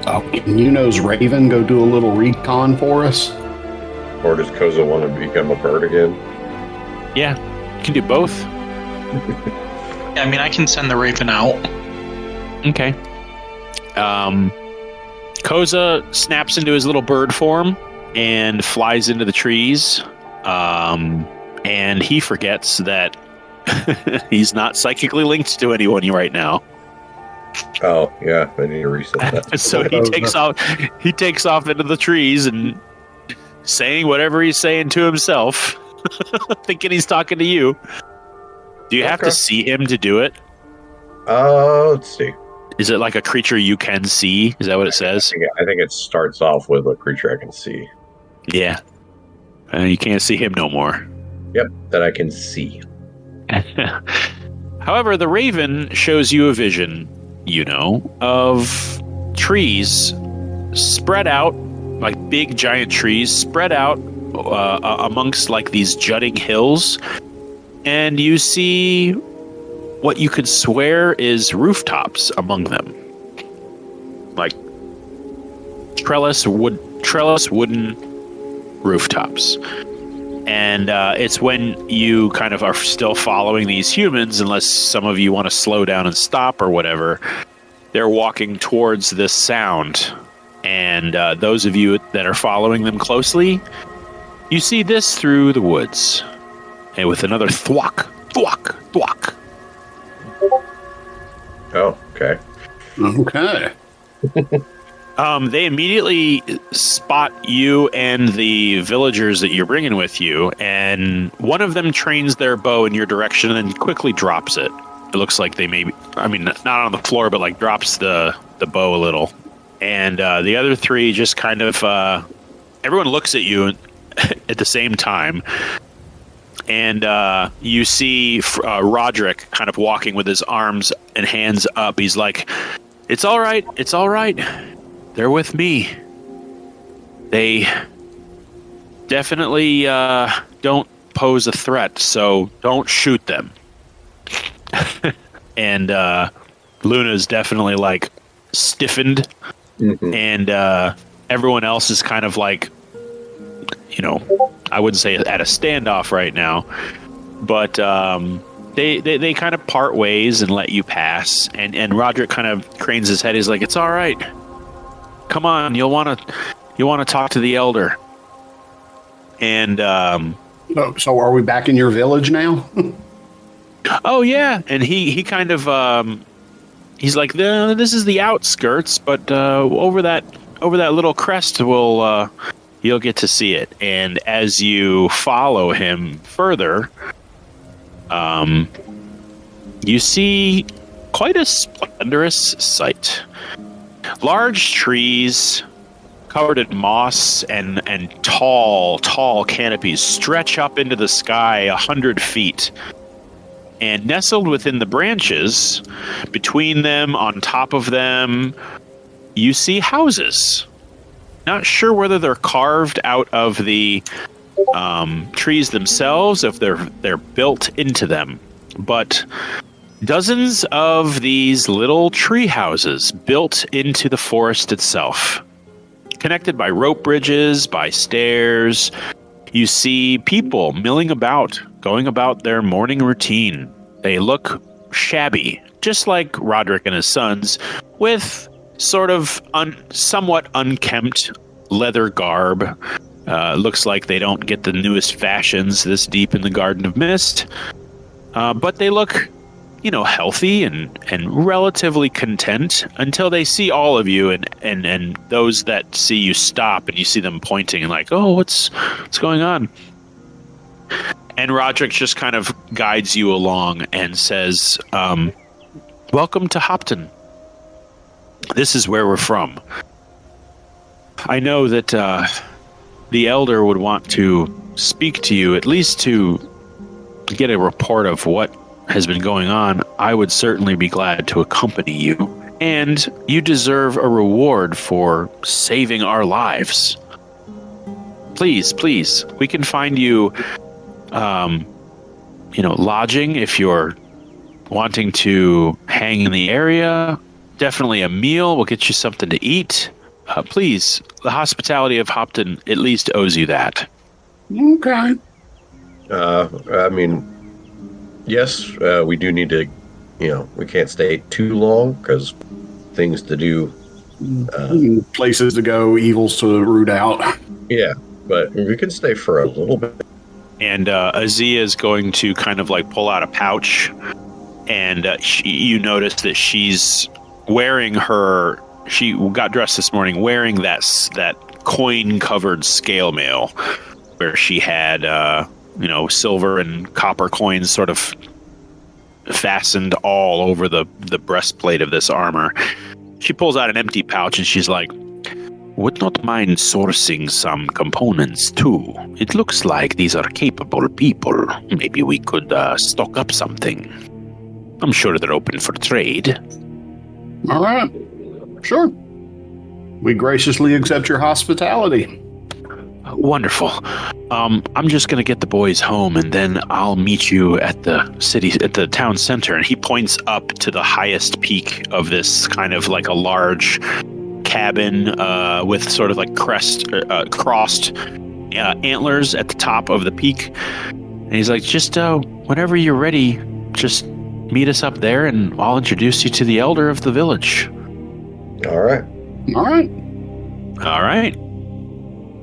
Can Yuno's Raven go do a little recon for us? Or does Koza want to become a bird again? Yeah, you can do both. I mean, I can send the Raven out. Okay. Koza snaps into his little bird form and flies into the trees. And he forgets that he's not psychically linked to anyone right now. Oh, yeah, I need to reset that. So he takes off into the trees and saying whatever he's saying to himself, thinking he's talking to you. Do you have to see him to do it? Let's see. Is it like a creature you can see? Is that what it says? I think it starts off with a creature I can see. Yeah. You can't see him no more. Yep, that I can see. However, the Raven shows you a vision, of trees spread out, like big giant trees spread out amongst like these jutting hills. And you see what you could swear is rooftops among them. Like trellis wooden rooftops. And it's when you kind of are still following these humans, unless some of you want to slow down and stop or whatever, they're walking towards this sound. And those of you that are following them closely, you see this through the woods. And with another thwack, thwack, thwack. Oh, okay. Okay. They immediately spot you and the villagers that you're bringing with you, and one of them trains their bow in your direction and then quickly drops it. It looks like they not on the floor, but like drops the bow a little. And the other three just kind of, everyone looks at you at the same time. And you see Roderick kind of walking with his arms and hands up. He's like, it's all right. It's all right. They're with me. They definitely don't pose a threat, so don't shoot them. And Luna's definitely like stiffened. Mm-hmm. And everyone else is kind of like, I wouldn't say at a standoff right now, but they kind of part ways and let you pass. And Roderick kind of cranes his head. He's like, "It's all right. Come on, you'll want to talk to the elder." And so are we back in your village now? Oh yeah, and he kind of he's like, "This is the outskirts, but over that little crest you'll get to see it." And as you follow him further, you see quite a splendorous sight. Large trees covered in moss and tall canopies stretch up into the sky 100 feet. And nestled within the branches, between them, on top of them, you see houses. Not sure whether they're carved out of the trees themselves, if they're built into them. But dozens of these little tree houses built into the forest itself, connected by rope bridges, by stairs. You see people milling about, going about their morning routine. They look shabby, just like Roderick and his sons, with sort of somewhat unkempt leather garb. Looks like they don't get the newest fashions this deep in the Garden of Mist. But they look, healthy and relatively content until they see all of you, and those that see you stop, and you see them pointing and like, oh, what's going on? And Roderick just kind of guides you along and says, welcome to Hopton. This is where we're from. I know that the elder would want to speak to you, at least to get a report of what has been going on. I would certainly be glad to accompany you, and you deserve a reward for saving our lives. Please, we can find you, lodging if you're wanting to hang in the area. Definitely a meal. We'll get you something to eat. Please, the hospitality of Hopton at least owes you that. Okay. Yes, we do need to, we can't stay too long because things to do. Places to go, evils to root out. Yeah, but we can stay for a little bit. And Azia is going to kind of like pull out a pouch, and you notice that she's wearing she got dressed this morning wearing that coin-covered scale mail, where she had silver and copper coins sort of fastened all over the breastplate of this armor. She pulls out an empty pouch and she's like, would not mind sourcing some components too. It looks like these are capable people. Maybe we could stock up something. I'm sure they're open for trade. All right. Sure. We graciously accept your hospitality. Wonderful. I'm just going to get the boys home, and then I'll meet you at the town center. And he points up to the highest peak of this kind of like a large cabin with sort of like crossed antlers at the top of the peak. And he's like, just whenever you're ready, just meet us up there, and I'll introduce you to the elder of the village. All right.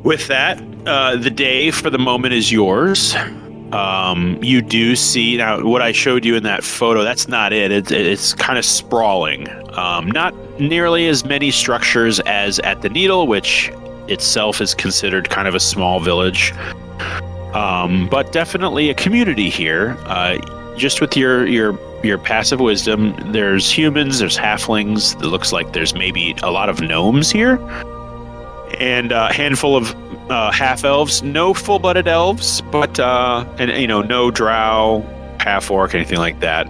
With that, the day for the moment is yours. You do see now what I showed you in that photo. That's not it. It's kind of sprawling. Not nearly as many structures as at the Needle, which itself is considered kind of a small village. But definitely a community here. Just with your passive wisdom, there's humans, there's halflings. It looks like there's maybe a lot of gnomes here, and a handful of half-elves. No full-blooded elves, but no drow, half-orc, anything like that.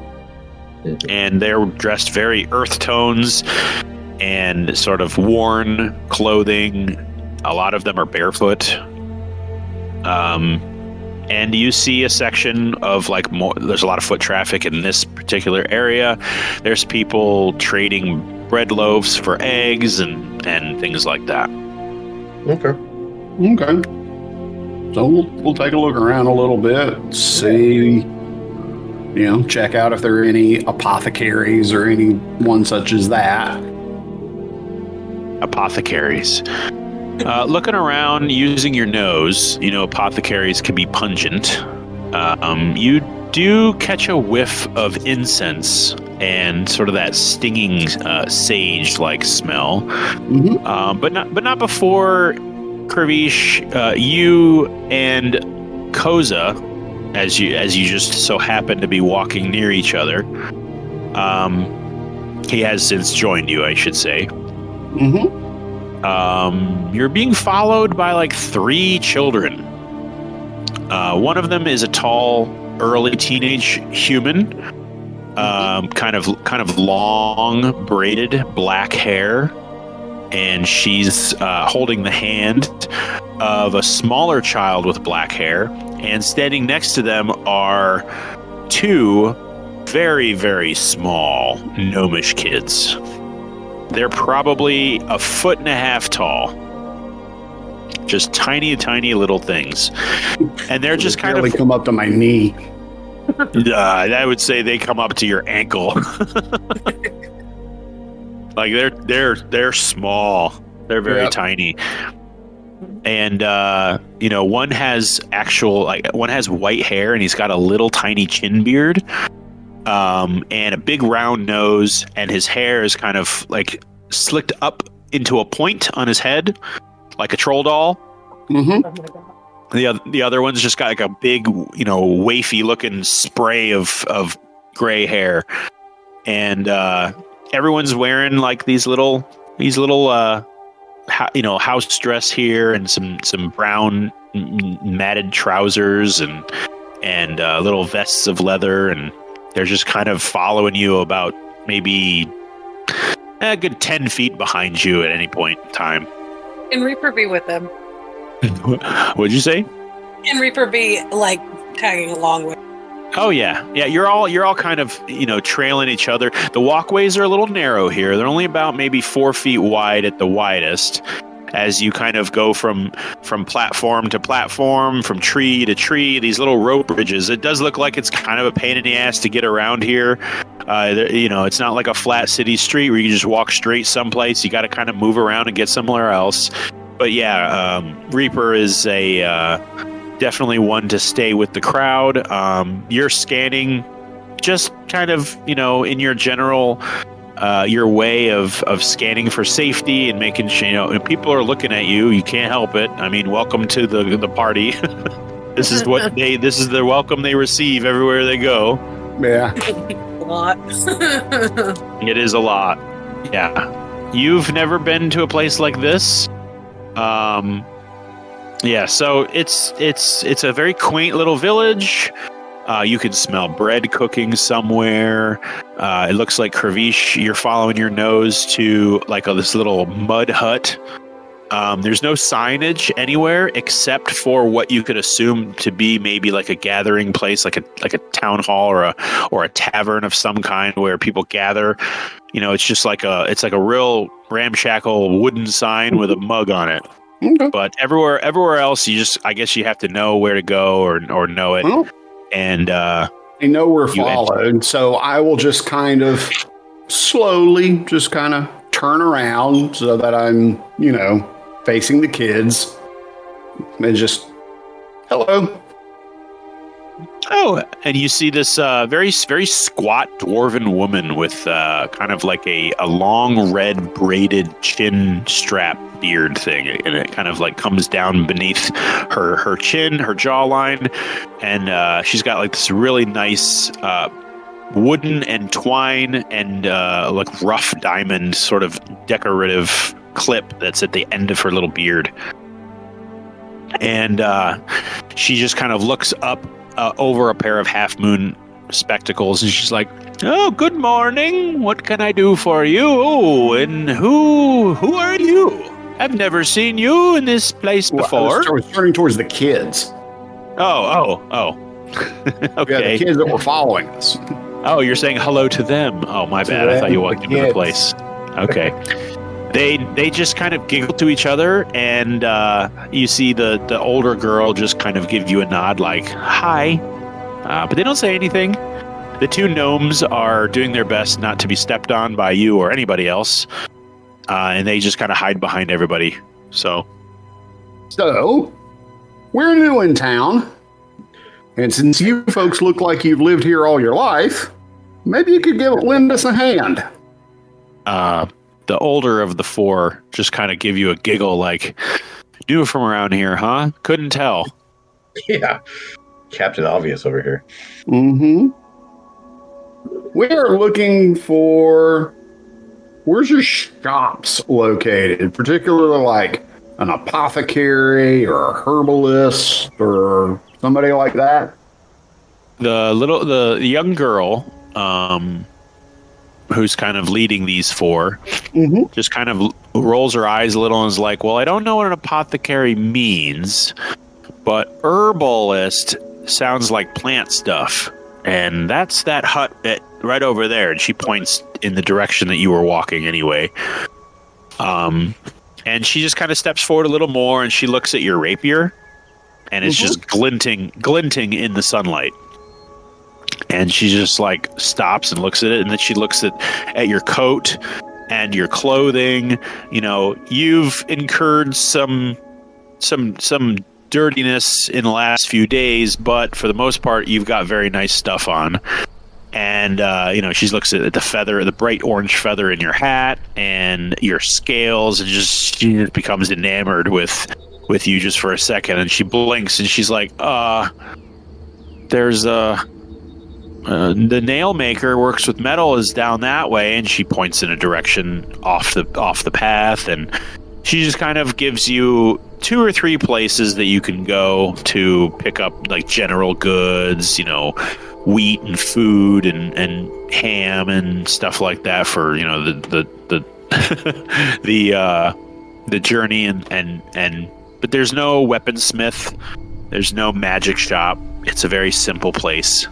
And they're dressed very earth tones and sort of worn clothing. A lot of them are barefoot. And you see a section of there's a lot of foot traffic in this particular area. There's people trading bread loaves for eggs and things like that. Okay. So we'll take a look around a little bit, see, check out if there are any apothecaries or anyone such as that. Apothecaries. Looking around using your nose, apothecaries can be pungent. You do catch a whiff of incense and sort of that stinging sage-like smell. Mm-hmm. But not before Kravish, you and Koza, as you just so happen to be walking near each other. He has since joined you, I should say. Mm-hmm. You're being followed by like 3 children. One of them is a tall, early teenage human, kind of long, braided black hair, and she's holding the hand of a smaller child with black hair. And standing next to them are 2 very, very small gnomish kids. They're probably 1.5 feet tall. Just tiny, tiny little things. And they're just kind of come up to my knee. I would say they come up to your ankle. Like they're small. They're very tiny. And one has one has white hair and he's got a little tiny chin beard. And a big round nose, and his hair is kind of like slicked up into a point on his head, like a troll doll. Mm-hmm. The other one's just got like a big, wafy looking spray of gray hair, and everyone's wearing like these little house dress here, and some brown matted trousers, and little vests of leather, and they're just kind of following you about maybe a good 10 feet behind you at any point in time. Can Reaper be with them? What'd you say? Can Reaper be like tagging along with? Oh yeah. You're all kind of trailing each other. The walkways are a little narrow here. They're only about maybe 4 feet wide at the widest. As you kind of go from platform to platform, from tree to tree, these little rope bridges. It does look like it's kind of a pain in the ass to get around here. It's not like a flat city street where you can just walk straight someplace. You got to kind of move around and get somewhere else. But yeah, Reaper is definitely one to stay with the crowd. You're scanning just kind of, in your general... your way of scanning for safety and making sure if people are looking at you, you can't help it. I mean, welcome to the party. This is the welcome they receive everywhere they go. Yeah, a lot. It is a lot. Yeah, you've never been to a place like this. Yeah, so it's a very quaint little village. You can smell bread cooking somewhere. It looks like Kravish, you're following your nose to like this little mud hut. There's no signage anywhere except for what you could assume to be maybe like a gathering place, like a town hall or a tavern of some kind where people gather. It's just like a real ramshackle wooden sign with a mug on it. Okay. But everywhere else, I guess you have to know where to go or know it. Well, and I know we're followed, so I will just kind of slowly just kind of turn around so that I'm, facing the kids and just, hello. Oh, and you see this very, very squat dwarven woman with kind of like a long red braided chin strap beard thing, and it kind of like comes down beneath her chin, her jawline, and she's got like this really nice wooden and twine and like rough diamond sort of decorative clip that's at the end of her little beard, and she just kind of looks up over a pair of half moon spectacles, and she's like, "Oh, good morning. What can I do for you? Oh, and who are you? I've never seen you in this place before." I was turning towards the kids. Oh. Okay. Yeah, the kids that were following us. Oh, you're saying hello to them. Oh, my bad. I thought you walked into the place. Okay. They just kind of giggle to each other, and you see the older girl just kind of give you a nod like, hi. But they don't say anything. The 2 gnomes are doing their best not to be stepped on by you or anybody else, and they just kind of hide behind everybody. So, we're new in town, and since you folks look like you've lived here all your life, maybe you could lend us a hand. The older of the 4 just kind of give you a giggle like, "New from around here, huh? Couldn't tell." Yeah. Captain Obvious over here. Mm-hmm. We are looking for where's your shops located? Particularly like an apothecary or a herbalist or somebody like that? The young girl, who's kind of leading these four, just kind of rolls her eyes a little and is like, well, I don't know what an apothecary means, but herbalist sounds like plant stuff. And that's that hut right over there. And she points in the direction that you were walking anyway. And she just kind of steps forward a little more and she looks at your rapier and it's just glinting in the sunlight. And she just like stops and looks at it, and then she looks at your coat and your clothing. You know, you've incurred some dirtiness in the last few days, but for the most part, you've got very nice stuff on. And she looks at the bright orange feather in your hat and your scales, and she just becomes enamored with you just for a second. And she blinks and she's like, there's the nail maker works with metal is down that way, and she points in a direction off the path, and she just kind of gives you 2 or 3 places that you can go to pick up like general goods, wheat and food and ham and stuff like that for the the journey and but there's no weaponsmith, there's no magic shop. It's a very simple place.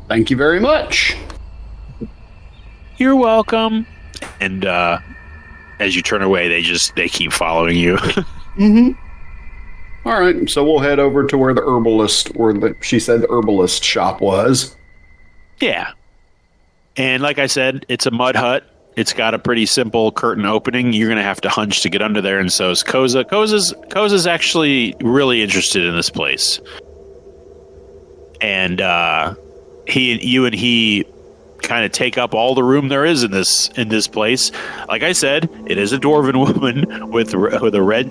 Thank you very much. You're welcome. And as you turn away, they keep following you. All right, so we'll head over to where she said the herbalist shop was. Yeah. And like I said, it's a mud hut. It's got a pretty simple curtain opening. You're going to have to hunch to get under there, and so is Koza. Koza's actually really interested in this place. And you and he kind of take up all the room there is in this place. Like I said, it is a dwarven woman with a red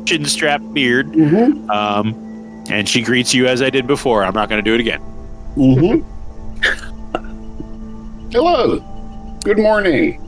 chin strap beard. And she greets you as I did before. I'm not going to do it again. Hello. Good morning.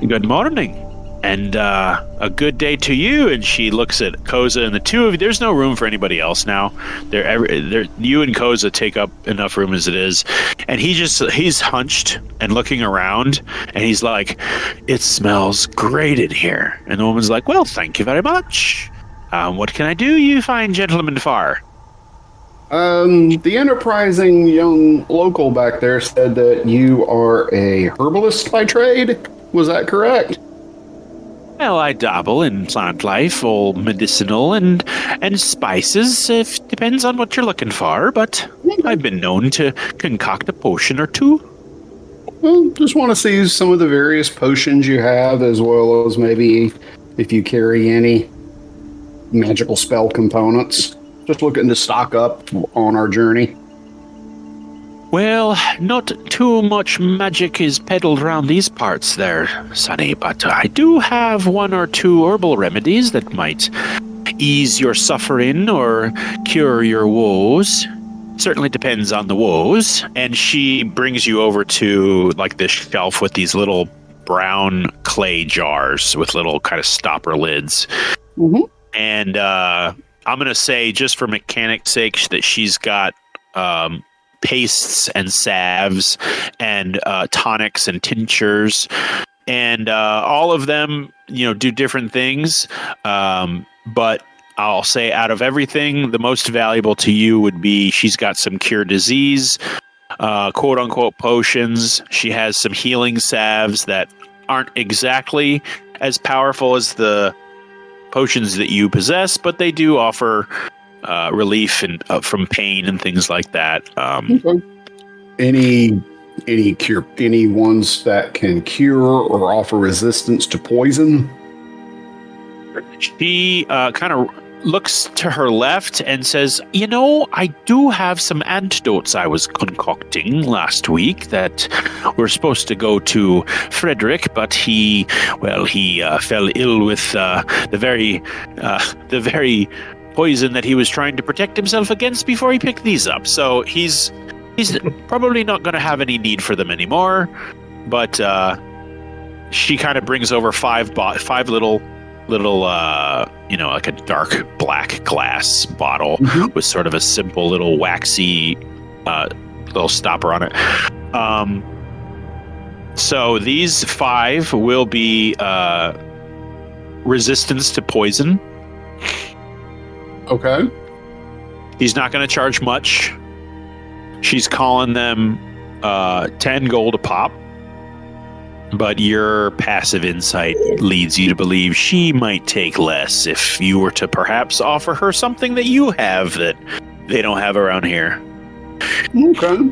Good morning. And a good day to you. And she looks at Koza and the two of you. There's no room for anybody else now. You and Koza take up enough room as it is. And he's hunched and looking around, and he's like, it smells great in here. And the woman's like, well, thank you very much. What can I do, you fine gentlemen far? The enterprising young local back there said that you are a herbalist by trade. Was that correct? Well, I dabble in plant life, all medicinal and spices. It depends on what you're looking for, but I've been known to concoct a potion or two. Well, just want to see some of the various potions you have, as well as maybe if you carry any magical spell components. Just looking to stock up on our journey. Well, not too much magic is peddled around these parts there, Sonny, but I do have 1 or 2 herbal remedies that might ease your suffering or cure your woes. Certainly depends on the woes. And she brings you over to like this shelf with these little brown clay jars with little kind of stopper lids. And I'm going to say, just for mechanic's sake, that she's got pastes and salves and tonics and tinctures, and all of them, do different things. But I'll say, out of everything, the most valuable to you would be she's got some cure disease, quote unquote potions. She has some healing salves that aren't exactly as powerful as the potions that you possess, but they do offer relief and from pain and things like that. Any ones that can cure or offer resistance to poison? She kind of looks to her left and says, I do have some antidotes I was concocting last week that were supposed to go to Frederick, but he fell ill with the very poison that he was trying to protect himself against before he picked these up. So he's He's probably not going to have any need for them anymore, but she kind of brings over five little, like a dark black glass bottle with sort of a simple little waxy little stopper on it. So these 5 will be resistance to poison. Okay. He's not going to charge much. She's calling them 10 gold a pop. But your passive insight leads you to believe she might take less if you were to perhaps offer her something that you have that they don't have around here. Okay.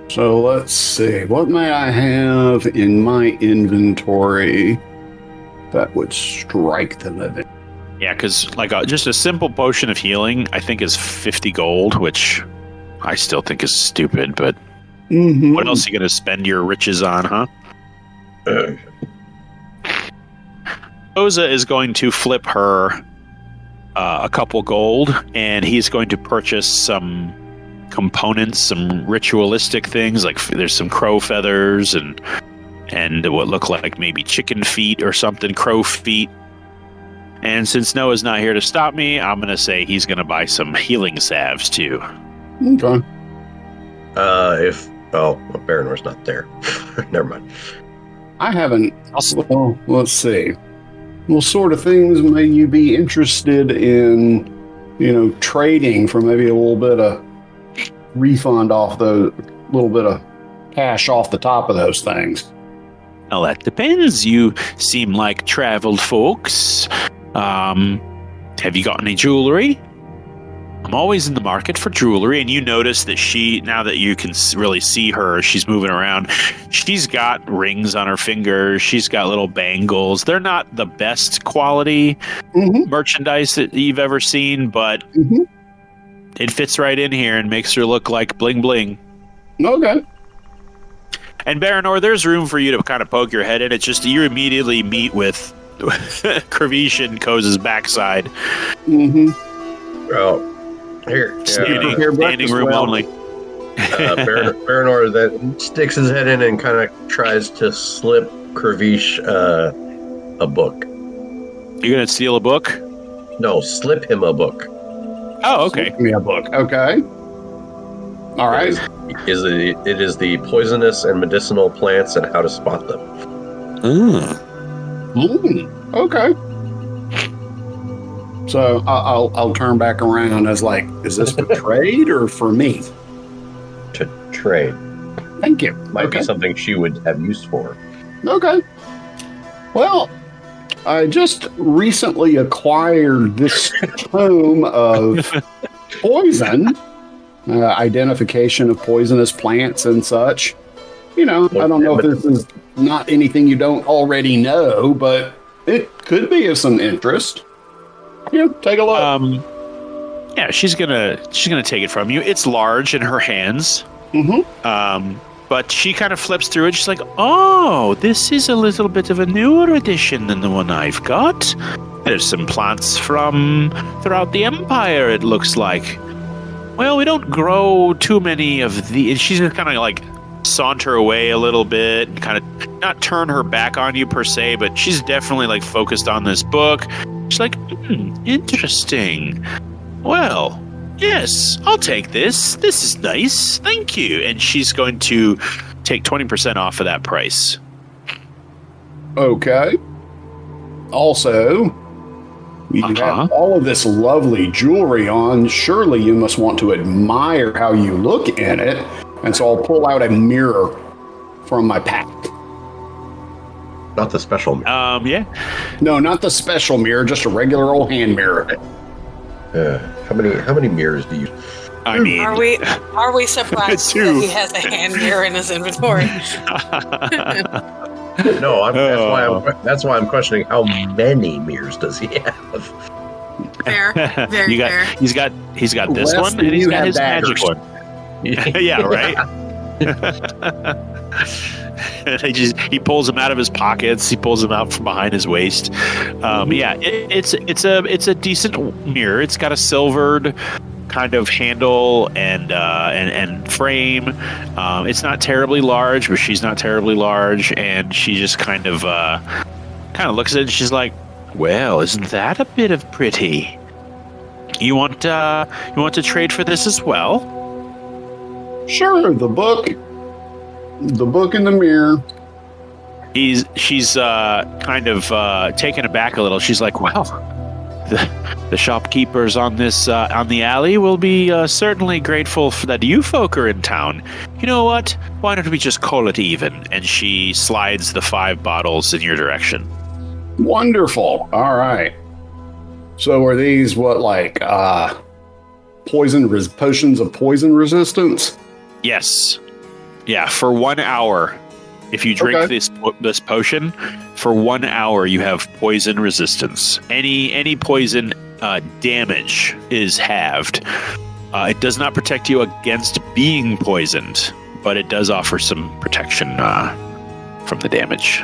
So let's see. What may I have in my inventory that would strike them a bit? Yeah, because like just a simple potion of healing, I think is 50 gold, which I still think is stupid, but what else are you going to spend your riches on, huh? Oza is going to flip her a couple gold, and he's going to purchase some components, some ritualistic things, like there's some crow feathers and what look like maybe chicken feet or something, crow feet. And since Noah's not here to stop me, I'm going to say he's going to buy some healing salves too. Okay. Baranor's not there. Never mind. I haven't. Well, let's see. What sort of things may you be interested in, trading for maybe a little bit of refund off the little bit of cash off the top of those things? Well, that depends. You seem like traveled folks. Have you got any jewelry? I'm always in the market for jewelry, and you notice that now that you can really see her, she's moving around. She's got rings on her fingers. She's got little bangles. They're not the best quality merchandise that you've ever seen, but it fits right in here and makes her look like bling bling. Okay. And Baranor, there's room for you to kind of poke your head in. It's just you immediately meet with Kravish and Koz's backside. Well, here. Standing room only. Baranor that sticks his head in and kind of tries to slip Kravish a book. You're going to steal a book? No, slip him a book. Oh, okay. Slip me a book. Okay. All right. It is the poisonous and medicinal plants and how to spot them. Okay. So I'll turn back around as like, is this for trade or for me? To trade. Thank you. Might be something she would have use for. Okay. Well, I just recently acquired this tome of poison, identification of poisonous plants and such. I don't know if this is not anything you don't already know, but it could be of some interest. Yeah, take a look. Yeah, she's gonna take it from you. It's large in her hands. But she kind of flips through it. She's like, "Oh, this is a little bit of a newer edition than the one I've got. There's some plants from throughout the Empire. It looks like. Well, we don't grow too many of the." And she's gonna kind of like saunter away a little bit and kind of not turn her back on you per se, but she's definitely like focused on this book. She's like, interesting. Well, yes, I'll take this. This is nice. Thank you. And she's going to take 20% off of that price. Okay. Also, you have all of this lovely jewelry on. Surely you must want to admire how you look in it. And so I'll pull out a mirror from my pack. Not the special mirror. Yeah. No, not the special mirror, just a regular old hand mirror. How many mirrors do you? Are we surprised that he has a hand mirror in his inventory? No, that's why I'm questioning how many mirrors does he have? Fair, very fair. He's got this Less one, than and he's you got have his daggers. magic one. Yeah, right. He pulls them out of his pockets. He pulls them out from behind his waist. Yeah, it's a decent mirror. It's got a silvered kind of handle and frame. It's not terribly large, but she's not terribly large, and she just kind of looks at it and she's like, well, isn't that a bit of pretty? You want to trade for this as well? Sure, the book in the mirror. She's kind of taken aback a little. She's like, well, the shopkeepers on this on the alley will be certainly grateful that you folk are in town. You know what? Why don't we just call it even? And she slides the 5 bottles in your direction. Wonderful. All right. So are these potions of poison resistance? Yes. Yeah, for 1 hour. If you drink this potion, for 1 hour you have poison resistance. Any poison damage is halved. It does not protect you against being poisoned, but it does offer some protection from the damage.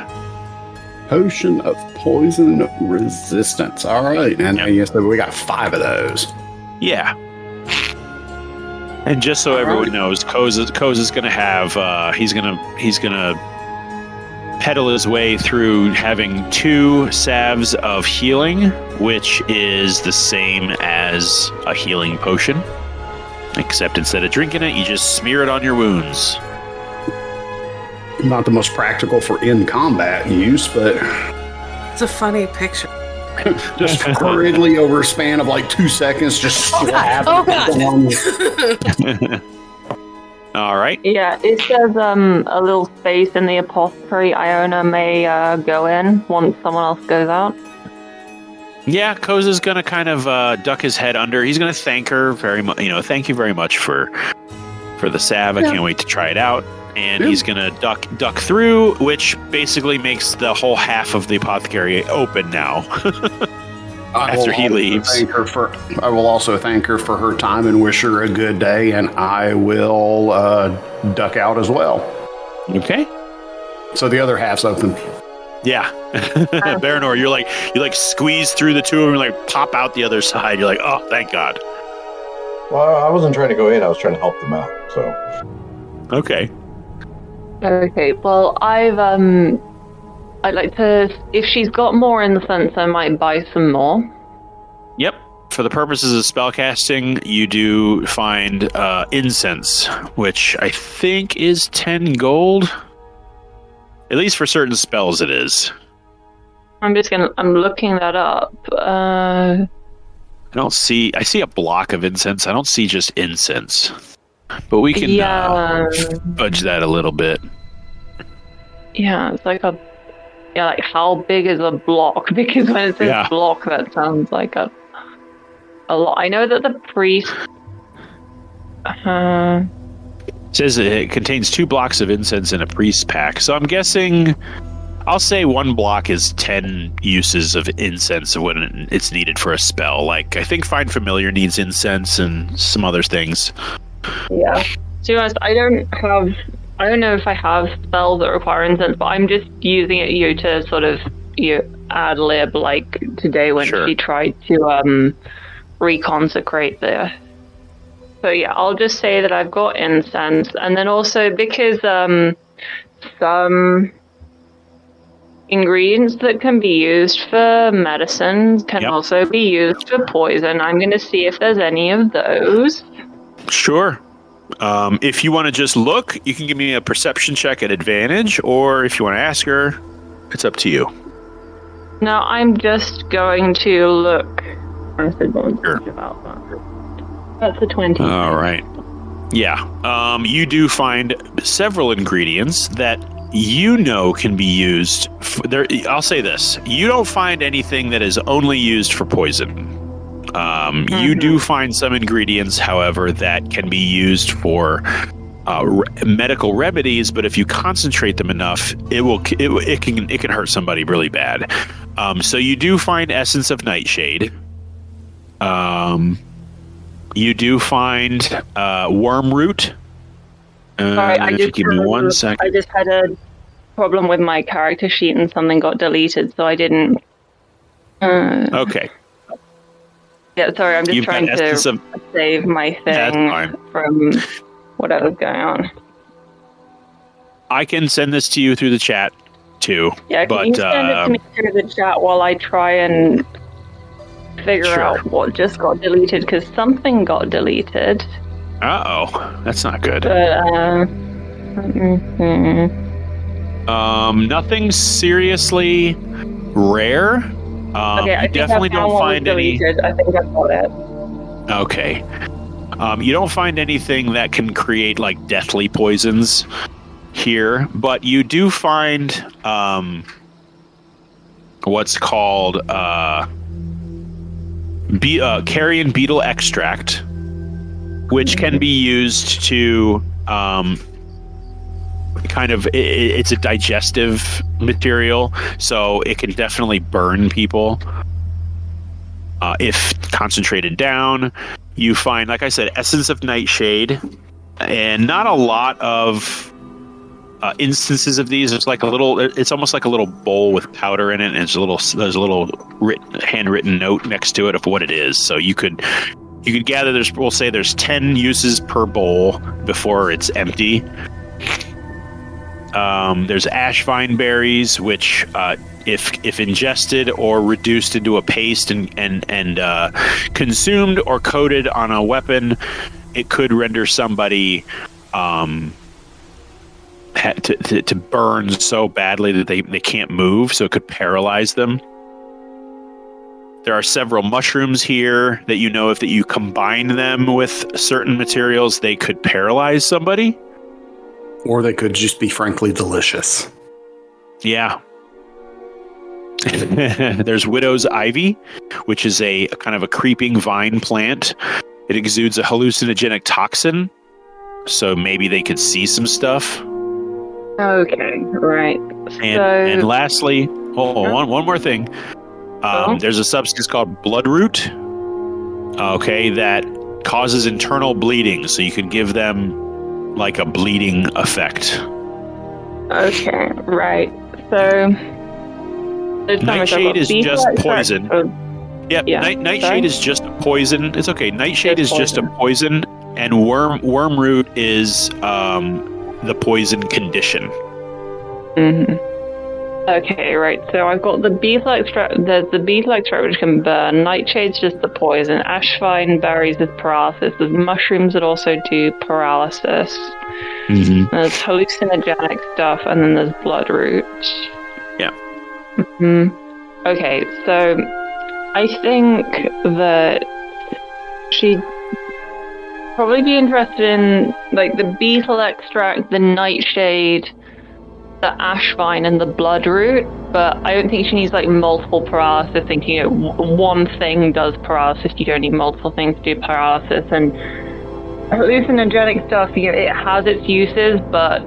Potion of poison resistance. All right, and you said we got 5 of those. Yeah. And just so everyone knows, Koz is going to have. He's gonna pedal his way through having 2 salves of healing, which is the same as a healing potion, except instead of drinking it, you just smear it on your wounds. Not the most practical for in-combat use, but It's a funny picture. just hurriedly over a span of 2 seconds, just slap. Oh, God. All right. Yeah, it says a little space in the apothecary Iona may go in once someone else goes out. Yeah, Koz is going to kind of duck his head under. He's going to thank her very much. Thank you very much for the salve. I can't wait to try it out. And he's going to duck through, which basically makes the whole half of the apothecary open now. After he leaves. I will also thank her for her time and wish her a good day, and I will duck out as well. Okay. So the other half's open. Yeah. Baranor, you squeeze through the 2 of them and pop out the other side. You're like, oh, thank God. Well, I wasn't trying to go in. I was trying to help them out. So. Okay. Okay. Well, I'd like to, if she's got more incense, I might buy some more. Yep. For the purposes of spellcasting, you do find incense, which I think is 10 gold. At least for certain spells it is. I'm looking that up. I see a block of incense. I don't see just incense. But we can budge that a little bit. Yeah, it's like how big is a block? Because when it says block, that sounds like a lot. I know that the priest says it contains 2 blocks of incense in a priest pack. So I'm guessing, I'll say 1 block is 10 uses of incense when it's needed for a spell. I think Find Familiar needs incense and some other things. Yeah. To be honest, I don't know if I have spells that require incense, but I'm just using it to sort of ad lib today when she tried to reconsecrate there. So yeah, I'll just say that I've got incense, and then also because some ingredients that can be used for medicine can also be used for poison. I'm going to see if there's any of those. Sure. If you want to just look, you can give me a perception check at advantage, or if you want to ask her, it's up to you. No, I'm just going to look. Sure. About that. That's a 20. All right. Yeah. You do find several ingredients that can be used. I'll say this. You don't find anything that is only used for poison. You do find some ingredients, however, that can be used for medical remedies, but if you concentrate them enough, it can hurt somebody really bad. So you do find essence of nightshade. You do find worm root. Sorry, give me 1 second. I just had a problem with my character sheet and something got deleted, so I didn't. Okay. Yeah, sorry, I'm just trying to save my thing from whatever's going on. I can send this to you through the chat, too. Yeah, can you send it to me through the chat while I try and figure out what just got deleted, because something got deleted. Uh-oh, that's not good. But, nothing seriously rare. Okay, I you definitely don't find any. I think I've got it. Okay. You don't find anything that can create like deathly poisons here, but you do find what's called carrion beetle extract, which can be used to it's a digestive material, so it can definitely burn people if concentrated down. You find, like I said, essence of nightshade, and not a lot of instances of these. It's like it's almost like a little bowl with powder in it, and there's a little handwritten note next to it of what it is. So you could gather we'll say there's 10 uses per bowl before it's empty. There's ash vine berries, which if ingested or reduced into a paste and consumed or coated on a weapon, it could render somebody to burn so badly that they can't move, so it could paralyze them. There are several mushrooms here that if you combine them with certain materials, they could paralyze somebody. Or they could just be frankly delicious. Yeah. There's widow's ivy, which is a kind of a creeping vine plant. It exudes a hallucinogenic toxin, so maybe they could see some stuff. Okay, right. And lastly, one more thing. There's a substance called bloodroot. Okay, that causes internal bleeding, so you can give them like a bleeding effect. Okay, right. So nightshade is just poison. Yep, nightshade is just a poison. It's okay. Nightshade is just a poison, and wormroot is the poison condition. Mm-hmm. Okay, right. So I've got the beetle extract. There's the beetle extract, which can burn. Nightshade's just the poison. Ash vine berries is paralysis. There's mushrooms that also do paralysis. Mm-hmm. There's hallucinogenic stuff, and then there's bloodroot. Yeah. Mm-hmm. Okay, so I think that she'd probably be interested in like the beetle extract, the nightshade, the ash vine, and the bloodroot, but I don't think she needs like multiple paralysis. Thinking one thing does paralysis, you don't need multiple things to do paralysis. And hallucinogenic stuff, it has its uses, but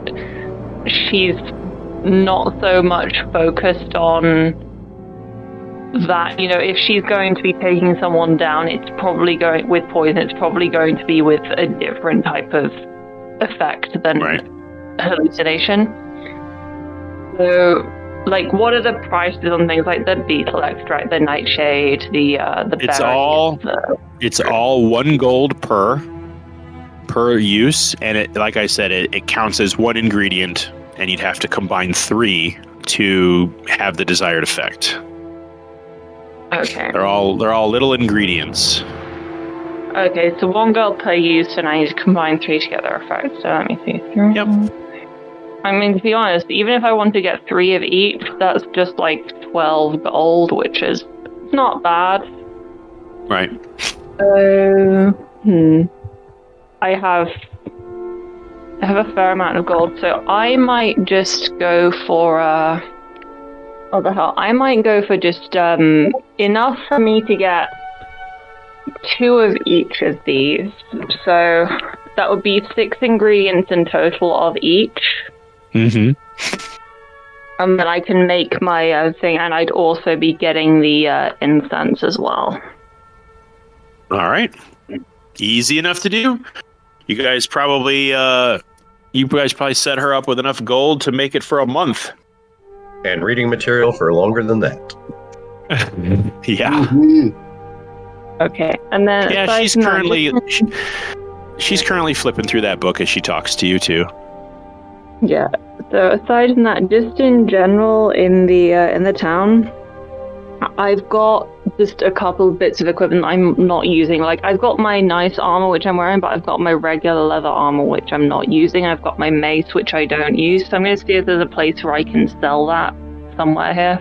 she's not so much focused on that. If she's going to be taking someone down, it's probably going with poison. It's probably going to be with a different type of effect than hallucination. So, like, what are the prices on things like the beetle extract, the nightshade, the It's berries, it's all 1 gold per use, and it, like I said, it counts as one ingredient, and you'd have to combine 3 to have the desired effect. Okay. They're all little ingredients. Okay, so 1 gold per use, and I need to combine 3 to get their effect. So let me see. Yep. I mean, to be honest, even if I want to get 3 of each, that's just like 12 gold, which is not bad. Right. I have a fair amount of gold, so I might just go for what the hell? I might go for just enough for me to get 2 of each of these. So that would be 6 ingredients in total of each. Mm-hmm. And then I can make my thing, and I'd also be getting the incense as well. All right. Easy enough to do. You guys probably set her up with enough gold to make it for a month. And reading material for longer than that. Yeah. Mm-hmm. Okay, and then Yeah, she's currently flipping through that book as she talks to you too. Yeah. So aside from that, just in general in the town, I've got just a couple bits of equipment I'm not using. Like I've got my nice armor which I'm wearing, but I've got my regular leather armor which I'm not using. I've got my mace which I don't use. So I'm going to see if there's a place where I can sell that somewhere here.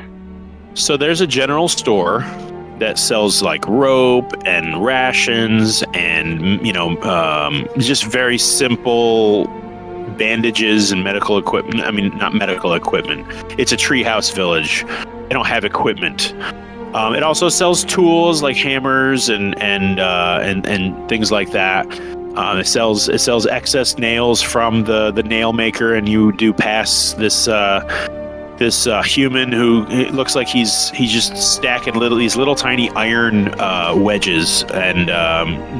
So there's a general store that sells like rope and rations and just very simple bandages and medical equipment. I mean, not medical equipment. It's a treehouse village. They don't have equipment. It also sells tools like hammers and things like that. It sells excess nails from the nail maker, and you do pass this human who it looks like he's just stacking these little tiny iron wedges, and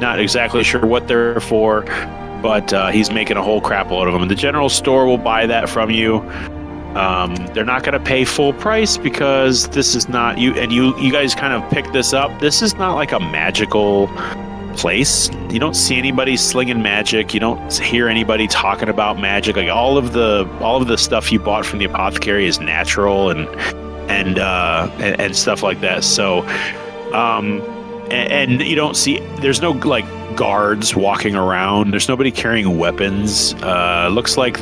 not exactly sure what they're for, but he's making a whole crap load of them. And the general store will buy that from you. They're not going to pay full price because this is not you. And you guys kind of pick this up. This is not like a magical place. You don't see anybody slinging magic. You don't hear anybody talking about magic. Like all of the stuff you bought from the apothecary is natural and stuff like that. So, and you don't see. There's no like guards walking around. There's nobody carrying weapons. Looks like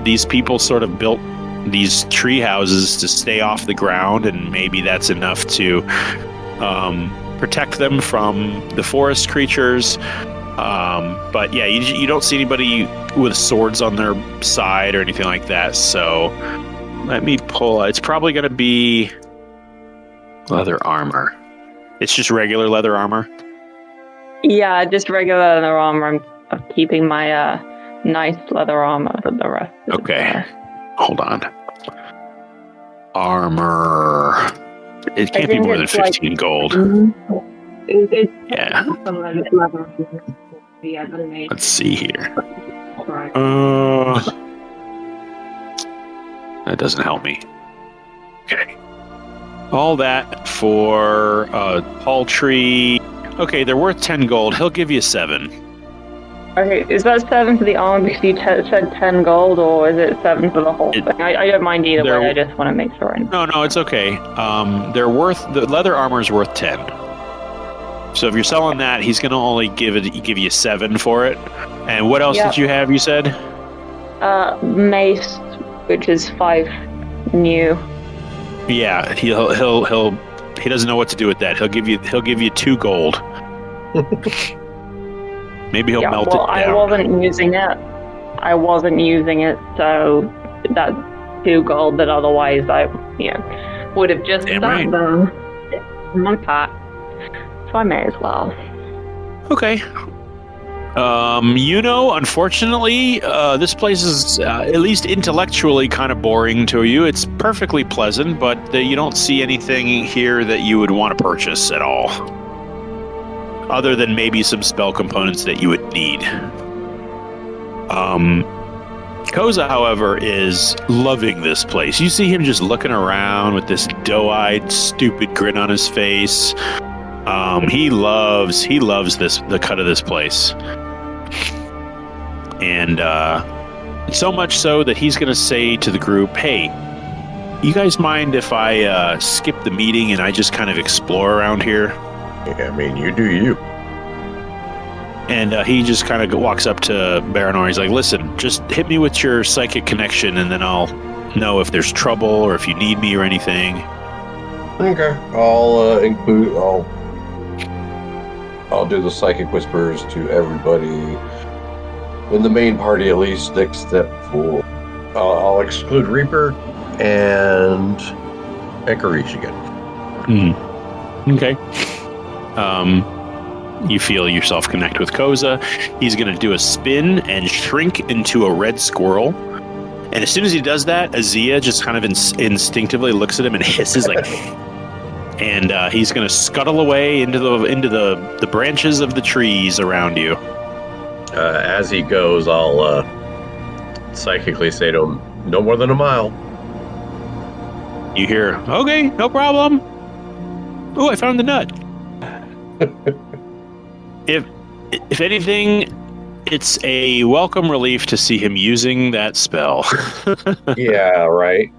these people sort of built these tree houses to stay off the ground, and maybe that's enough to protect them from the forest creatures. But yeah, you don't see anybody with swords on their side or anything like that. So let me pull. It's probably going to be leather armor. It's just regular leather armor. Yeah, just regular leather armor. I'm keeping my nice leather armor for the rest. Okay, hold on. Armor. It can't be more than 15 gold. Yeah. Let's see here. That doesn't help me. Okay. All that for paltry. Okay, they're worth 10 gold. He'll give you 7. Okay, is that 7 for the armor because you said 10 gold, or is it 7 for the whole thing? I don't mind either way. I just want to make sure. No, it's okay. They're worth the leather armor is worth 10. So if you're selling that, he's going to only give you 7 for it. And what else did you have? You said mace, which is 5 new. Yeah, he doesn't know what to do with that. He'll give you 2 gold. Maybe he'll melt it down. I wasn't using it, so that's 2 gold that otherwise I would have just done them in my pot. So I may as well. Okay. Unfortunately, this place is at least intellectually kind of boring to you. It's perfectly pleasant, but you don't see anything here that you would want to purchase at all. Other than maybe some spell components that you would need. Koza, however, is loving this place. You see him just looking around with this doe-eyed, stupid grin on his face. He loves the cut of this place. And so much so that he's going to say to the group, hey, you guys mind if I skip the meeting and I just kind of explore around here? Yeah, I mean, you do you. And he just kind of walks up to Baranor. He's like, listen, just hit me with your psychic connection, and then I'll know if there's trouble or if you need me or anything. Okay. I'll do the psychic whispers to everybody in the main party, at least, except for... I'll exclude Reaper and Ekarish again. Okay. You feel yourself connect with Koza. He's going to do a spin and shrink into a red squirrel. And as soon as he does that, Azia just kind of instinctively looks at him and hisses like... And he's going to scuttle away into the branches of the trees around you. As he goes, I'll psychically say to him, no more than a mile. You hear, okay, no problem. Oh, I found the nut. If anything, it's a welcome relief to see him using that spell. Yeah, right.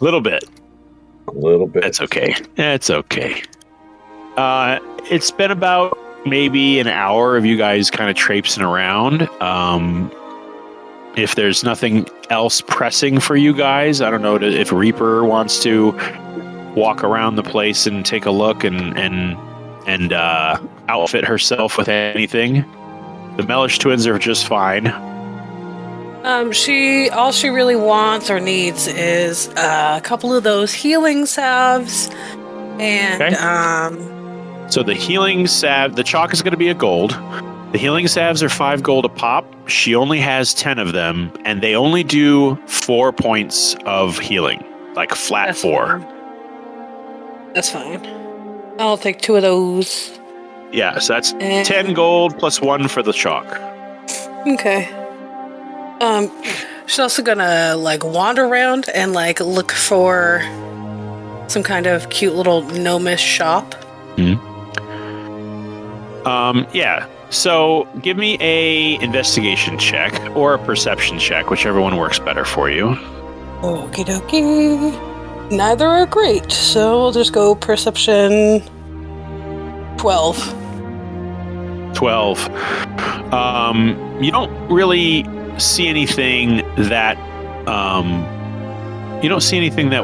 Little bit. A little bit. That's okay. That's okay. It's been about maybe an hour of you guys kind of traipsing around. If there's nothing else pressing for you guys, I don't know if Reaper wants to walk around the place and take a look and outfit herself with anything. The Mellish twins are just fine. All she really wants or needs is a couple of those healing salves, and okay. So the healing salve, the chalk is going to be a gold. The healing salves are 5 gold a pop. She only has 10 of them, and they only do 4 points of healing, like flat. That's 4. Fine. That's fine. I'll take 2 of those. Yeah, so that's 10 gold plus 1 for the chalk. Okay. She's also gonna wander around and look for some kind of cute little gnomish shop. Yeah. So give me a investigation check or a perception check, whichever one works better for you. Okie dokie. Neither are great, so we'll just go perception 12. 12. You don't really see anything that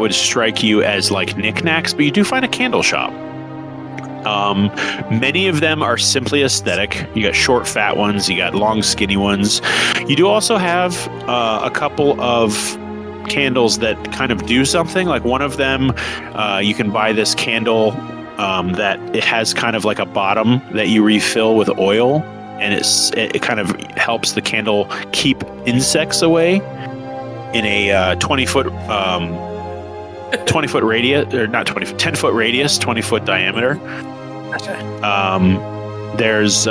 would strike you as knickknacks, but you do find a candle shop. Many of them are simply aesthetic. You got short, fat ones. You got long, skinny ones. You do also have a couple of candles that kind of do something. Like one of them, you can buy this candle that it has kind of like a bottom that you refill with oil, and it kind of helps the candle keep insects away in a 20-foot 20-foot radius, or not 20, 10-foot radius, 20-foot diameter. Gotcha. There's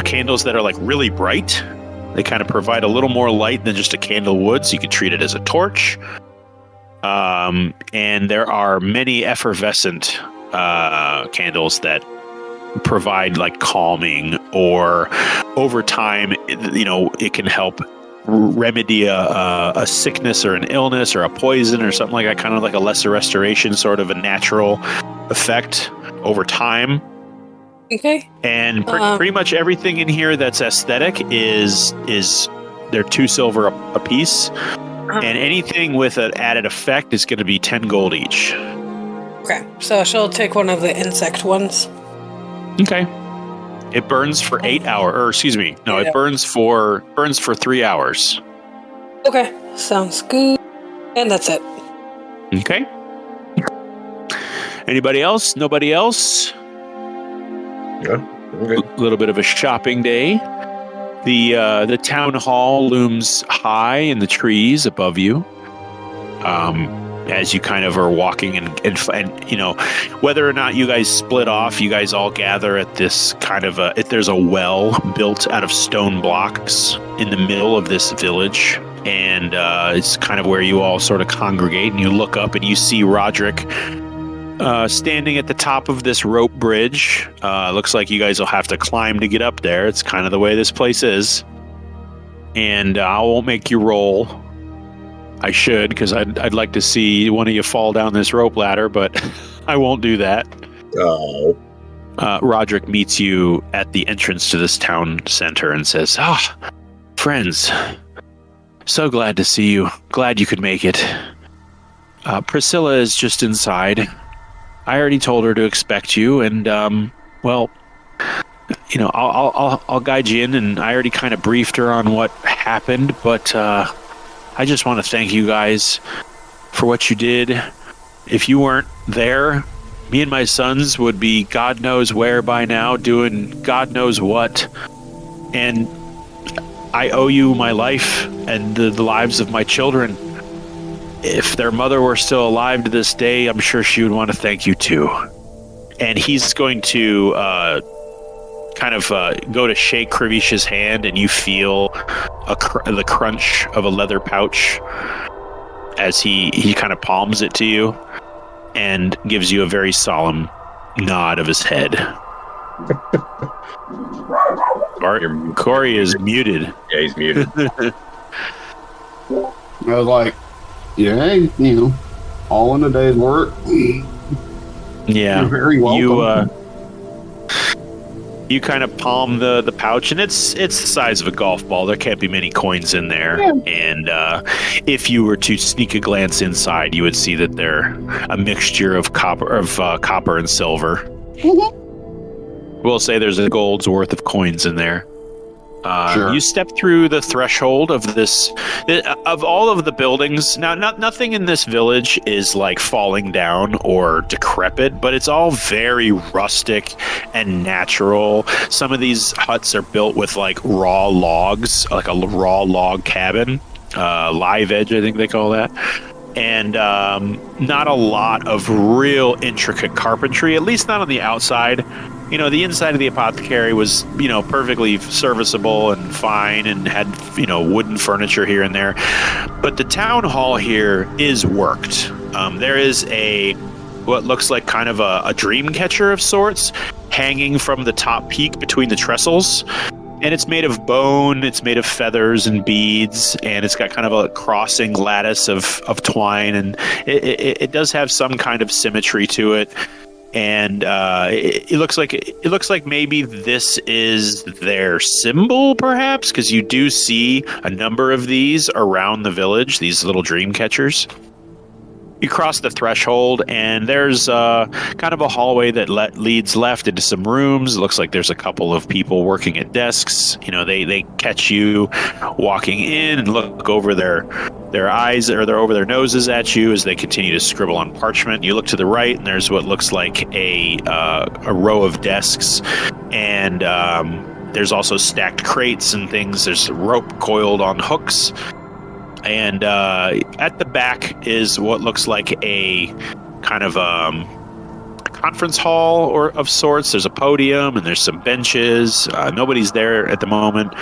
candles that are really bright. They kind of provide a little more light than just a candle would, so you can treat it as a torch. And there are many effervescent candles that provide calming, or over time, it can help remedy a sickness or an illness or a poison or something like that, kind of like a lesser restoration, sort of a natural effect over time. Okay. And pretty much everything in here that's aesthetic is they're 2 silver a piece, and anything with an added effect is going to be 10 gold each. Okay, so she'll take one of the insect ones. Okay. It burns for 8 hours, or excuse me, no, it burns for 3 hours. Okay, sounds good. And that's it. Okay. Anybody else? Nobody else? Yeah. Okay. A little bit of a shopping day. The town hall looms high in the trees above you. As you kind of are walking and whether or not you guys split off, you guys all gather at this kind of there's a well built out of stone blocks in the middle of this village, and it's kind of where you all sort of congregate, and you look up and you see Roderick standing at the top of this rope bridge. Looks like you guys will have to climb to get up there. It's kind of the way this place is, and I won't make you roll. I should, because I'd like to see one of you fall down this rope ladder, but I won't do that. Oh. Roderick meets you at the entrance to this town center and says, friends, so glad to see you. Glad you could make it. Priscilla is just inside. I already told her to expect you, and, I'll guide you in, and I already kind of briefed her on what happened, but, I just want to thank you guys for what you did. If you weren't there, me and my sons would be God knows where by now, doing God knows what. And I owe you my life and the lives of my children. If their mother were still alive to this day, I'm sure she would want to thank you too. And he's going to go to shake Kravish's hand, and you feel the crunch of a leather pouch as he kind of palms it to you and gives you a very solemn nod of his head. Corey is muted. Yeah, he's muted. I was like, yeah, all in a day's work. Yeah. You're very welcome. You kind of palm the pouch, and it's the size of a golf ball. There can't be many coins in there. Yeah. And if you were to sneak a glance inside, you would see that they're a mixture of copper and silver. Mm-hmm. We'll say there's a gold's worth of coins in there. Sure. You step through the threshold of all of the buildings. Now, nothing in this village is like falling down or decrepit, but it's all very rustic and natural. Some of these huts are built with like raw logs, like a raw log cabin, live edge, I think they call that. And not a lot of real intricate carpentry, at least not on the outside. The inside of the apothecary was, perfectly serviceable and fine and had, wooden furniture here and there. But the town hall here is worked. There is what looks like kind of a dream catcher of sorts hanging from the top peak between the trestles. And it's made of bone, it's made of feathers and beads, and it's got kind of a crossing lattice of twine, and it does have some kind of symmetry to it. And it looks like maybe this is their symbol, perhaps, because you do see a number of these around the village, these little dream catchers. You cross the threshold, and there's kind of a hallway that leads left into some rooms. It looks like there's a couple of people working at desks. They catch you walking in and look over their eyes, or they're over their noses at you as they continue to scribble on parchment. You look to the right, and there's what looks like a row of desks, and there's also stacked crates and things. There's rope coiled on hooks. And at the back is what looks like a kind of conference hall or of sorts. There's a podium and there's some benches. Nobody's there at the moment.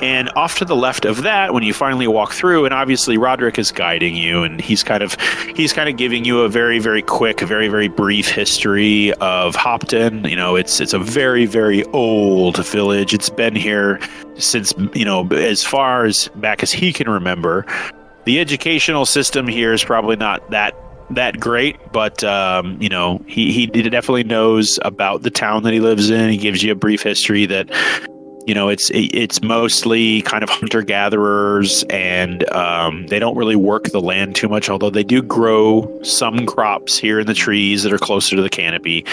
And off to the left of that, when you finally walk through, and obviously Roderick is guiding you, and he's kind of giving you a very, very quick, very, very brief history of Hopton. It's a very, very old village. It's been here since, as far as back as he can remember. The educational system here is probably not that great, but he definitely knows about the town that he lives in. He gives you a brief history that it's mostly kind of hunter-gatherers, and they don't really work the land too much, although they do grow some crops here in the trees that are closer to the canopy.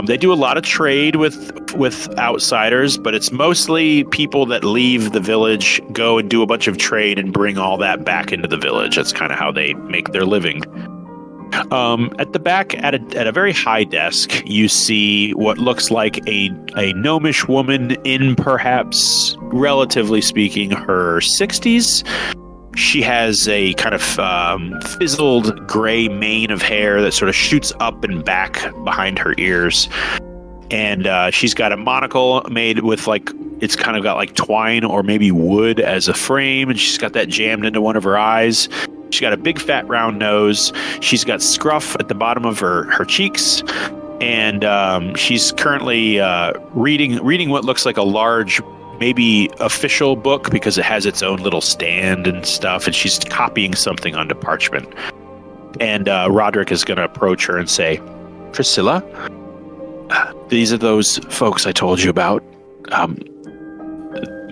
They do a lot of trade with outsiders, but it's mostly people that leave the village, go and do a bunch of trade and bring all that back into the village. That's kind of how they make their living. At the back, at a very high desk, you see what looks like a gnomish woman in, perhaps, relatively speaking, her 60s. She has a kind of fizzled gray mane of hair that sort of shoots up and back behind her ears. And she's got a monocle made with it's kind of got like twine or maybe wood as a frame. And she's got that jammed into one of her eyes. She's got a big fat round nose. She's got scruff at the bottom of her cheeks. And she's currently reading what looks like a large, maybe official book, because it has its own little stand and stuff, and she's copying something onto parchment. And Roderick is going to approach her and say, "Priscilla, these are those folks I told you about.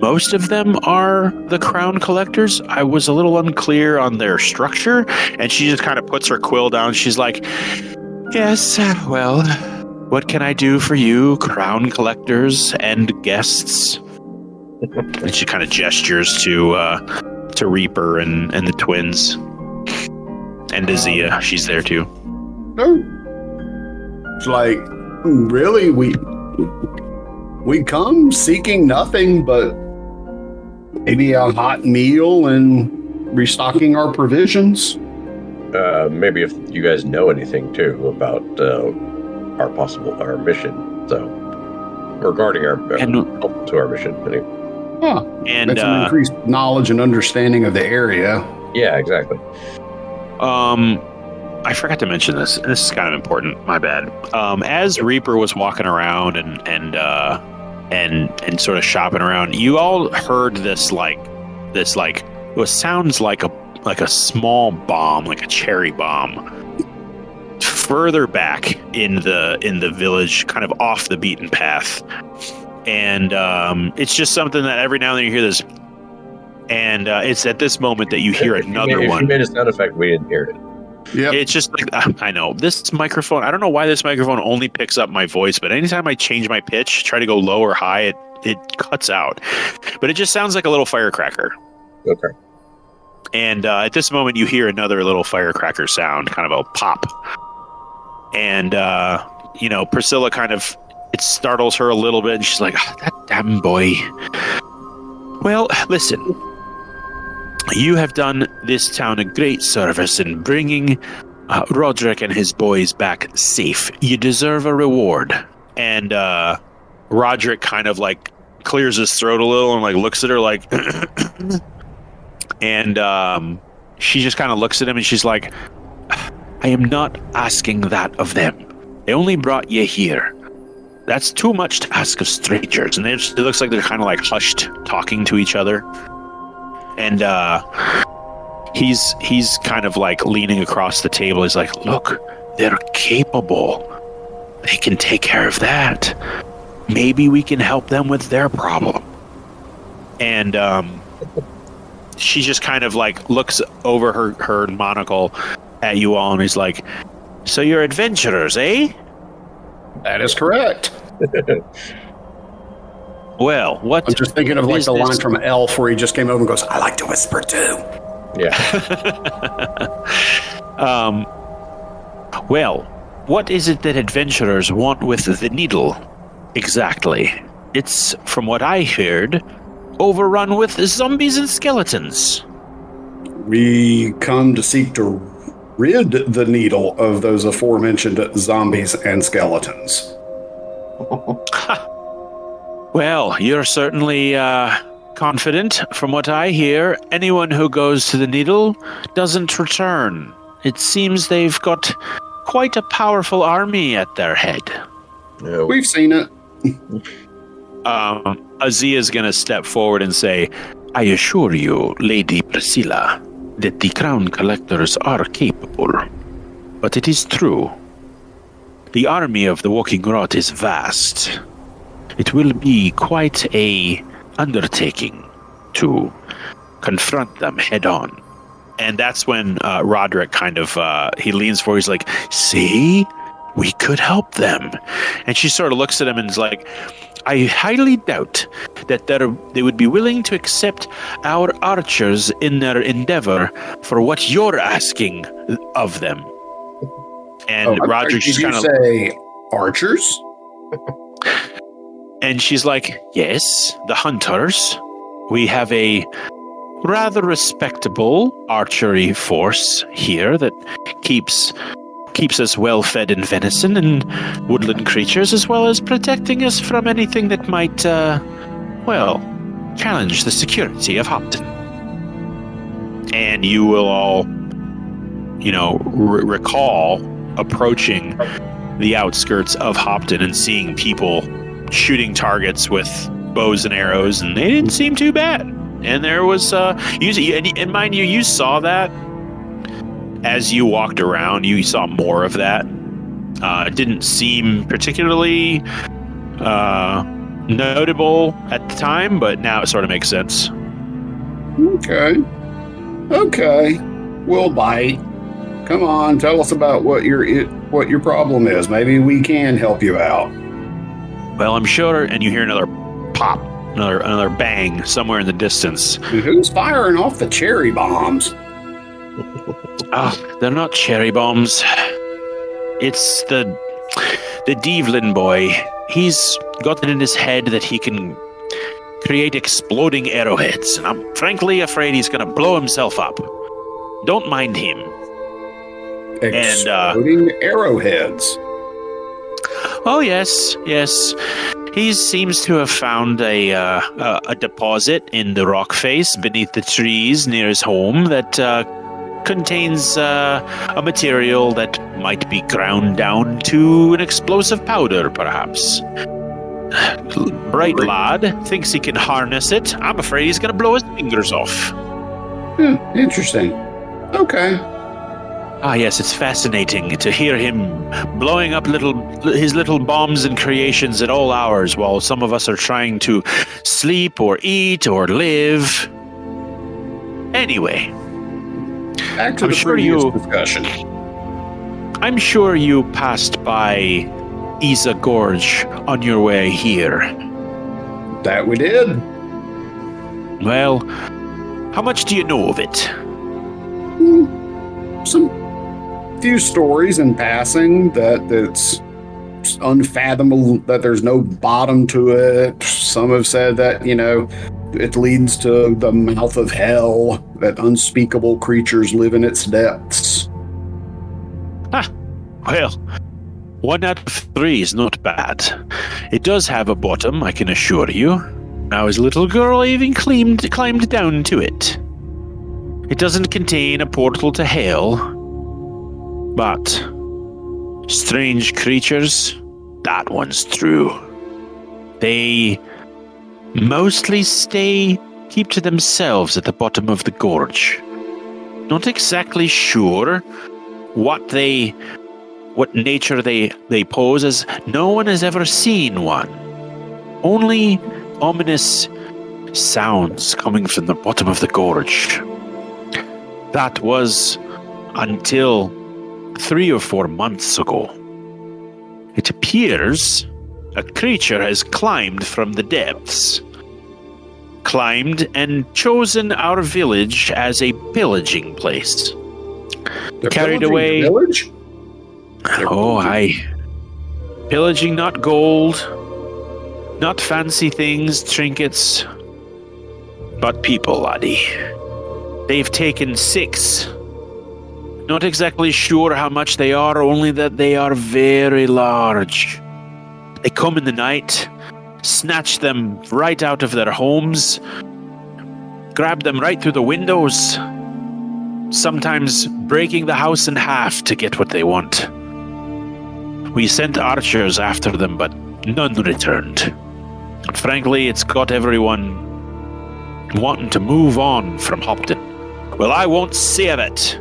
Most of them are the crown collectors. I was a little unclear on their structure." And she just kind of puts her quill down. She's like, "Yes, well, what can I do for you, crown collectors and guests?" And she kind of gestures to Reaper and the twins. And Azia, she's there too. Oh. It's like, really? We come seeking nothing but maybe a hot meal and restocking our provisions. Maybe if you guys know anything too about our mission. So regarding our help to our mission. Anyway. Huh. And some increased knowledge and understanding of the area. Yeah, exactly. I forgot to mention this. This is kind of important. My bad. As Reaper was walking around and sort of shopping around, you all heard this what sounds like a small bomb, like a cherry bomb, further back in the village, kind of off the beaten path. And it's just something that every now and then you hear this, and it's at this moment that you hear another one. If you made a sound effect, we didn't hear it. Yeah, it's just like, I know this microphone. I don't know why this microphone only picks up my voice, but anytime I change my pitch, try to go low or high, it cuts out. But it just sounds like a little firecracker. Okay. And at this moment, you hear another little firecracker sound, kind of a pop. And Priscilla it startles her a little bit, and she's like, "That damn boy." Well, listen. You have done this town a great service in bringing Roderick and his boys back safe. You deserve a reward. And Roderick kind of clears his throat a little and looks at her like, and she just kind of looks at him and she's like, I am not asking that of them. They only brought you here. That's too much to ask of strangers. And it looks like they're kind of hushed, talking to each other. And he's kind of leaning across the table. He's like, look, they're capable. They can take care of that. Maybe we can help them with their problem. And she just kind of looks over her monocle at you all, and he's like, so you're adventurers, eh? That is correct. Well, what? I'm just thinking of the line from Elf where he just came over and goes, I like to whisper too. Yeah. Well, what is it that adventurers want with the needle? Exactly. It's, from what I heard, overrun with zombies and skeletons. We come to seek to rid the needle of those aforementioned zombies and skeletons. Well, you're certainly confident. From what I hear, anyone who goes to the needle doesn't return. It seems they've got quite a powerful army at their head. Yeah. We've seen it. Azia's going to step forward and say, I assure you, Lady Priscilla, that the Crown Collectors are capable. But it is true. The army of the Walking Rot is vast. It will be quite a undertaking to confront them head on. And that's when Roderick kind of, he leans forward, he's like, see, we could help them. And she sort of looks at him and is like, I highly doubt that they would be willing to accept our archers in their endeavor for what you're asking of them. And Roderick just kind of say archers? And she's like, yes, the hunters. We have a rather respectable archery force here that keeps us well fed in venison and woodland creatures, as well as protecting us from anything that might, challenge the security of Hopton. And you will all, recall approaching the outskirts of Hopton and seeing people shooting targets with bows and arrows, and they didn't seem too bad. And there was, and mind you, you saw that as you walked around. You saw more of that. It didn't seem particularly notable at the time, but now it sort of makes sense. Okay, we'll bite. Come on, tell us about what your problem is. Maybe we can help you out. Well, I'm sure. And you hear another pop, another bang somewhere in the distance. Who's firing off the cherry bombs? They're not cherry bombs. It's the Devlin boy. He's got it in his head that he can create exploding arrowheads, and I'm frankly afraid he's going to blow himself up. Don't mind him. Exploding arrowheads. Oh, yes. He seems to have found a deposit in the rock face beneath the trees near his home that contains a material that might be ground down to an explosive powder, perhaps. Bright lad thinks he can harness it. I'm afraid he's going to blow his fingers off. Interesting. Okay. Ah, yes, it's fascinating to hear him blowing up his little bombs and creations at all hours while some of us are trying to sleep or eat or live. Anyway, back to the previous discussion. I'm sure you passed by Isa Gorge on your way here. That we did. Well, how much do you know of it? Some few stories in passing that it's unfathomable, that there's no bottom to it. Some have said that, it leads to the mouth of hell, that unspeakable creatures live in its depths. Well, 1 out of 3 is not bad. It does have a bottom, I can assure you. Now, as a little girl, I even climbed down to it. It doesn't contain a portal to hell, but strange creatures, that one's true. They mostly keep to themselves at the bottom of the gorge. Not exactly sure what nature they pose, as no one has ever seen one. Only ominous sounds coming from the bottom of the gorge. That was until 3 or 4 months ago. It appears a creature has climbed from the depths. Climbed and chosen our village as a pillaging place. They're carried away. Village? Oh, aye. Pillaging not gold, not fancy things, trinkets, but people, laddie. They've taken 6. Not exactly sure how much they are, only that they are very large. They come in the night, snatch them right out of their homes, grab them right through the windows, sometimes breaking the house in half to get what they want. We sent archers after them, but none returned. Frankly, it's got everyone wanting to move on from Hopton. Well, I won't say of it.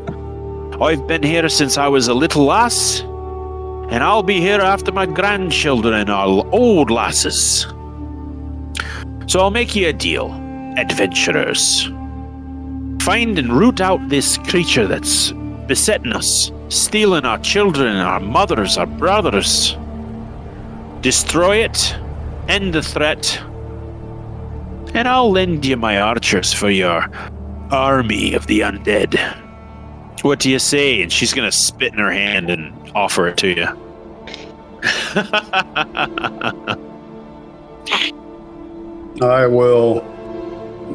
I've been here since I was a little lass, and I'll be here after my grandchildren are old lasses. So I'll make you a deal, adventurers. Find and root out this creature that's besetting us, stealing our children, our mothers, our brothers. Destroy it, end the threat, and I'll lend you my archers for your army of the undead. What do you say? And she's gonna spit in her hand and offer it to you. I will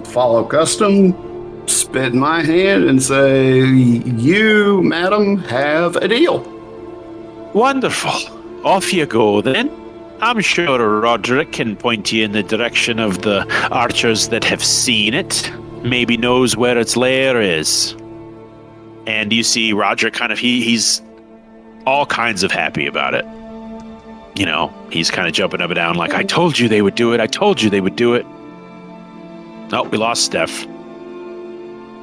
follow custom, spit in my hand, and say, "You, madam, have a deal." Wonderful. Off you go, then. I'm sure Roderick can point you in the direction of the archers that have seen it. Maybe knows where its lair is. And you see Roderick he's all kinds of happy about it. He's kind of jumping up and down like, I told you they would do it. I told you they would do it. Oh, we lost Steph.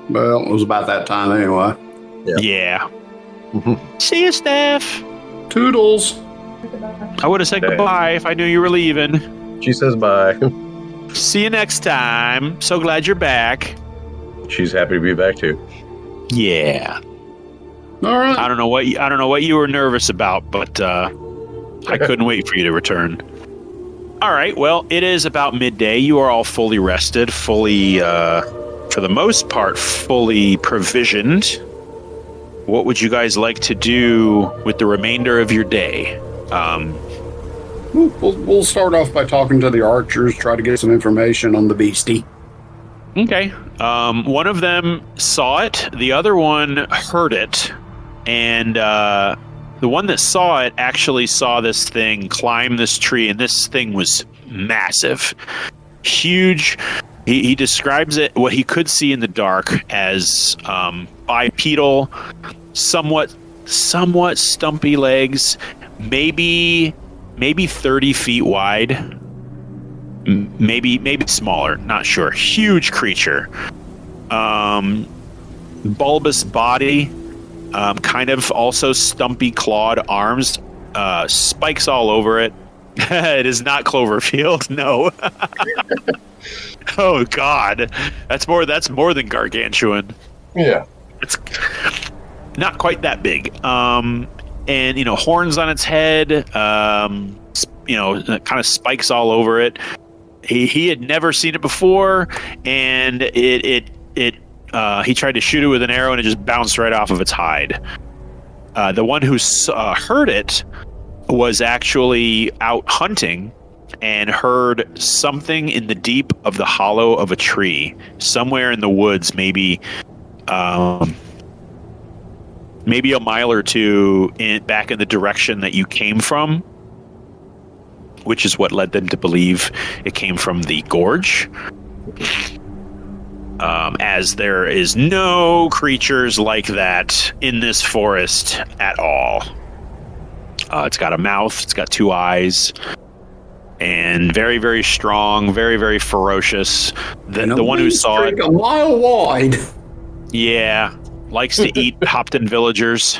Well, it was about that time anyway. Yeah. See you, Steph. Toodles. I would have said goodbye if I knew you were leaving. She says bye. See you next time. So glad you're back. She's happy to be back too. Yeah. All right. I don't know what you were nervous about, but I couldn't wait for you to return. All right. Well, it is about midday. You are all fully rested, fully, for the most part, fully provisioned. What would you guys like to do with the remainder of your day? We'll start off by talking to the archers, try to get some information on the beastie. Okay. One of them saw it. The other one heard it. And the one that saw it actually saw this thing climb this tree. And this thing was massive. Huge. He describes it, what he could see in the dark, as bipedal, somewhat stumpy legs, maybe 30 feet wide, maybe smaller, not sure. Huge creature, bulbous body, kind of also stumpy clawed arms, spikes all over it. It is not Cloverfield, no. Oh God, that's more than gargantuan. Yeah, it's not quite that big. And horns on its head. Kind of spikes all over it. He had never seen it before, and he tried to shoot it with an arrow, and it just bounced right off of its hide. The one who heard it was actually out hunting and heard something in the deep of the hollow of a tree, somewhere in the woods, maybe a mile or two back in the direction that you came from, which is what led them to believe it came from the gorge. As there is no creatures like that in this forest at all. It's got a mouth, it's got two eyes, and very, very strong, very, very ferocious. The one who saw it, a mile wide. Yeah, likes to eat Hopton villagers.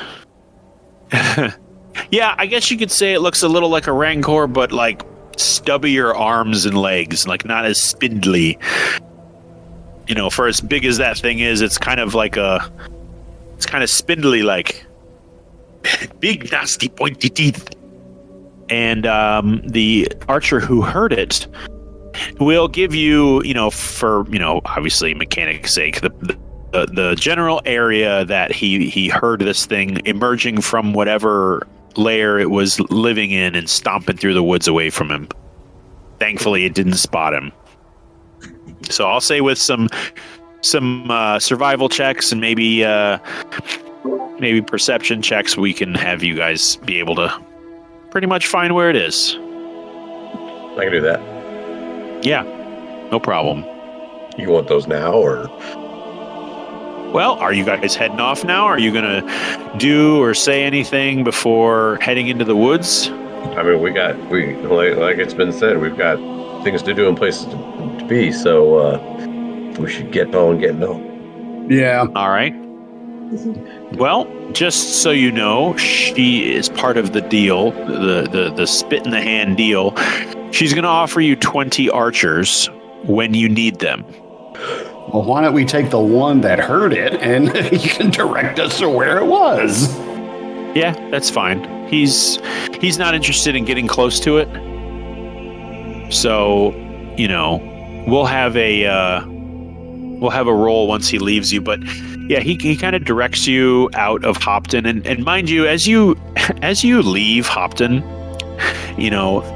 Yeah, I guess you could say it looks a little like a rancor, but like stubbier arms and legs, like not as spindly. For as big as that thing is, it's kind of spindly, like big, nasty, pointy teeth. And the archer who heard it will give you, for obviously mechanics' sake, the general area that he heard this thing emerging from whatever lair it was living in and stomping through the woods away from him. Thankfully, it didn't spot him. So I'll say with some survival checks and maybe perception checks, we can have you guys be able to pretty much find where it is. I can do that. Yeah, no problem. You want those now, or? Well, are you guys heading off now? Are you going to do or say anything before heading into the woods? I mean, like it's been said, we've got things to do and places to be, so we should get on getting on. Yeah. All right. Well, just so you know, she is part of the deal, the spit in the hand deal. She's going to offer you 20 archers when you need them. Well, why don't we take the one that heard it and you can direct us to where it was? Yeah, that's fine. He's not interested in getting close to it. So, we'll have a roll once he leaves you, but yeah, he kind of directs you out of Hopton, and mind you, as you leave Hopton,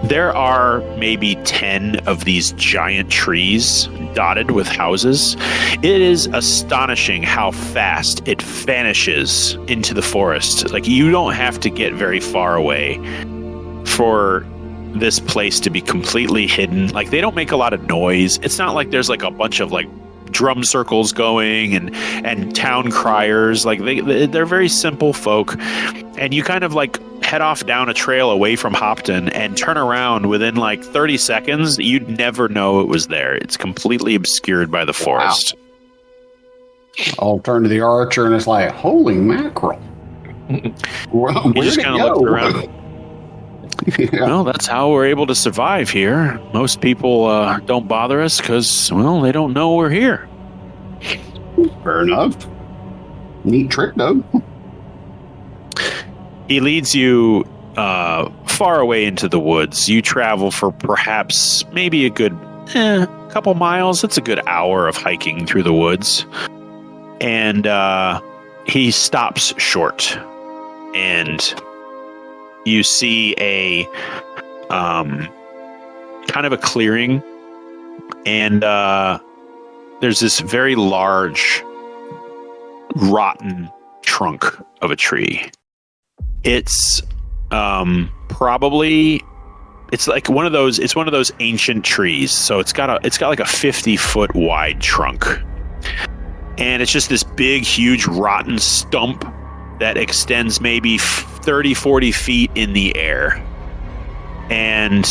there are maybe 10 of these giant trees dotted with houses. It is astonishing how fast it vanishes into the forest. Like, you don't have to get very far away for this place to be completely hidden. Like, they don't make a lot of noise. It's not like there's like a bunch of like drum circles going and town criers. Like, they're very simple folk, and you kind of like head off down a trail away from Hopton and turn around within like 30 seconds. You'd never know it was there. It's completely obscured by the forest. Wow. I'll turn to the archer and it's like, holy mackerel. You just kind of look around. Yeah. Well, that's how we're able to survive here. Most people don't bother us because, well, they don't know we're here. Fair enough. Neat trick, though. He leads you far away into the woods. You travel for perhaps maybe a good couple miles. It's a good hour of hiking through the woods. And he stops short. And you see a kind of a clearing. And there's this very large, rotten trunk of a tree. It's probably, it's like one of those ancient trees. So it's got like a 50-foot wide trunk. And it's just this big, huge, rotten stump that extends maybe 30, 40 feet in the air. And,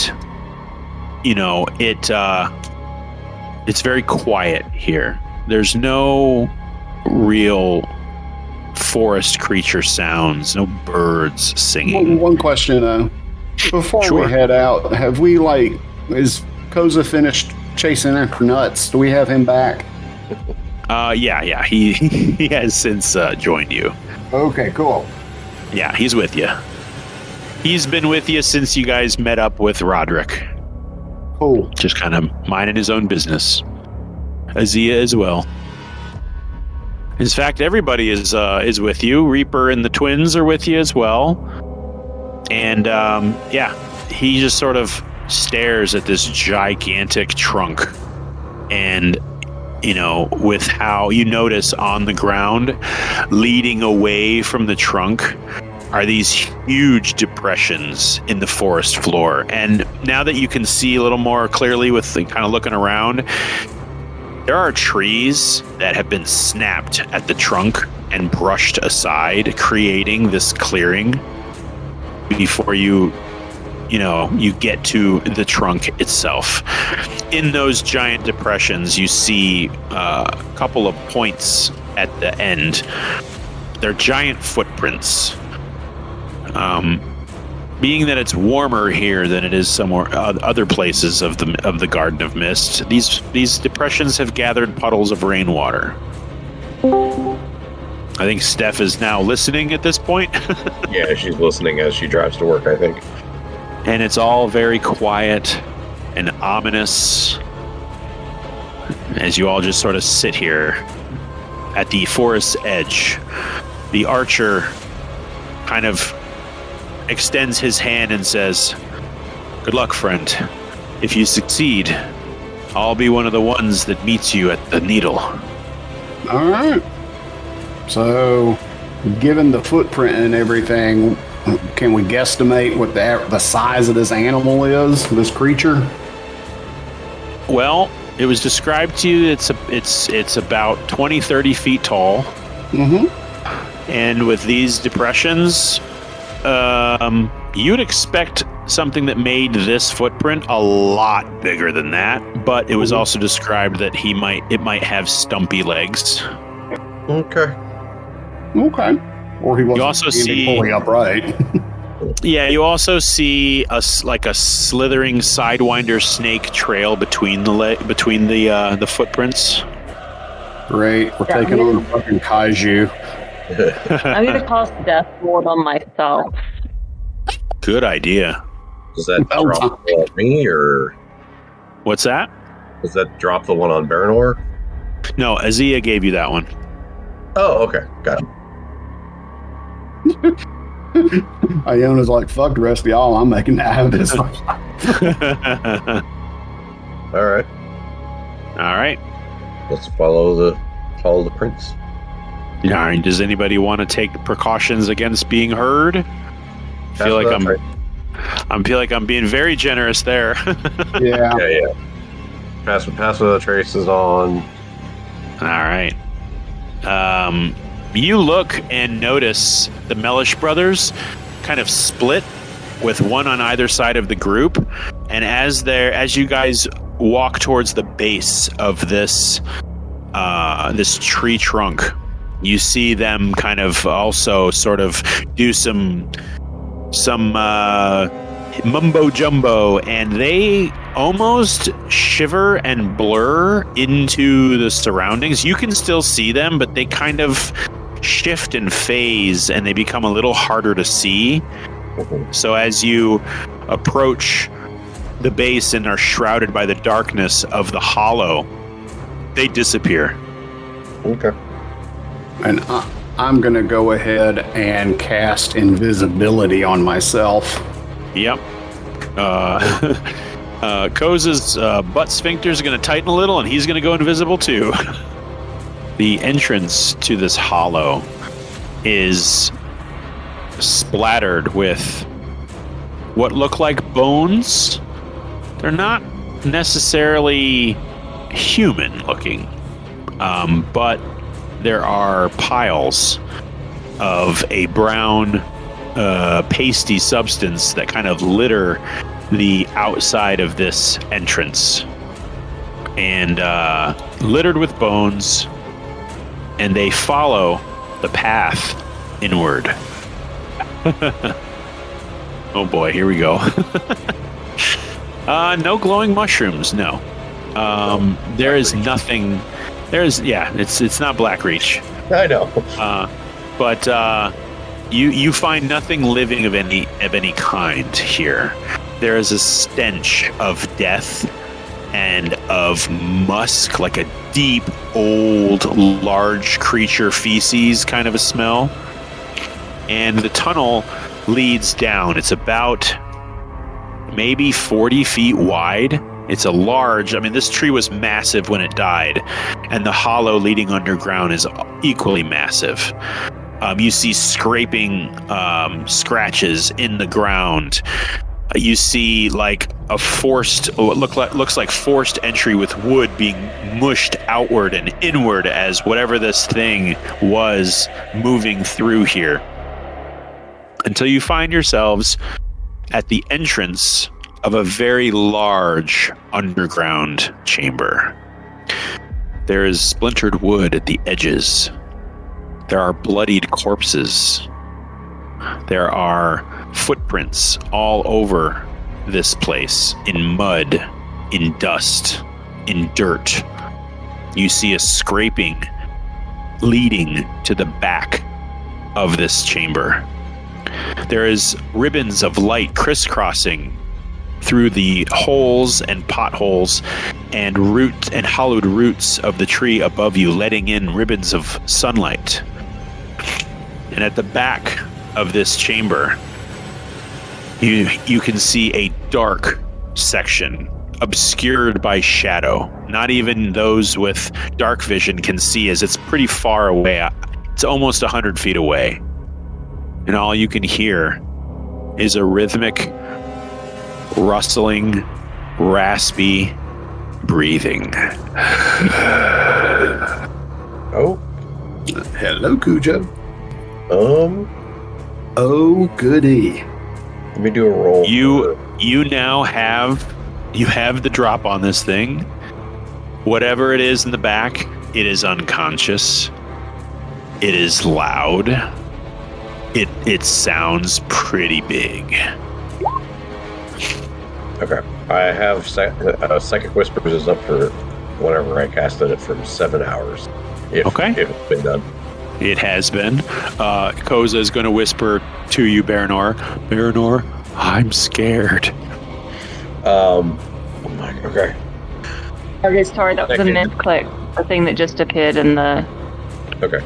it's very quiet here. There's no real forest creature sounds, no birds singing. One question, though. Before we head out, is Koza finished chasing after Nuts? Do we have him back? Yeah. He has since joined you. Okay, cool. Yeah, he's with you. He's been with you since you guys met up with Roderick. Cool. Just kind of minding his own business. Azia as well. In fact, everybody is with you. Reaper and the twins are with you as well. And he just sort of stares at this gigantic trunk. And with how you notice on the ground, leading away from the trunk, are these huge depressions in the forest floor. And now that you can see a little more clearly with kind of looking around, there are trees that have been snapped at the trunk and brushed aside, creating this clearing before you get to the trunk itself. In those giant depressions, you see a couple of points at the end. They're giant footprints. Being that it's warmer here than it is somewhere other places of the Garden of Mist, these depressions have gathered puddles of rainwater. I think Steph is now listening at this point. Yeah, she's listening as she drives to work, I think. And it's all very quiet and ominous as you all just sort of sit here at the forest's edge. The archer kind of extends his hand and says, "Good luck, friend. If you succeed, I'll be one of the ones that meets you at the needle." All right. So, given the footprint and everything, can we guesstimate what the size of this animal is, this creature? Well, it was described to you. It's about 20, 30 feet tall. Mm-hmm. And with these depressions, you'd expect something that made this footprint a lot bigger than that. But it was also described that it might have stumpy legs. Okay. Or he wasn't You also see fully upright. Yeah, you also see a slithering sidewinder snake trail between the footprints. Great, we're taking on a fucking kaiju. I'm going to cast Death Ward on myself. Good idea. Does that drop the one on me, or What's that? does that drop the one on Baranor? No, Azia gave you that one. Oh, okay, got it. Iona's like, fuck the rest of y'all, I'm making that happen. All right, All right. let's follow the prince. All right. Does anybody want to take precautions against being heard? I feel like I'm being very generous there. Yeah. Yeah. Pass with the traces on. All right. You look and notice the Mellish brothers kind of split with one on either side of the group. And as you guys walk towards the base of this tree trunk, you see them kind of also sort of do some mumbo jumbo, and they almost shiver and blur into the surroundings. You can still see them, but they kind of shift and phase, and they become a little harder to see. So as you approach the base and are shrouded by the darkness of the hollow, they disappear. Okay. And I'm going to go ahead and cast invisibility on myself. Yep. Koza's butt sphincter is going to tighten a little, and he's going to go invisible too. The entrance to this hollow is splattered with what look like bones. They're not necessarily human looking, but there are piles of a brown, pasty substance that kind of litter the outside of this entrance. And littered with bones, and they follow the path inward. Oh boy, here we go. No glowing mushrooms, no. There is nothing. It's not Blackreach. I know. But you find nothing living of any kind here. There is a stench of death and of musk, like a deep, old, large creature feces kind of a smell. And the tunnel leads down. It's about maybe 40 feet wide. It's a large, this tree was massive when it died, and the hollow leading underground is equally massive. You see scraping scratches in the ground. You see like a looks like forced entry with wood being mushed outward and inward as whatever this thing was moving through here. Until you find yourselves at the entrance of a very large underground chamber. There is splintered wood at the edges. There are bloodied corpses. There are footprints all over this place, in mud, in dust, in dirt. You see a scraping leading to the back of this chamber. There is ribbons of light crisscrossing through the holes and potholes and hollowed roots of the tree above you, letting in ribbons of sunlight. And at the back of this chamber, you can see a dark section obscured by shadow. Not even those with dark vision can see, as it's pretty far away. It's almost 100 feet away. And all you can hear is a rhythmic, rustling, raspy breathing. Oh. Hello, Cujo. Oh, goody. Let me do a roll. You now have the drop on this thing. Whatever it is in the back, it is unconscious. It is loud. It sounds pretty big. Okay. I have Psychic Whispers is up for whenever I casted it for 7 hours. If it's been done. It has been. Koza is going to whisper to you, Baranor. Baranor, I'm scared. Okay. Okay, sorry, that was a misclick. The thing that just appeared in the... Okay.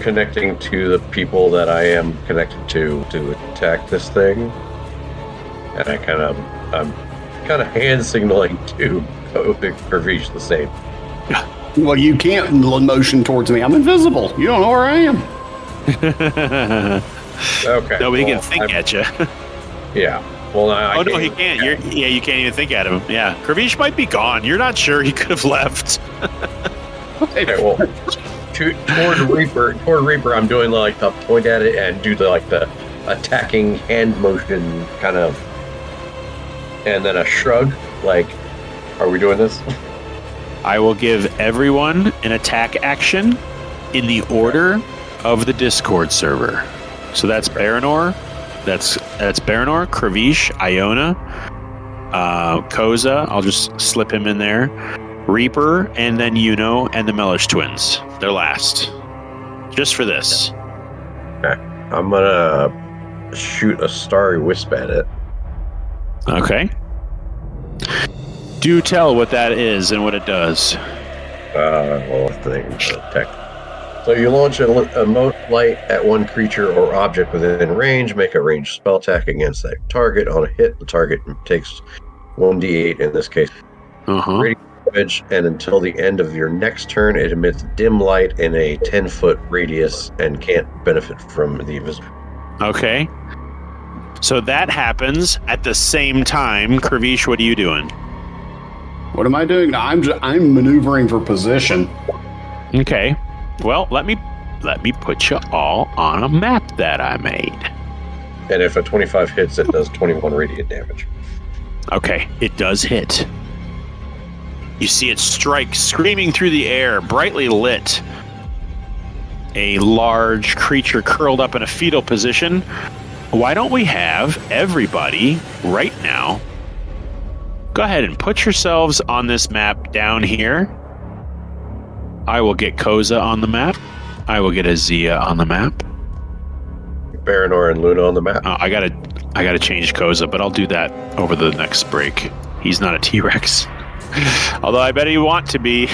Connecting to the people that I am connected to attack this thing. And I'm kind of hand signaling to Kervish the same. Well, you can't motion towards me. I'm invisible. You don't know where I am. Okay. Nobody can think at you. Yeah. Well, no, he can't. You can't even think at him. Yeah. Kervish might be gone. You're not sure. He could have left. Okay, well, toward Reaper, I'm doing like the point at it and do the attacking hand motion kind of, and then a shrug. Like, are we doing this? I will give everyone an attack action in the order of the Discord server. So that's Baranor. That's Baranor, Kervish, Iona, Koza. I'll just slip him in there. Reaper, and then Yuno and the Mellish twins. They're last. Just for this. Okay. I'm gonna shoot a starry wisp at it. Okay. Do tell what that is and what it does. So you launch a mote light at one creature or object within range. Make a ranged spell attack against that target. On a hit, the target takes 1d8, in this case. Radiant damage, and until the end of your next turn, it emits dim light in a 10-foot radius and can't benefit from the invisible. Okay. So that happens at the same time. Kervish, what are you doing? What am I doing? I'm maneuvering for position. Okay. Well, let me put you all on a map that I made. And if a 25 hits, it does 21 radiant damage. Okay, it does hit. You see it strike, screaming through the air, brightly lit. A large creature curled up in a fetal position. Why don't we have everybody right now go ahead and put yourselves on this map down here. I will get Koza on the map. I will get Azia on the map. Baranor and Luna on the map. I gotta change Koza, but I'll do that over the next break. He's not a T-Rex. Although I bet he want to be.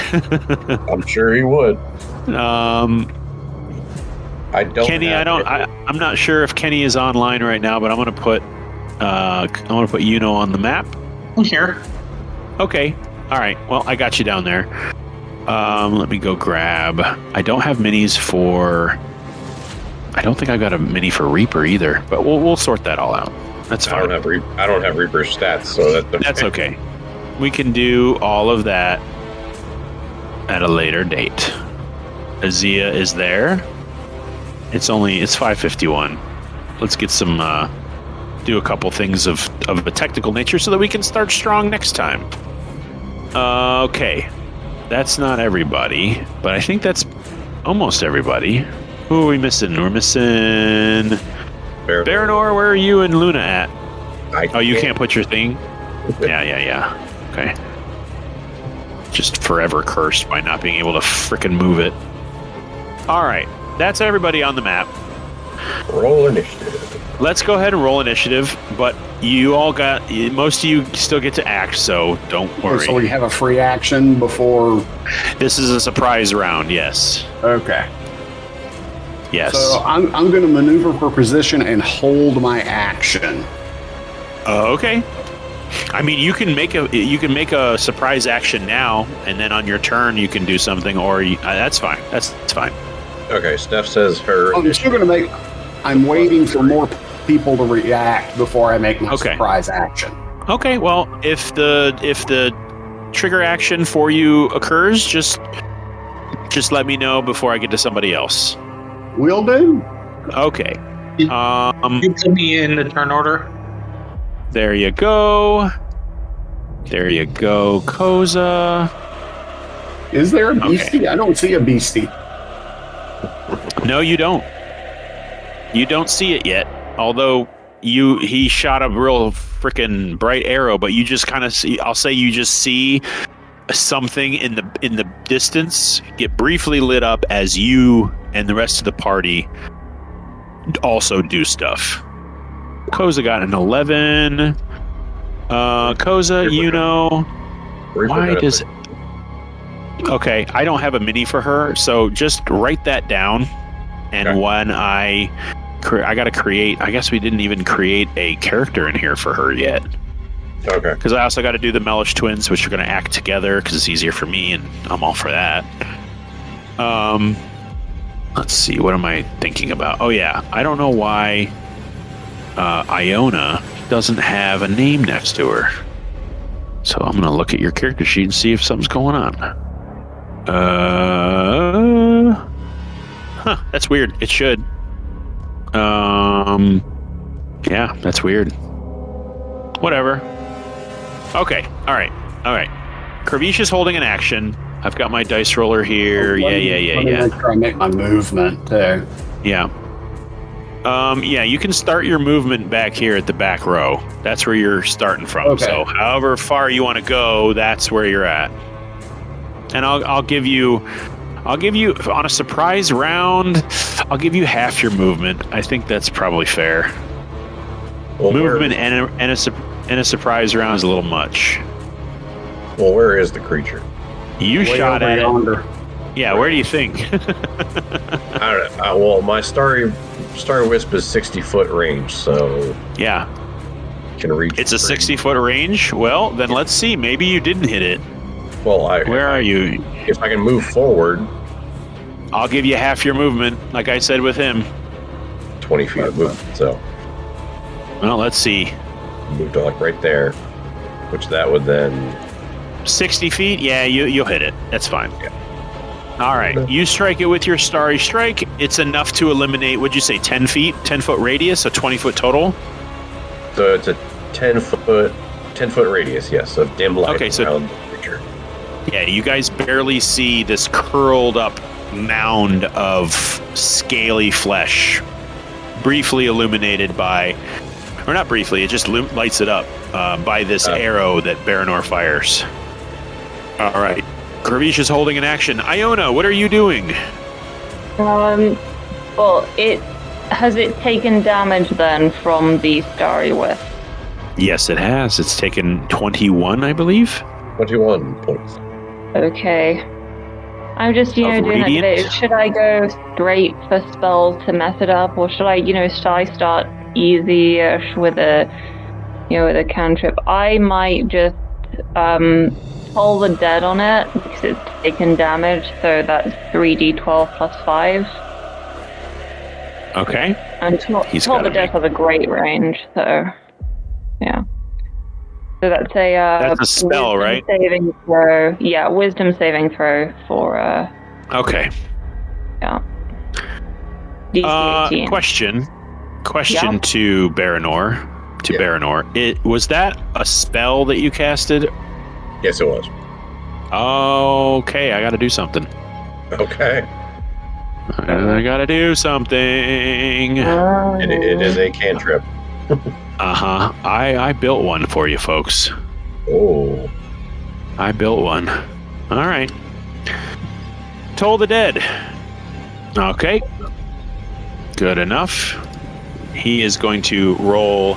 I'm sure he would. I don't. Kenny, I'm not sure if Kenny is online right now, but I'm gonna put Yuno on the map. I'm here. Okay. All right. Well, I got you down there. Let me go grab. I don't have minis for. I don't think I got a mini for Reaper either, but we'll sort that all out. That's fine. I don't have Reaper's stats, so that's okay. We can do all of that at a later date. Azia is there. It's 5:51. Let's get some do a couple things of a technical nature so that we can start strong next time. Okay. That's not everybody, but I think that's almost everybody. Who are we missing? We're missing Baranor. Where are you and Luna at? You can't put your thing? Yeah. Okay. Just forever cursed by not being able to frickin' move it. All right. That's everybody on the map. Roll initiative. Let's go ahead and roll initiative, but most of you still get to act, so don't worry. So we have a free action before... This is a surprise round, yes. Okay. Yes. So I'm going to maneuver for position and hold my action. Okay. I mean, you can make a surprise action now, and then on your turn you can do something, or that's fine. That's fine. Okay, Steph says her. I'm still going to make. I'm waiting for more people to react before I make my surprise action. Okay. Well, if the trigger action for you occurs, just let me know before I get to somebody else. Will do. Okay. You put me in the turn order. There you go. Koza. Is there a beastie? Okay. I don't see a beastie. No, you don't. You don't see it yet. Although he shot a real freaking bright arrow, but you just kind of see. I'll say you just see something in the distance get briefly lit up as you and the rest of the party also do stuff. Koza got an 11. Koza, why does... Okay, I don't have a mini for her, so just write that down. And when I got to create... I guess we didn't even create a character in here for her yet. Okay. Because I also got to do the Mellish twins, which are going to act together, because it's easier for me, and I'm all for that. Let's see, what am I thinking about? Oh, yeah, I don't know why... Iona doesn't have a name next to her. So I'm going to look at your character sheet and see if something's going on. That's weird. It should. Yeah, that's weird. Whatever. Okay. All right. Kravish is holding an action. I've got my dice roller here. Yeah. Make sure I make my movement too. Yeah. You can start your movement back here at the back row. That's where you're starting from. Okay. So however far you want to go, that's where you're at. And I'll give you on a surprise round, I'll give you half your movement. I think that's probably fair. Well, movement and a surprise round is a little much. Well, where is the creature? You shot at it. Yeah, where do you think? I don't know. Well, my Starry Wisp is 60-foot range, so yeah, can reach. It's a 60-foot range. Well, then let's see. Maybe you didn't hit it. Well, where are you? If I can move forward, I'll give you half your movement, like I said with him. 20 feet of movement. So, well, let's see. Move to like right there, which that would then 60 feet. Yeah, you'll hit it. That's fine. Yeah. All right. You strike it with your Starry Strike. It's enough to eliminate, would you say, 10 feet? 10-foot radius, so 20-foot total? So it's a 10-foot radius, yes, of dim light around the creature. Yeah, you guys barely see this curled up mound of scaly flesh, briefly illuminated by, or not briefly, it just lights it up by this arrow that Baranor fires. All right. Kravish is holding an action. Iona, what are you doing? Well, has it taken damage then from the Starry Wisp? Yes, it has. It's taken 21, I believe. 21 points. Okay. I'm just, doing Radiant? that today. Should I go straight for spells to mess it up, or should I start easy-ish with a cantrip? I might just Toll the Dead on it because it's taken damage, so that's 3d12 plus 5. Okay. And Toll the Dead has a great range, so yeah. So that's that's a spell, right? Saving throw. Yeah, wisdom saving throw for Okay. Yeah. DC 18. Question Yeah. to Baranor. Baranor. Was that a spell that you casted? Yes, it was. Okay, I got to do something. Okay. I got to do something. It is a cantrip. Uh-huh. I built one for you, folks. Oh. I built one. All right. Toll the Dead. Okay. Good enough. He is going to roll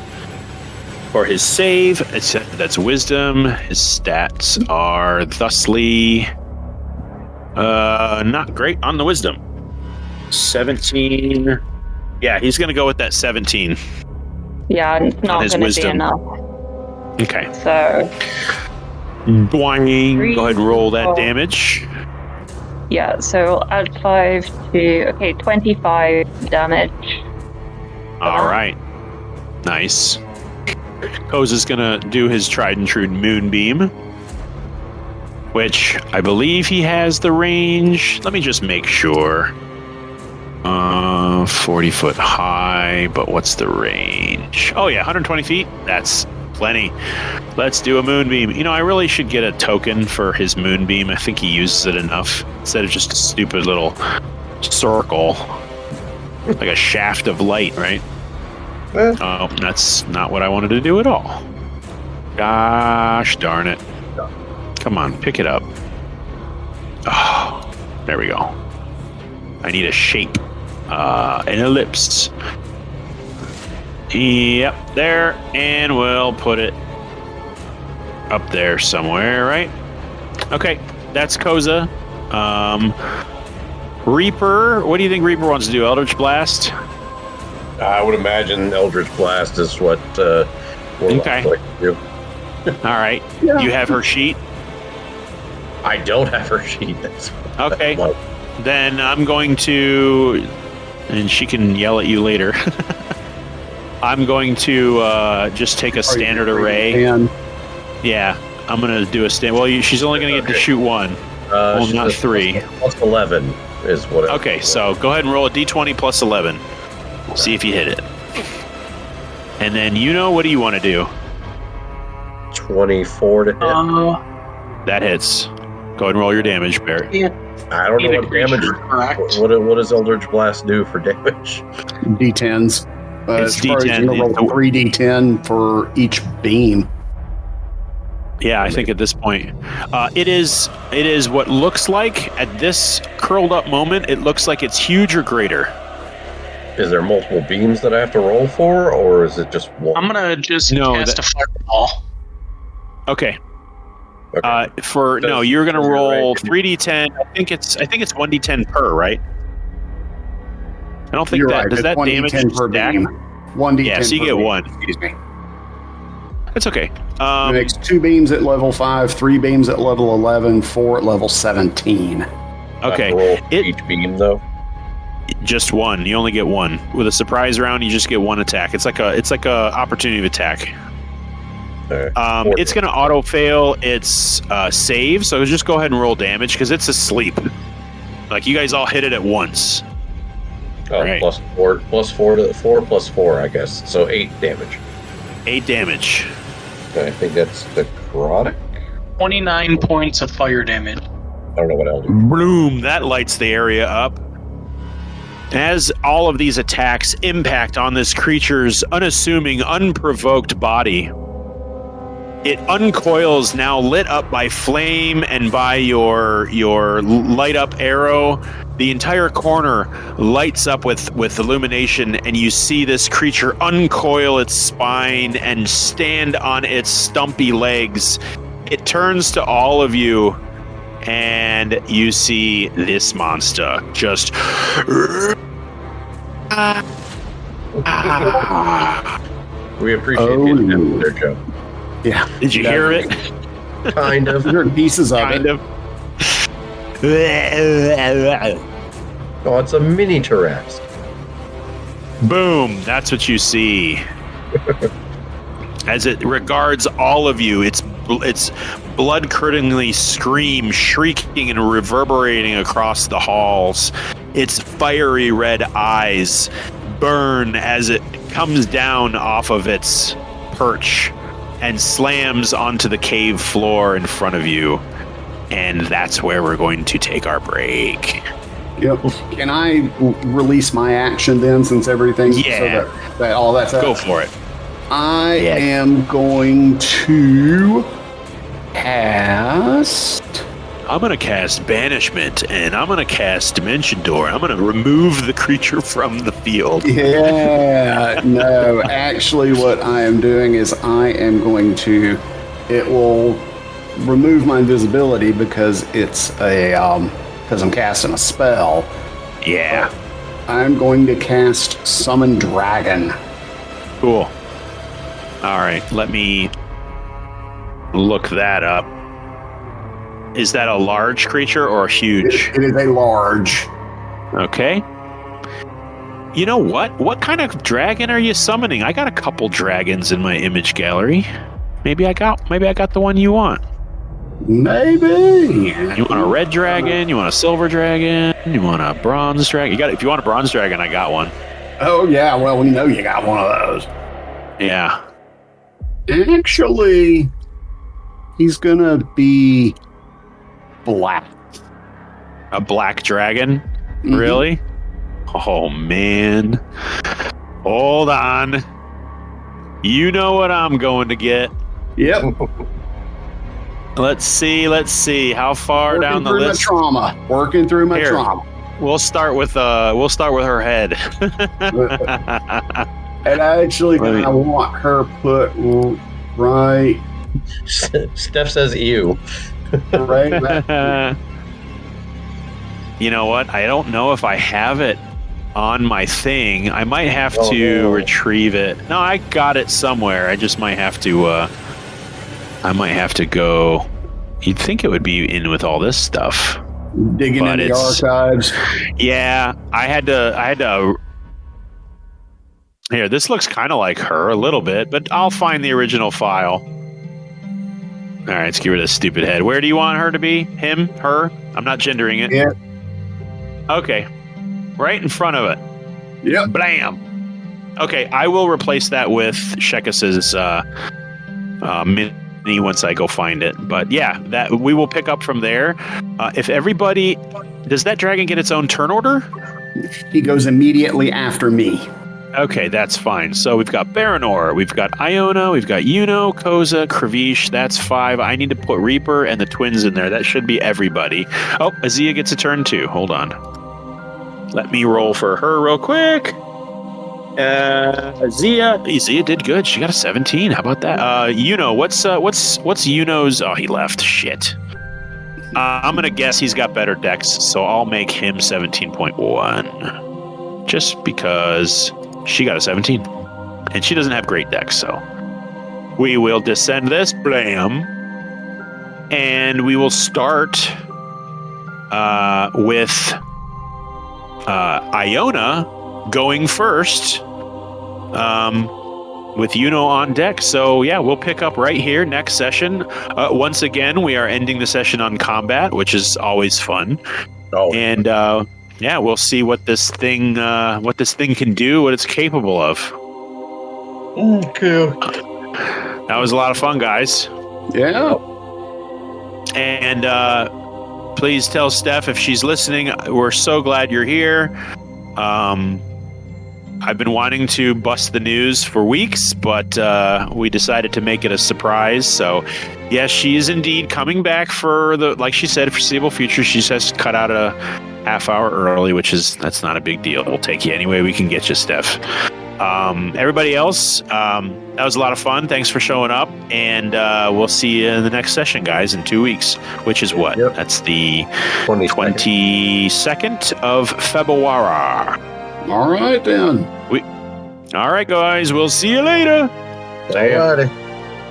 for his save. That's wisdom. His stats are thusly not great on the wisdom. 17. Yeah, he's going to go with that 17. Yeah, it's not going to be enough. Okay. So. Boing. Go ahead and roll that damage. Yeah, so add 5 to 25 damage. All right. Nice. Koza's gonna do his tried and true moonbeam, which I believe he has the range. Let me just make sure. 40 foot high, but what's the range? Oh yeah, 120 feet. That's plenty. Let's do a moonbeam. I really should get a token for his moonbeam. I think he uses it enough instead of just a stupid little circle, like a shaft of light, right? Oh, that's not what I wanted to do at all. Gosh darn it. Come on, pick it up. Oh, there we go. I need a shape. An ellipse. Yep, there. And we'll put it up there somewhere, right? Okay, that's Koza. Reaper, what do you think Reaper wants to do? Eldritch Blast? I would imagine Eldritch Blast is what Warlock like to do. All right. Yeah. You have her sheet? I don't have her sheet. Okay. Then I'm going to, and she can yell at you later. I'm going to just take a standard array. Yeah, I'm going to do a stand. Well, she's only going to get to shoot one. Not 3. Plus 11 is what. Okay, so go ahead and roll a d20 plus 11. See if you hit it. And then what do you want to do? 24 to hit. That hits. Go ahead and roll your damage, Barrett. Yeah. I don't know what damage. What does Eldritch Blast do for damage? D10s. It's D10. Roll 3d10 for each beam. Yeah, I think at this point, it is what looks like at this curled up moment. It looks like it's huge or greater. Is there multiple beams that I have to roll for, or is it just one? I'm gonna just cast a fireball. Okay. You're gonna roll 3d10. I think it's 1d10 per, right? I don't think You're that right. does that damage per stack? beam. 1d10. Yeah, so you get beam. 1. Excuse me. That's okay. It makes 2 beams at level 5, 3 beams at level 11, 4 at level 17. Okay. Roll each beam though. Just 1. You only get 1. With a surprise round, you just get 1 attack. It's like a opportunity of attack. It's going to auto fail its save, so just go ahead and roll damage because it's asleep. Like you guys all hit it at once. Oh, right. plus 4 plus 4, I guess. So 8 damage. 8 damage. I think that's necrotic. 29 points of fire damage. I don't know what I'll do. Bloom, that lights the area up. As all of these attacks impact on this creature's unassuming, unprovoked body, it uncoils, now lit up by flame and by your light up arrow. The entire corner lights up with illumination, and you see this creature uncoil its spine and stand on its stumpy legs. It turns to all of you, and you see this monster just... We appreciate the attempt there, Joe. Yeah. Did you hear it? Kind of. Heard pieces of Kind it. of. Oh, it's a mini Tarrasque. Boom! That's what you see. As it regards all of you, its blood-curdlingly scream, shrieking and reverberating across the halls. Its fiery red eyes burn as it comes down off of its perch and slams onto the cave floor in front of you. And that's where we're going to take our break. Yep. Can I release my action then, since everything? Yeah. So that all that's Go for it. I am going to cast. I'm going to cast Banishment, and I'm going to cast Dimension Door. I'm going to remove the creature from the field. Yeah. No, actually, what I am doing is I am going to. It will remove my invisibility because it's because I'm casting a spell. Yeah. I'm going to cast Summon Dragon. Cool. All right, let me look that up. Is that a large creature or a huge? It is a large. Okay. You know what? What kind of dragon are you summoning? I got a couple dragons in my image gallery. Maybe I got the one you want. Maybe. You want a red dragon? You want a silver dragon? You want a bronze dragon? If you want a bronze dragon, I got one. Oh yeah, well we know you got one of those. Yeah. Actually, he's gonna be black. A black dragon? Mm-hmm. Really? Oh man. Hold on. You know what I'm going to get. Yep. Let's see. How far down the list? Working through my Here. trauma. We'll start with her head. And actually, I want her put right. Steph says ew. Right back. You know what? I don't know if I have it on my thing. I might have to retrieve it. No, I got it somewhere. I just might have to. I might have to go. You'd think it would be in with all this stuff. Digging in the archives. Yeah, I had to. Here, this looks kind of like her a little bit, but I'll find the original file. All right, let's get rid of this stupid head. Where do you want her to be? Him? Her? I'm not gendering it. Yeah. Okay. Right in front of it. Yep. Blam. Okay, I will replace that with Shekis's mini once I go find it. But yeah, that we will pick up from there. If everybody... Does that dragon get its own turn order? He goes immediately after me. Okay, that's fine. So we've got Baranor, we've got Iona, we've got Yuno, Koza, Kravish. That's 5. I need to put Reaper and the twins in there. That should be everybody. Oh, Azia gets a turn too. Hold on. Let me roll for her real quick. Azia did good. She got a 17. How about that? Yuno, what's Yuno's? Oh, he left. Shit. I'm gonna guess he's got better dex, so I'll make him 17.1. Just because she got a 17. And she doesn't have great dex, so. We will descend this. Blam. And we will start with Iona going first with Yuno on deck. So yeah, we'll pick up right here next session. Once again, we are ending the session on combat, which is always fun. Oh, And we'll see what this thing can do, what it's capable of. okay. That was a lot of fun, guys. Yeah. And please tell Steph if she's listening. We're so glad you're here. I've been wanting to bust the news for weeks, but we decided to make it a surprise. So, yes, she is indeed coming back for like she said, foreseeable future. She just cut out a half hour early, that's not a big deal. We'll take you any way we can get you, Steph. Everybody else, that was a lot of fun. Thanks for showing up, and we'll see you in the next session, guys, in 2 weeks, which is what? Yep. That's the 22nd of February. All right, then. All right, guys, we'll see you later. Say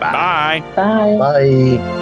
Bye. Bye. bye.